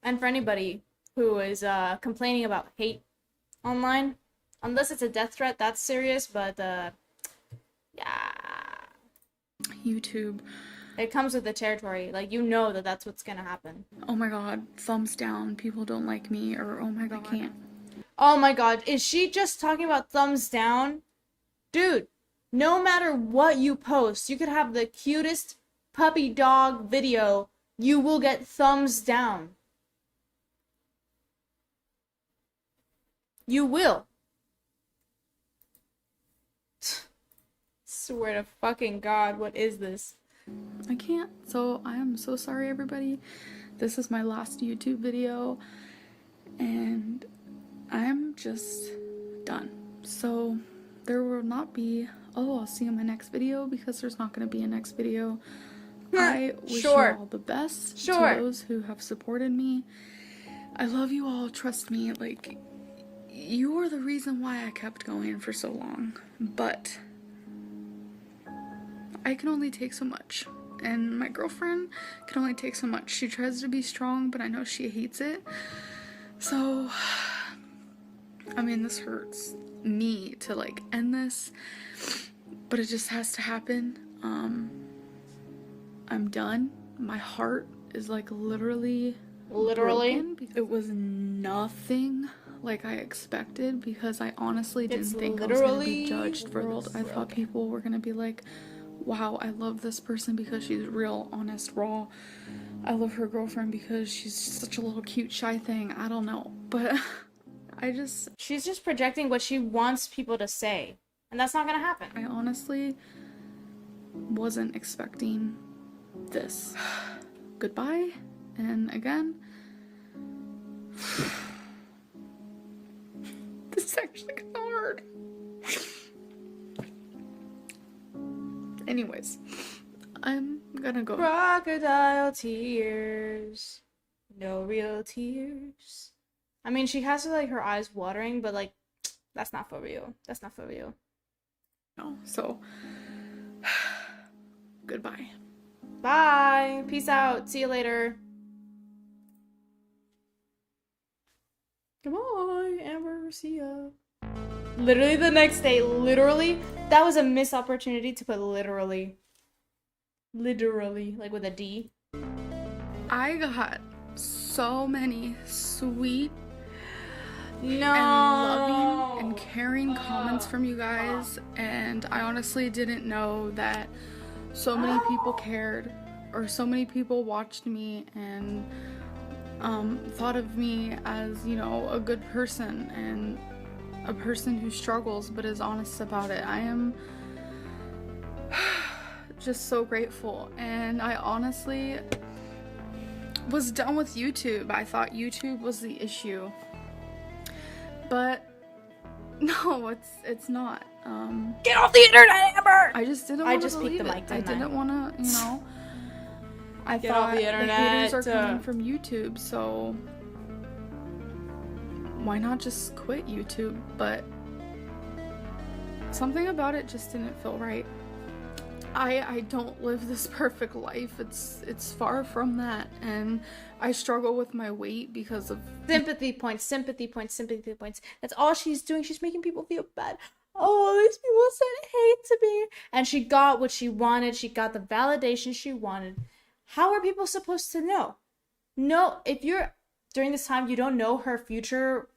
And for anybody who is complaining about hate online, unless it's a death threat, that's serious, but yeah. YouTube. It comes with the territory. Like, you know that that's what's gonna happen. Oh my god, thumbs down, people don't like me, or oh my god, I can't. Oh my god, is she just talking about thumbs down? Dude, no matter what you post, you could have the cutest puppy dog video, you will get thumbs down. You will. Swear to fucking God, what is this? I can't. So I am so sorry, everybody. This is my last YouTube video, and I'm just done. So there will not be, oh, I'll see you in my next video, because there's not going to be a next video. I wish Sure. you all the best Sure. to those who have supported me. I love you all, trust me, like, you are the reason why I kept going for so long, but I can only take so much, and my girlfriend can only take so much. She tries to be strong, but I know she hates it, so, I mean, this hurts me to, like, end this, but it just has to happen. I'm done. My heart is, like, literally broken. It was nothing like I expected, because I honestly didn't think I was gonna be judged for this. I thought people were gonna be like, wow, I love this person because she's real, honest, raw. I love her girlfriend because she's such a little cute shy thing. I don't know, but she's just projecting what she wants people to say, and that's not gonna happen. I honestly wasn't expecting this. Goodbye, and again, this is actually kind of hard. Anyways, I'm gonna go. Crocodile tears, no real tears. I mean, she has like her eyes watering, but like, that's not for real. That's not for real. No, so goodbye. Bye. Peace out. See you later. Goodbye, Amber. See ya. Literally the next day. Literally. That was a missed opportunity to put literally. Literally. Like with a D. I got so many sweet No. and loving and caring comments from you guys, and I honestly didn't know that so many people cared, or so many people watched me and thought of me as, you know, a good person and a person who struggles but is honest about it. I am just so grateful, and I honestly was done with YouTube. I thought YouTube was the issue, but no, it's not. Get off the internet, Amber! I just didn't I want to just peeked believe the it. mic, I didn't I? didn't want to, you know. I Get thought off the the haters are internet. coming from YouTube, so why not just quit YouTube? But something about it just didn't feel right. I don't live this perfect life. It's far from that, and I struggle with my weight because of Sympathy points, sympathy points, sympathy points. That's all she's doing. She's making people feel bad. Oh, these people said hate to me. And she got what she wanted. She got the validation she wanted. How are people supposed to know? No, if you're, during this time, you don't know her future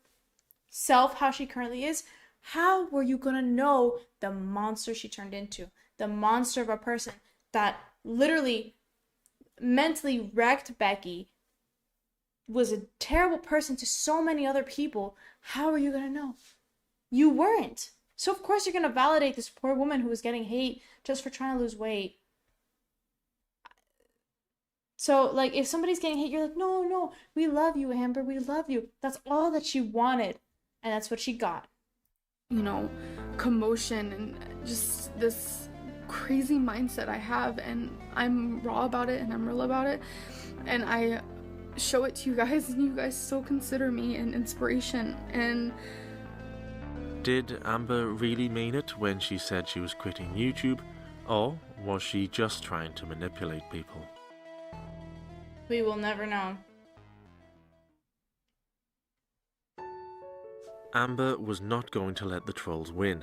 self, how she currently is, how were you gonna know the monster she turned into? The monster of a person that literally mentally wrecked Becky, was a terrible person to so many other people. How are you gonna know? You weren't. So of course you're gonna validate this poor woman who was getting hate just for trying to lose weight. So like if somebody's getting hate, you're like, no, we love you, Amber, we love you. That's all that she wanted, and that's what she got. you know, commotion and just this crazy mindset I have, and I'm raw about it and I'm real about it, and I show it to you guys, and you guys still consider me an inspiration. And Did Amber really mean it when she said she was quitting YouTube, or was she just trying to manipulate people? We will never know. Amber was not going to let the trolls win.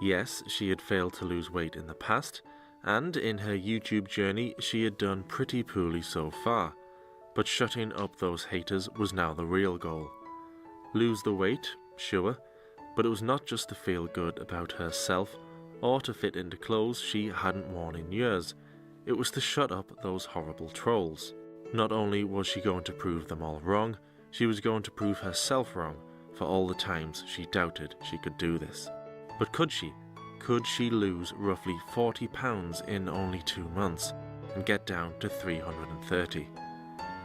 Yes, she had failed to lose weight in the past, and in her YouTube journey she had done pretty poorly so far, but shutting up those haters was now the real goal. Lose the weight, sure, but it was not just to feel good about herself or to fit into clothes she hadn't worn in years. It was to shut up those horrible trolls. Not only was she going to prove them all wrong, she was going to prove herself wrong for all the times she doubted she could do this. But could she? Could she lose roughly 40 pounds in only 2 months and get down to 330?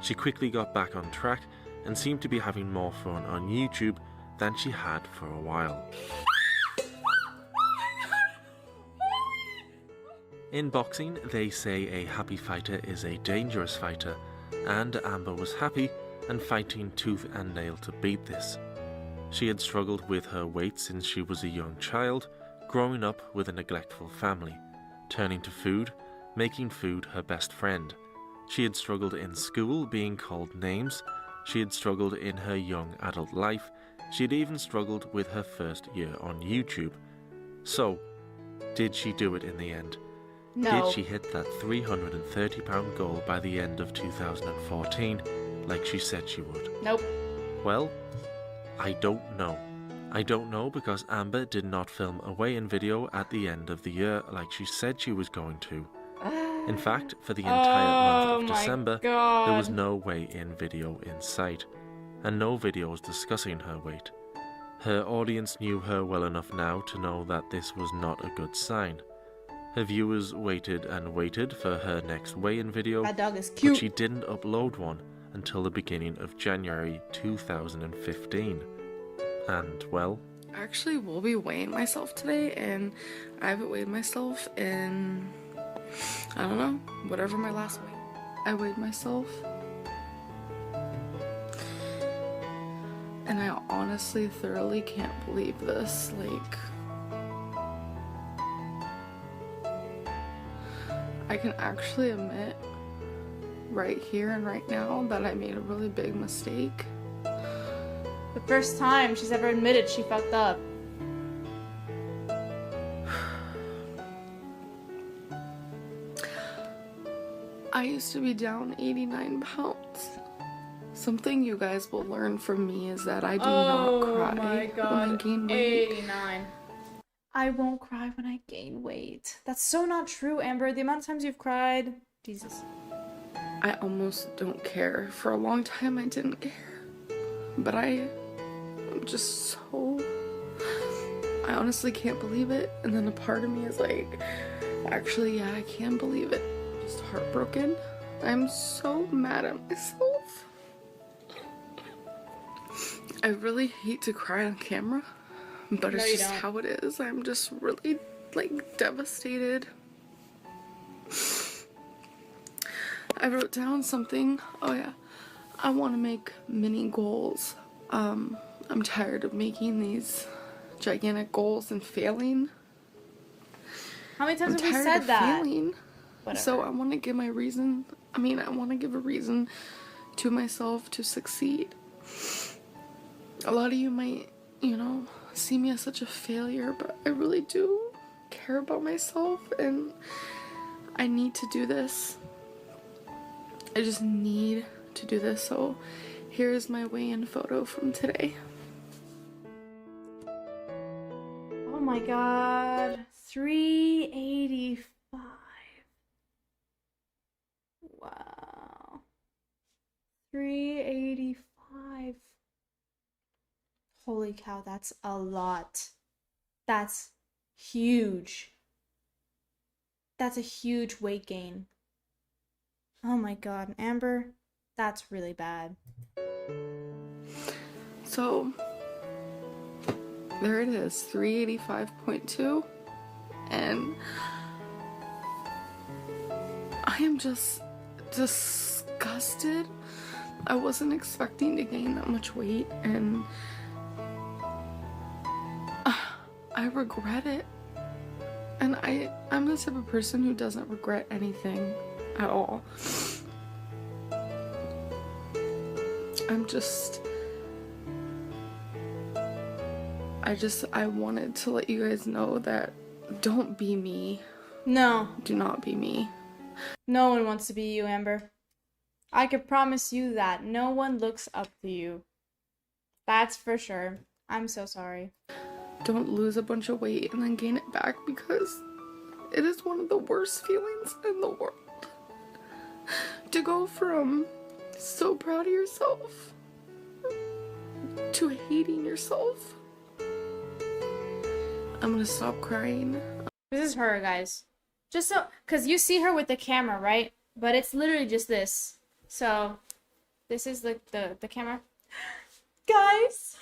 She quickly got back on track and seemed to be having more fun on YouTube than she had for a while. In boxing, they say a happy fighter is a dangerous fighter, and Amber was happy and fighting tooth and nail to beat this. She had struggled with her weight since she was a young child, growing up with a neglectful family, turning to food, making food her best friend. She had struggled in school, being called names. She had struggled in her young adult life. She had even struggled with her first year on YouTube. So, did she do it in the end? No. Did she hit that £330 goal by the end of 2014, like she said she would? Nope. Well, I don't know. I don't know because Amber did not film a weigh-in video at the end of the year like she said she was going to. In fact, for the entire month of December, there was no weigh-in video in sight, and no videos discussing her weight. Her audience knew her well enough now to know that this was not a good sign. Her viewers waited and waited for her next weigh-in video, That dog is but cute. she didn't upload one until the beginning of January 2015. And, well, I actually will be weighing myself today, and I haven't weighed myself in, I don't know, whatever my last weight. I weighed myself, and I honestly thoroughly can't believe this. Like, I can actually admit right here and right now that I made a really big mistake. The first time she's ever admitted she fucked up. I used to be down 89 pounds. Something you guys will learn from me is that I do not cry when I gain weight. 89. I won't cry when I gain weight. That's so not true, Amber. The amount of times you've cried. Jesus. I almost don't care. For a long time I didn't care. But I'm just so... I honestly can't believe it. And then a part of me is like, actually, yeah, I can believe it. I'm just heartbroken. I'm so mad at myself. I really hate to cry on camera, but No, it's you just don't. how it is. I'm just really, like, devastated. I wrote down something. Oh yeah, I want to make mini goals. I'm tired of making these gigantic goals and failing. How many times I'm have we tired said of that? failing. Whatever. So I want to give my reason. I want to give a reason to myself to succeed. A lot of you might, see me as such a failure, but I really do care about myself, and I need to do this. I just need to do this. So here's my weigh-in photo from today. Oh my god. 385. Wow. 385. Holy cow, that's a lot. That's huge. That's a huge weight gain. Oh my god, Amber, that's really bad. So there it is, 385.2, and I am just disgusted. I wasn't expecting to gain that much weight, and I regret it. And I'm the type of person who doesn't regret anything at all. I wanted to let you guys know that don't be me. No, Do not be me. no one wants to be you, Amber. I can promise you that no one looks up to you. That's for sure. I'm so sorry. Don't lose a bunch of weight and then gain it back, because it is one of the worst feelings in the world. To go from so proud of yourself to hating yourself. I'm gonna stop crying. This is her, guys. Just so, because you see her with the camera, right? But it's literally just this. So, this is the camera. Guys,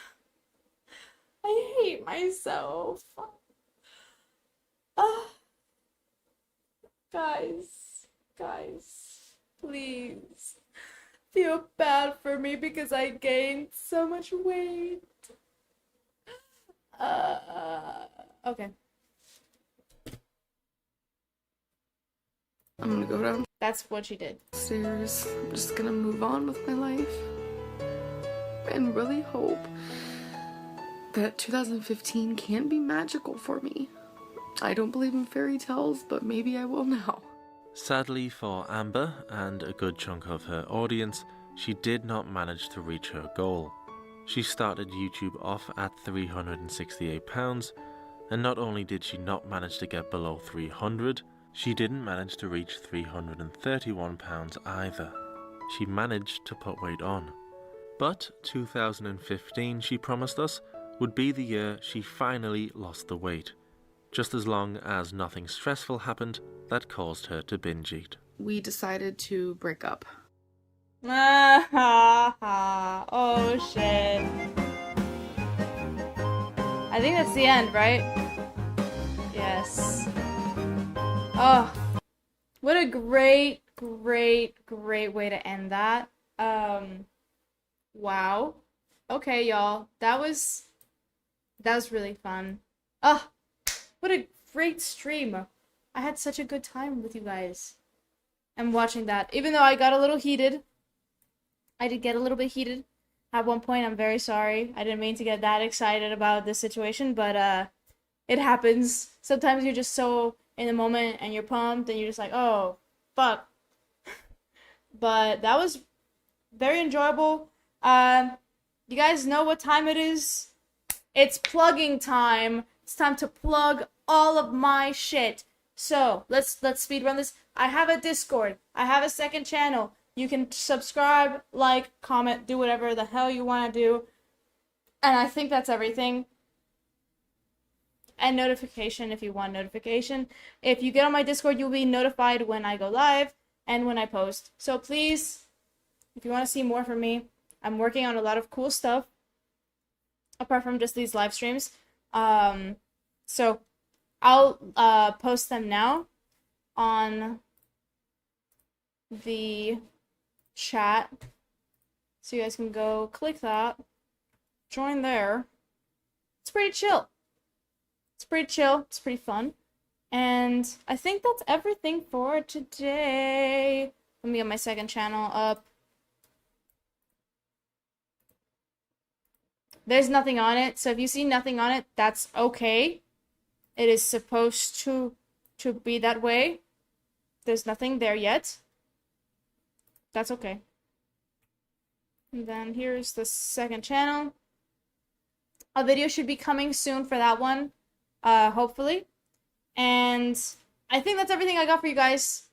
I hate myself. Guys, please. feel bad for me because I gained so much weight. Okay. I'm gonna go That's what she did. downstairs. I'm just gonna move on with my life. And really hope that 2015 can be magical for me. I don't believe in fairy tales, but maybe I will now. Sadly for Amber and a good chunk of her audience, she did not manage to reach her goal. She started YouTube off at £368, and not only did she not manage to get below 300, she didn't manage to reach £331 either. She managed to put weight on. But 2015, she promised us, would be the year she finally lost the weight, just as long as nothing stressful happened that caused her to binge eat. We decided to break up. Oh shit. I think that's the end, right? Yes. Oh, what a great way to end that. Wow. Okay, y'all. That was really fun. Oh, what a great stream. I had such a good time with you guys. And watching that. Even though I got a little heated. I did get a little bit heated at one point. I'm very sorry. I didn't mean to get that excited about this situation, but it happens. Sometimes you're just so in the moment and you're pumped and you're just like, oh, fuck. But that was very enjoyable. You guys know what time it is? It's plugging time. It's time to plug all of my shit. So let's speedrun this. I have a Discord. I have a second channel. You can subscribe, like, comment, do whatever the hell you want to do. And I think that's everything. And notification if you want notification. If you get on my Discord, you'll be notified when I go live and when I post. So please, if you want to see more from me, I'm working on a lot of cool stuff. Apart from just these live streams. So I'll post them now on the chat. So you guys can go click that. Join there. It's pretty chill. It's pretty chill. It's pretty fun. And I think that's everything for today. Let me get my second channel up. There's nothing on it, so if you see nothing on it, that's okay. It is supposed to be that way. There's nothing there yet. That's okay. And then here's the second channel. A video should be coming soon for that one, hopefully. And I think that's everything I got for you guys.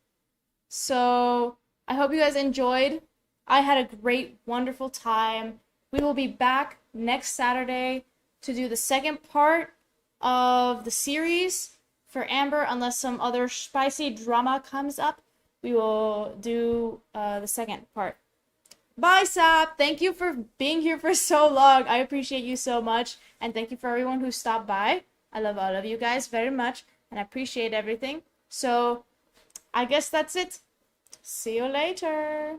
So I hope you guys enjoyed. I had a great, wonderful time. We will be back next Saturday to do the second part of the series for Amber. Unless some other spicy drama comes up, we will do the second part. Bye, Sap! Thank you for being here for so long. I appreciate you so much. And thank you for everyone who stopped by. I love all of you guys very much. And I appreciate everything. So, I guess that's it. See you later.